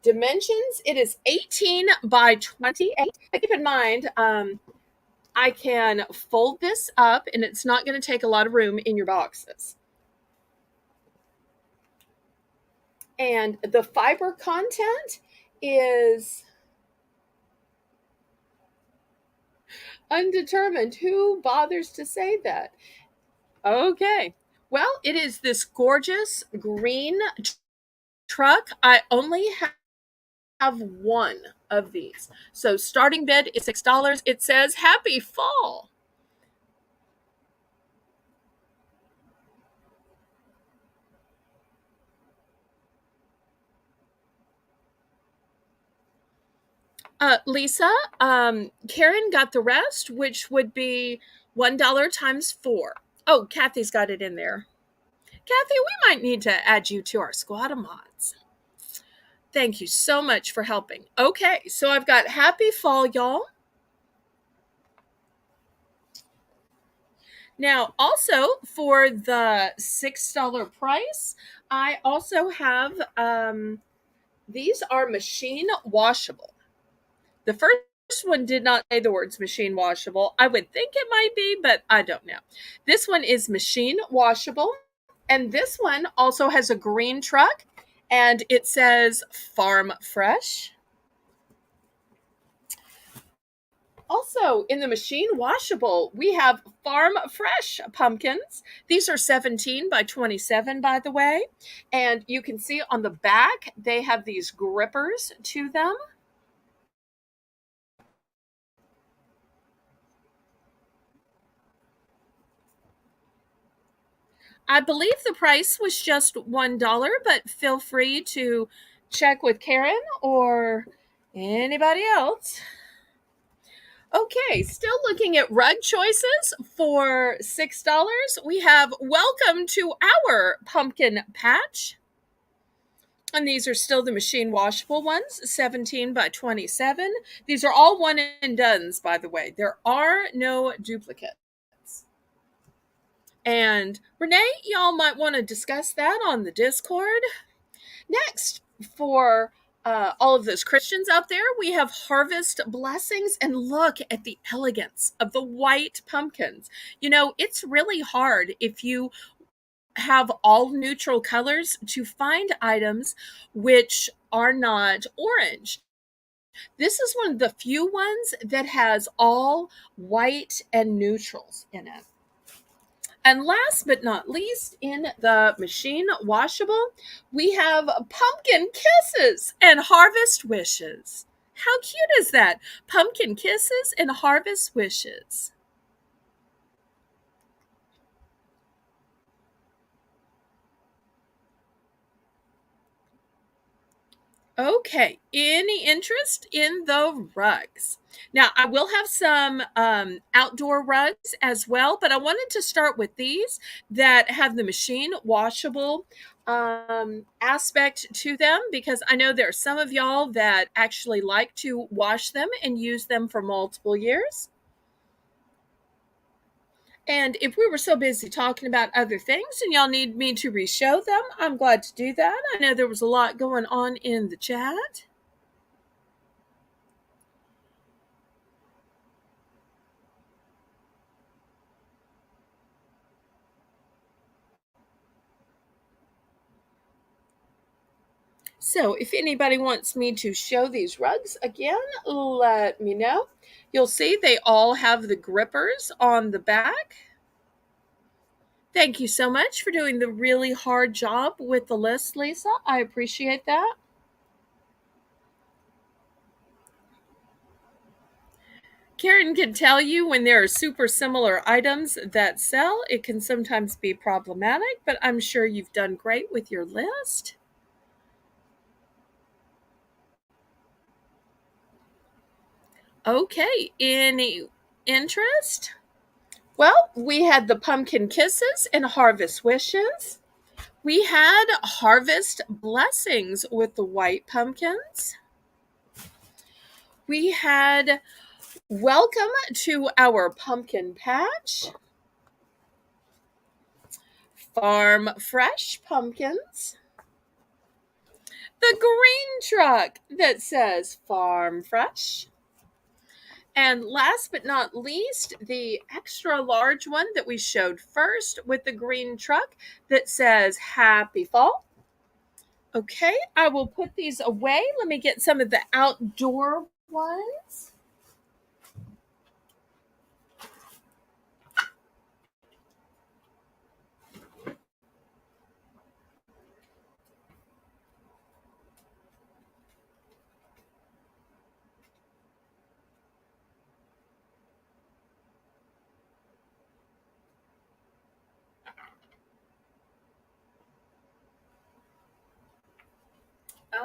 dimensions. It is 18 by 28. Keep in mind, I can fold this up and it's not going to take a lot of room in your boxes. And the fiber content is undetermined. Who bothers to say that? Okay. Well, it is this gorgeous green truck. I only have one of these. So starting bid is $6. It says happy fall. Lisa, Karen got the rest, which would be $1 times 4. Oh, Kathy's got it in there. Kathy, we might need to add you to our squad of mods. Thank you so much for helping. Okay, so I've got Happy Fall, y'all. Now, also for the $6 price, I also have these are machine washable. The first one did not say the words machine washable. I would think it might be, but I don't know. This one is machine washable, and this one also has a green truck, and it says Farm Fresh. Also, in the machine washable, we have Farm Fresh pumpkins. These are 17 by 27, by the way. And you can see on the back, they have these grippers to them. I believe the price was just $1, but feel free to check with Karen or anybody else. Okay, still looking at rug choices for $6. We have Welcome to Our Pumpkin Patch. And these are still the machine washable ones, 17 by 27. These are all one and dones, by the way. There are no duplicates. And Renee, y'all might want to discuss that on the Discord. Next, for all of those Christians out there, we have Harvest Blessings, and look at the elegance of the white pumpkins. You know, it's really hard if you have all neutral colors to find items which are not orange. This is one of the few ones that has all white and neutrals in it. And last but not least, in the machine washable, we have Pumpkin Kisses and Harvest Wishes. How cute is that? Pumpkin Kisses and Harvest Wishes. Okay, any interest in the rugs? Now, I will have some outdoor rugs as well, but I wanted to start with these that have the machine washable aspect to them, because I know there are some of y'all that actually like to wash them and use them for multiple years. And if we were so busy talking about other things and y'all need me to re-show them, I'm glad to do that. I know there was a lot going on in the chat. So if anybody wants me to show these rugs again, let me know. You'll see they all have the grippers on the back. Thank you so much for doing the really hard job with the list, Lisa. I appreciate that. Karen can tell you when there are super similar items that sell, it can sometimes be problematic, but I'm sure you've done great with your list. Okay, any interest? Well, we had the Pumpkin Kisses and Harvest Wishes. We had Harvest Blessings with the white pumpkins. We had Welcome to Our Pumpkin Patch. Farm Fresh pumpkins. The green truck that says Farm Fresh. And last but not least, the extra large one that we showed first with the green truck that says Happy Fall. Okay, I will put these away. Let me get some of the outdoor ones.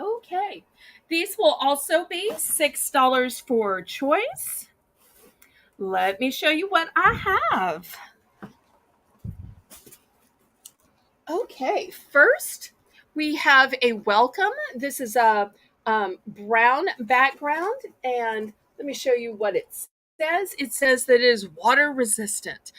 Okay, these will also be $6 for choice. Let me show you what I have. Okay, first We have a welcome. This is a brown background, and let me show you what it says. It says that it is water resistant.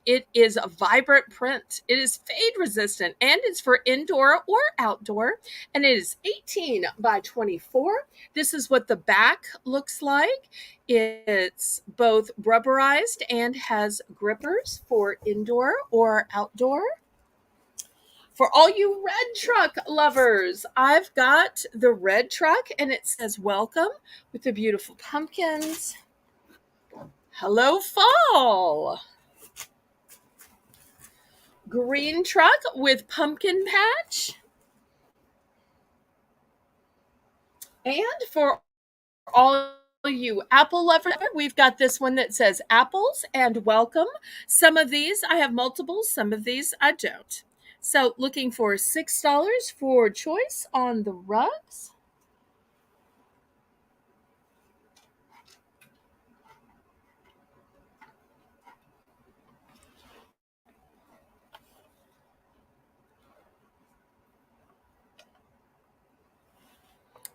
It is a vibrant print. It is fade resistant, and it's for indoor or outdoor. And it is 18 by 24. This is what the back looks like. It's both rubberized and has grippers for indoor or outdoor. For all you red truck lovers, I've got the red truck and it says welcome with the beautiful pumpkins. Hello, fall. Green truck with pumpkin patch. And for all you apple lovers, we've got this one that says apples and welcome. Some of these I have multiples, some of these I don't. So looking for $6 for choice on the rugs.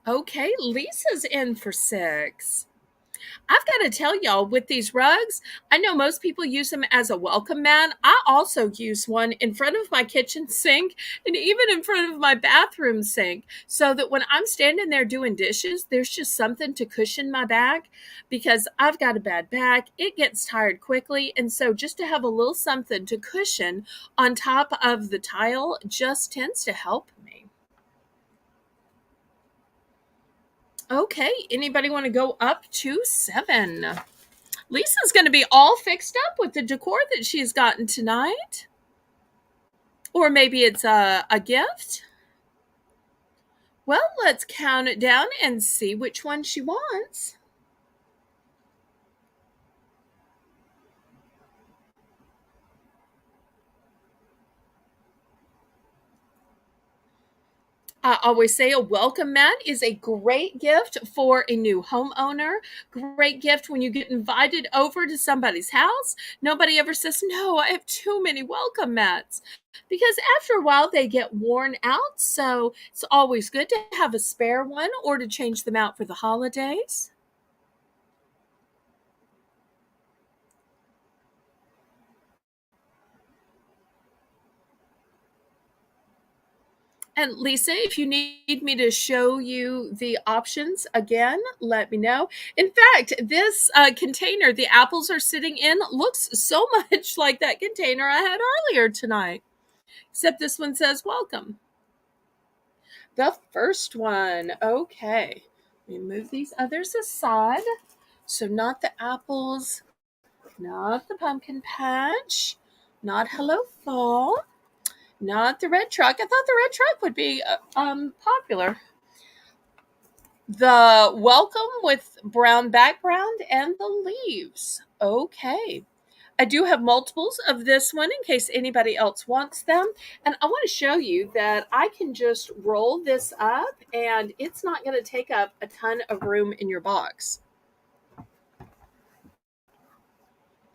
Okay, Lisa's in for 6. I've got to tell y'all, with these rugs, I know most people use them as a welcome mat. I also use one in front of my kitchen sink and even in front of my bathroom sink so that when I'm standing there doing dishes, there's just something to cushion my back because I've got a bad back. It gets tired quickly. And so just to have a little something to cushion on top of the tile just tends to help me. Okay, anybody want to go up to 7? Lisa's going to be all fixed up with the decor that she's gotten tonight. Or maybe it's a gift. Well, let's count it down and see which one she wants. I always say a welcome mat is a great gift for a new homeowner. Great gift when you get invited over to somebody's house. Nobody ever says, no, I have too many welcome mats. Because after a while, they get worn out. So it's always good to have a spare one or to change them out for the holidays. And Lisa, if you need me to show you the options again, let me know. In fact, this container the apples are sitting in looks so much like that container I had earlier tonight, except this one says welcome. The first one. Okay. Let me move these others aside. So, not the apples, not the pumpkin patch, not Hello Fall. Not the red truck. I thought the red truck would be popular. The welcome with brown background and the leaves. Okay. I do have multiples of this one in case anybody else wants them. And I want to show you that I can just roll this up and it's not going to take up a ton of room in your box.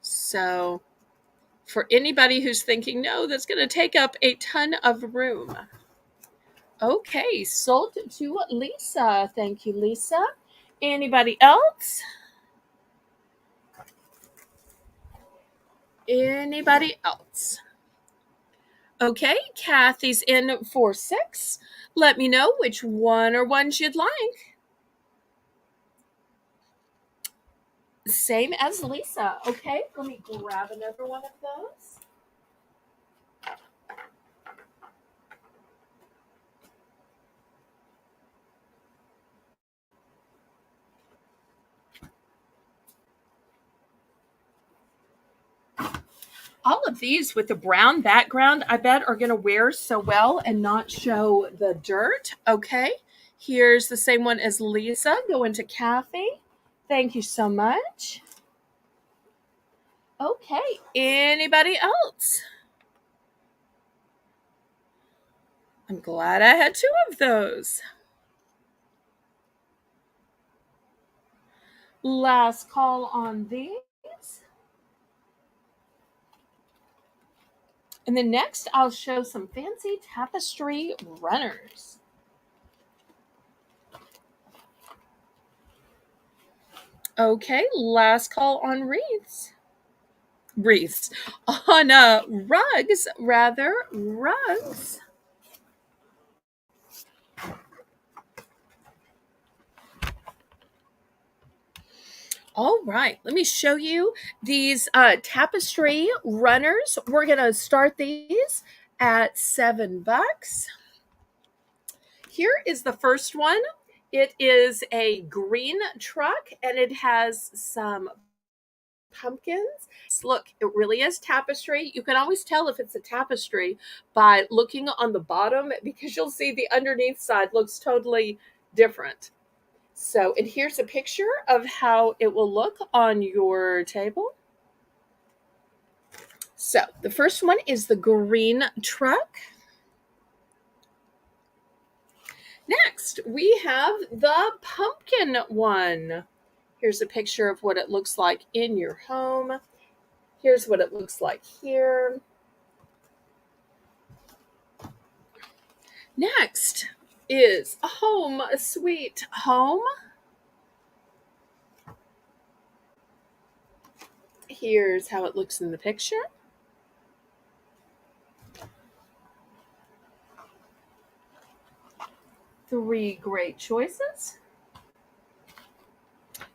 So for anybody who's thinking, no, that's going to take up a ton of room. Okay, sold to Lisa. Thank you, Lisa. Anybody else? Anybody else? Okay, Kathy's in for 6. Let me know which one or ones you'd like. Same as Lisa. Okay, let me grab another one of those. All of these with the brown background, I bet are going to wear so well and not show the dirt. Okay, here's the same one as Lisa. Going to Kathy. Thank you so much. Okay, anybody else? I'm glad I had 2 of those. Last call on these. And then next, I'll show some fancy tapestry runners. Okay, last call on wreaths. Wreaths. On rugs, rather, rugs. All right, let me show you these tapestry runners. We're gonna start these at $7. Here is the first one. It is a green truck and it has some pumpkins. Look, it really is tapestry. You can always tell if it's a tapestry by looking on the bottom because you'll see the underneath side looks totally different. So, and here's a picture of how it will look on your table. So, the first one is the green truck. Next, we have the pumpkin one. Here's a picture of what it looks like in your home. Here's what it looks like here. Next is a home sweet home. Here's how it looks in the picture. Three great choices.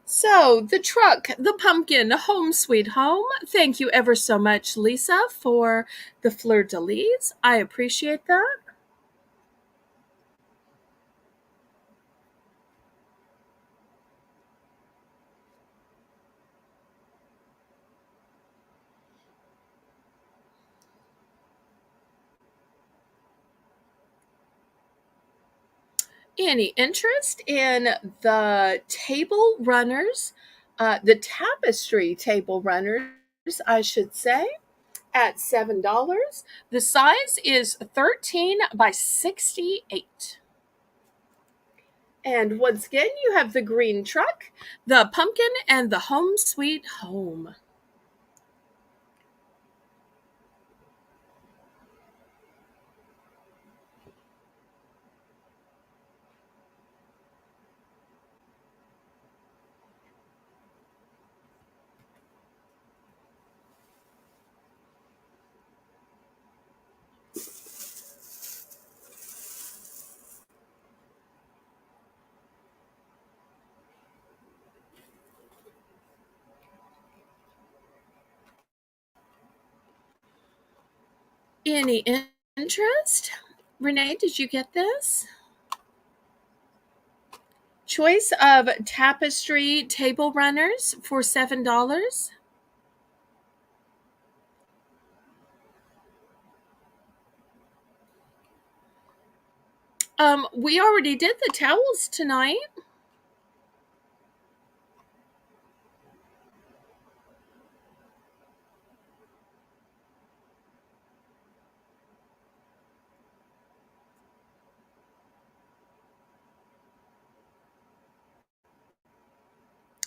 So, the truck, the pumpkin, home sweet home. Thank you ever so much, Lisa, for the fleur-de-lis. I appreciate that. Any interest in the table runners, the tapestry table runners, I should say, at $7? The size is 13 by 68. And once again, you have the green truck, the pumpkin, and the home sweet home. Any interest? Renee, did you get this? Choice of tapestry table runners for $7. We already did the towels tonight.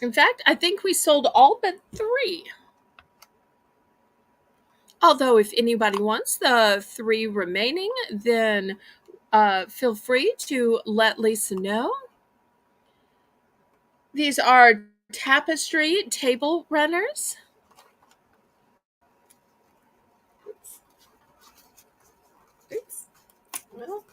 In fact, I think we sold all but 3. Although, if anybody wants the 3 remaining, then feel free to let Lisa know. These are tapestry table runners. Oops. Oops. Well,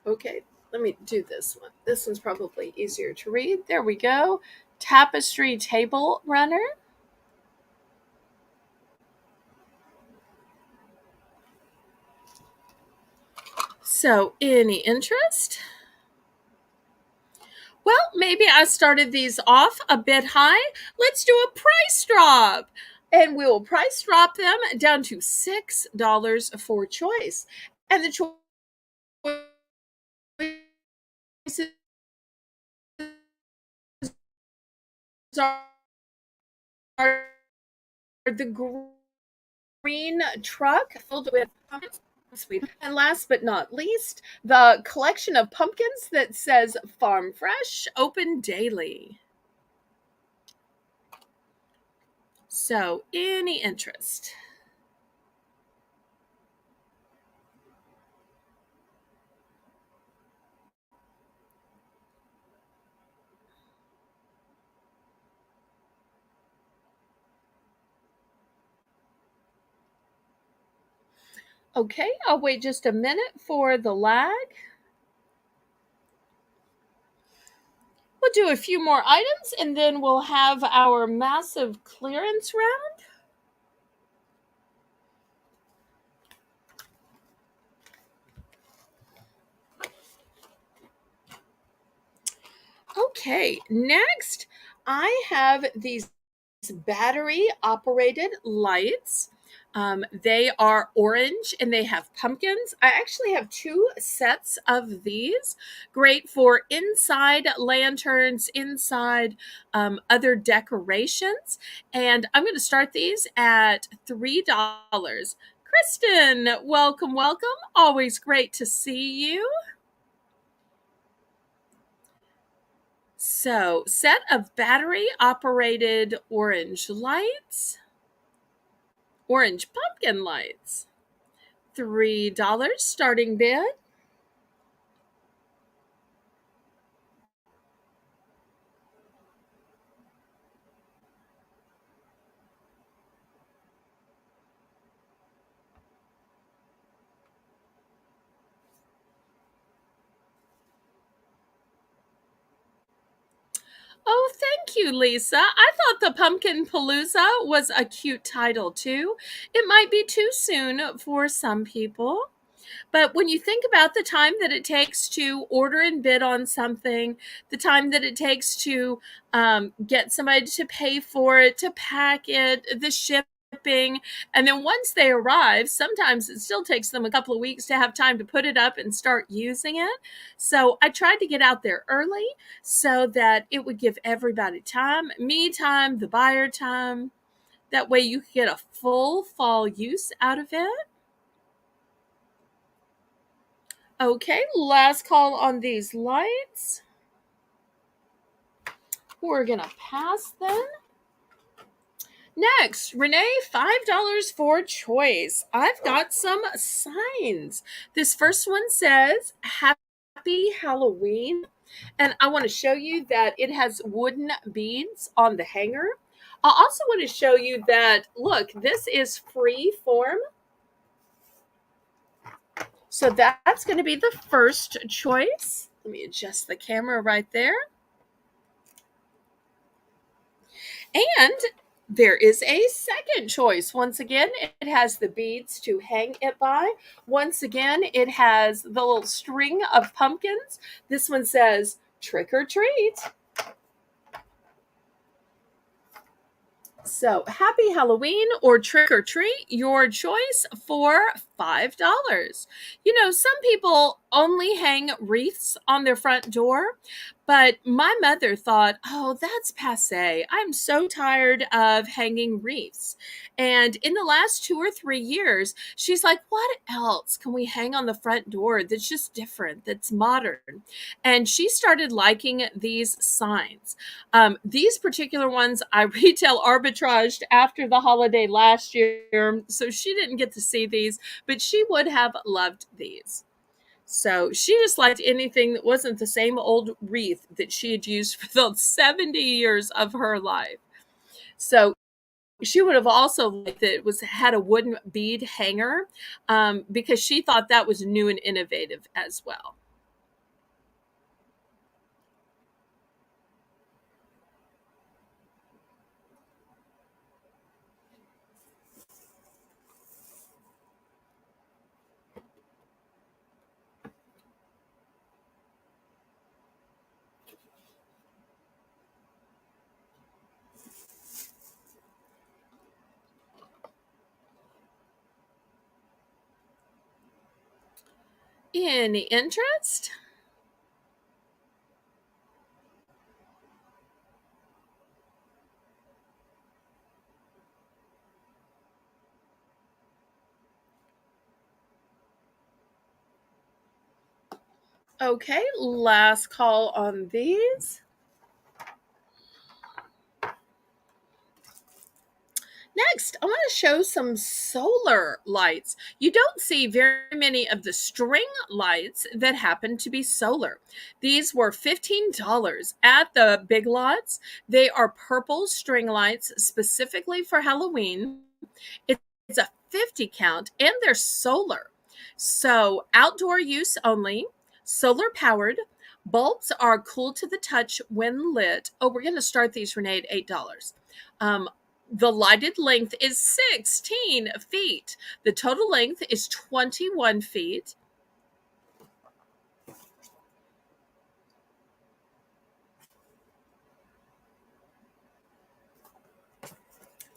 okay, let me do this one. This one's probably easier to read. There we go. Tapestry table runner. So, any interest? Well, maybe I started these off a bit high. Let's do a price drop. And we will price drop them down to $6 for choice. And the choices are the green truck filled with pumpkins. Sweet. And last but not least, the collection of pumpkins that says Farm Fresh, open daily. So, any interest? Okay, I'll wait just a minute for the lag. We'll do a few more items and then we'll have our massive clearance round. Okay, next I have these battery operated lights. They are orange and they have pumpkins. I actually have two sets of these. Great for inside lanterns, inside other decorations. And I'm going to start these at $3. Kristen, welcome, welcome. Always great to see you. So, set of battery operated orange lights, orange pumpkin lights, $3 starting bid. Oh, thank you, Lisa. I thought the Pumpkin Palooza was a cute title too. It might be too soon for some people. But when you think about the time that it takes to order and bid on something, the time that it takes to get somebody to pay for it, to pack it, the shipping, and then once they arrive, sometimes it still takes them a couple of weeks to have time to put it up and start using it. So I tried to get out there early so that it would give everybody time, me time, the buyer time. That way you could get a full fall use out of it. Okay, last call on these lights. We're gonna pass them. Next, Renee, $5 for choice. I've got some signs. This first one says, Happy Halloween. And I want to show you that it has wooden beads on the hanger. I also want to show you that, look, this is free form. So that's going to be the first choice. Let me adjust the camera right there. And there is a second choice. Once again, it has the beads to hang it by. Once again, it has the little string of pumpkins. This one says, trick or treat. So, happy Halloween or trick or treat, your choice for $5. You know, some people only hang wreaths on their front door, but my mother thought, oh, that's passe. I'm so tired of hanging wreaths. And in the last 2 or 3 years, she's like, what else can we hang on the front door that's just different, that's modern? And she started liking these signs. These particular ones I retail arbitraged after the holiday last year, so she didn't get to see these, but she would have loved these. So she just liked anything that wasn't the same old wreath that she had used for the 70 years of her life. So she would have also liked that it had a wooden bead hanger because she thought that was new and innovative as well. Any interest? Okay, last call on these. Next, I want to show some solar lights. You don't see very many of the string lights that happen to be solar. These were $15 at the Big Lots. They are purple string lights specifically for Halloween. It's a 50 count, and they're solar. So outdoor use only, solar powered. Bulbs are cool to the touch when lit. Oh, we're going to start these, Renee, at $8. The lighted length is 16 feet. The total length is 21 feet.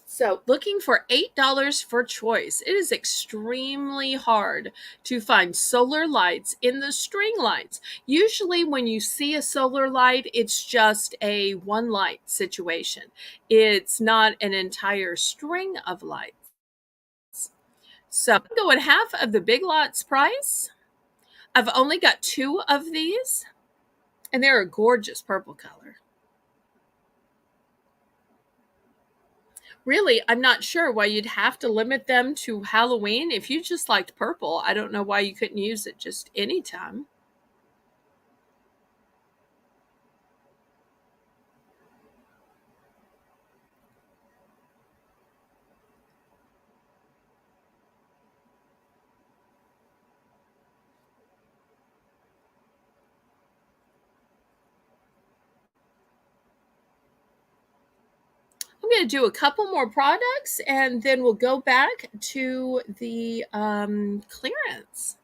So looking for $8 for choice. It is extremely hard to find solar lights in the string lights. Usually when you see a solar light, it's just a one light situation. It's not an entire string of lights. So I'm going half of the Big Lots price. I've only got 2 of these, and they're a gorgeous purple color. Really, I'm not sure why you'd have to limit them to Halloween. If you just liked purple, I don't know why you couldn't use it just anytime. I'm going to do a couple more products and then we'll go back to the clearance.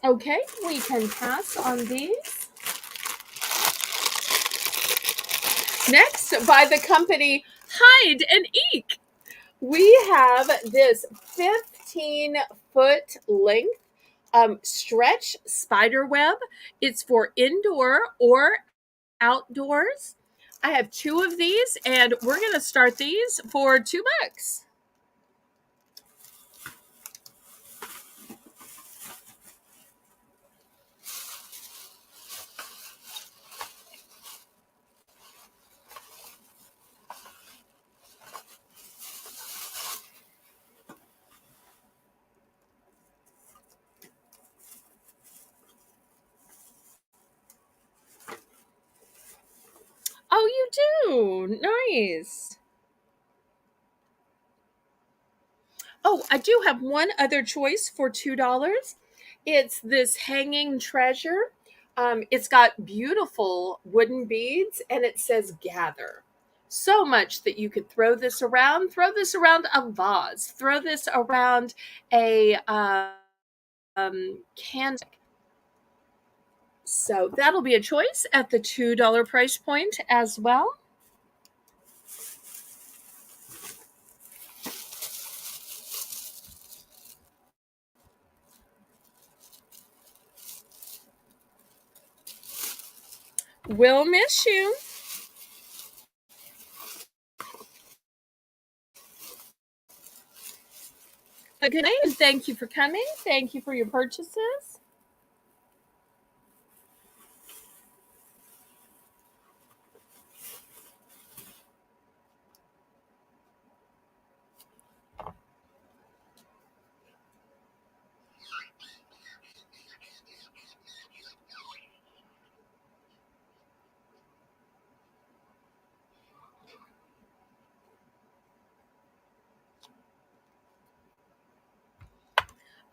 Okay, we can pass on these. Next, by the company Hide and Eek, we have this 15-foot length stretch spider web. It's for indoor or outdoors. I have 2 of these, and we're going to start these for $2. Oh, you do? Nice. Oh, I do have one other choice for $2. It's this hanging treasure. It's got beautiful wooden beads and it says gather. So much that you could throw this around. Throw this around a vase. Throw this around a candle. So that'll be a choice at the $2 price point as well. We'll miss you. Good night, and thank you for coming. Thank you for your purchases.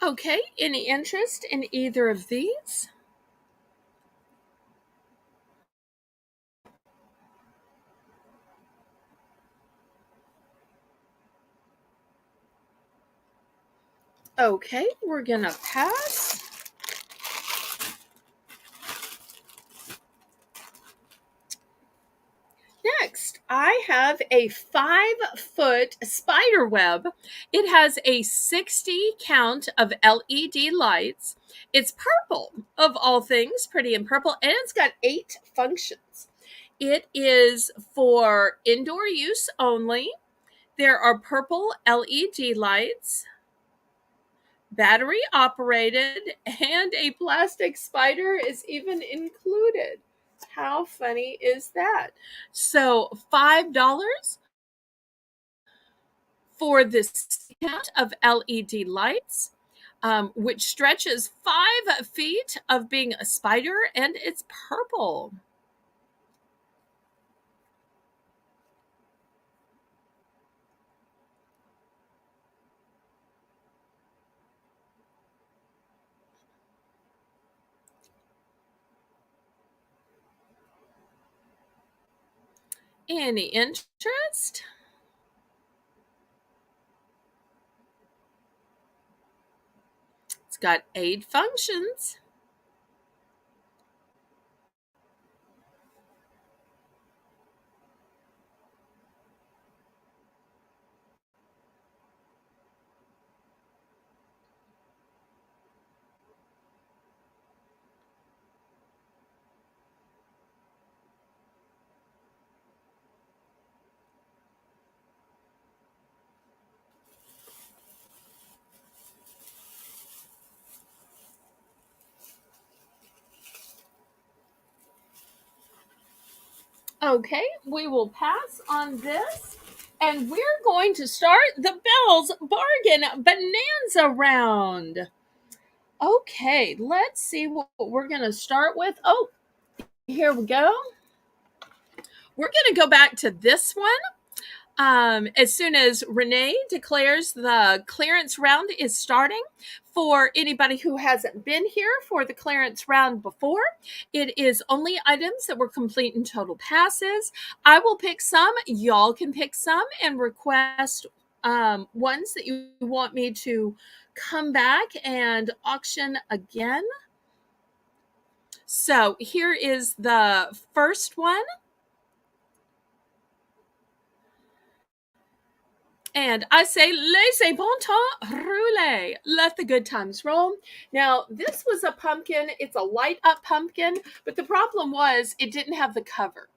Okay, any interest in either of these? Okay, we're gonna pass. Next, I have a 5-foot spider web. It has a 60 count of LED lights. It's purple, of all things, pretty and purple, and it's got 8 functions. It is for indoor use only. There are purple LED lights, battery operated, and a plastic spider is even included. How funny is that? So $5 for this count of LED lights, which stretches 5 feet of being a spider, and it's purple. Any interest? It's got 8 functions. Okay, we will pass on this. And we're going to start the Belle's Bargain Bonanza Round. Okay, let's see what we're going to start with. Oh, here we go. We're going to go back to this one. As soon as Renee declares the clearance round is starting, for anybody who hasn't been here for the clearance round before, it is only items that were complete and total passes. I will pick some, y'all can pick some, and request ones that you want me to come back and auction again. So here is the first one. And I say, laissez bon temps rouler. Let the good times roll. Now, this was a pumpkin. It's a light up pumpkin, but the problem was it didn't have the cover.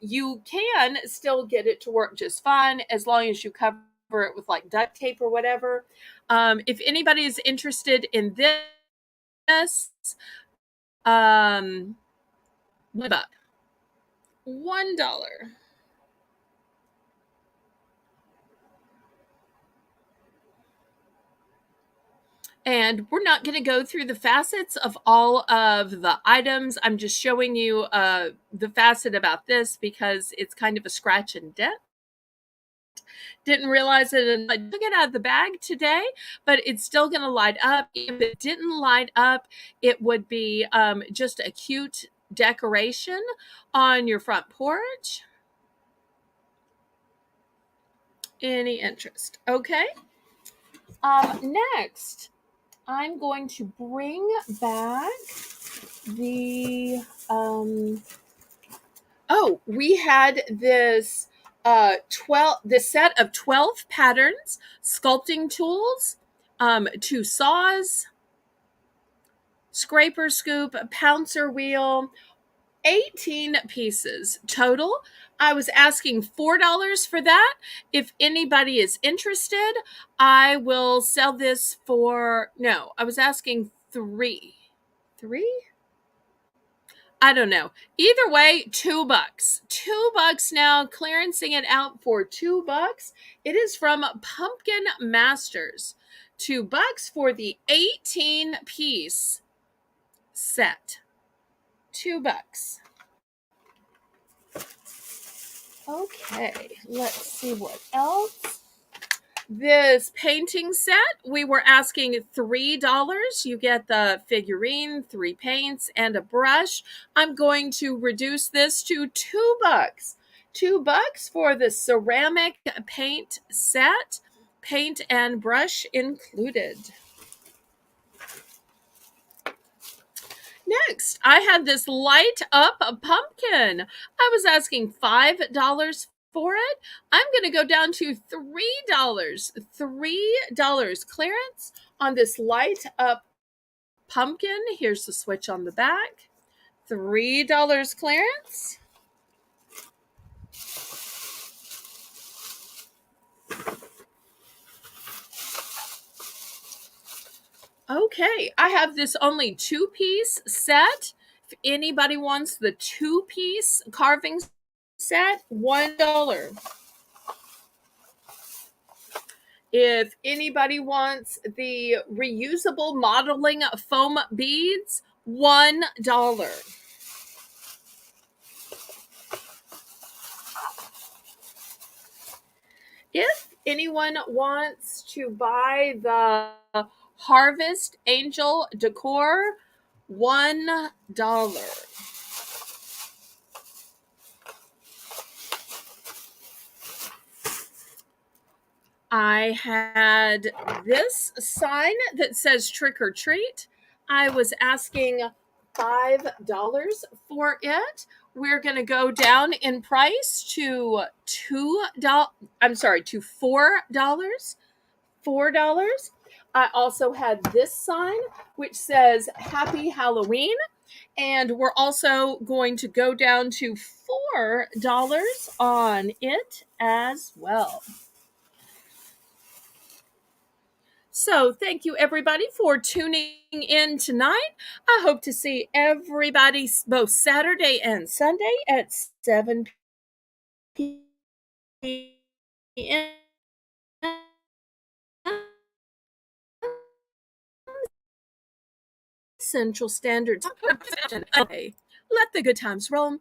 You can still get it to work just fine as long as you cover it with like duct tape or whatever. If anybody is interested in this, $1. $1. And we're not going to go through the facets of all of the items. I'm just showing you the facet about this because it's kind of a scratch and dent. Didn't realize it and I took it out of the bag today, but it's still going to light up. If it didn't light up, it would be just a cute decoration on your front porch. Any interest? Okay. Next, I'm going to bring back the we had this this set of 12 patterns, sculpting tools, 2 saws, scraper scoop, pouncer wheel, 18 pieces total. I was asking $4 for that. If anybody is interested, I will sell this for, no, I was asking 3. 3? I don't know. Either way, $2. $2 now, clearancing it out for $2. It is from Pumpkin Masters. $2 for the 18-piece set. $2. Okay, let's see what else. This painting set, we were asking $3. You get the figurine, 3 paints, and a brush. I'm going to reduce this to $2. $2 for the ceramic paint set, paint and brush included. Next, I had this light up pumpkin. I was asking $5 for it. I'm going to go down to $3. $3 clearance on this light up pumpkin. Here's the switch on the back. $3 clearance. Okay, I have this only 2-piece set. If anybody wants the 2-piece carving set, $1. If anybody wants the reusable modeling foam beads, $1. If anyone wants to buy the Harvest Angel decor, $1. I had this sign that says trick or treat. I was asking $5 for it. We're going to go down in price to $2. I'm sorry, to $4. $4. I also had this sign which says Happy Halloween, and we're also going to go down to $4 on it as well. So, thank you everybody for tuning in tonight. I hope to see everybody both Saturday and Sunday at 7 p.m. Central Standard Time. Let the good times roll.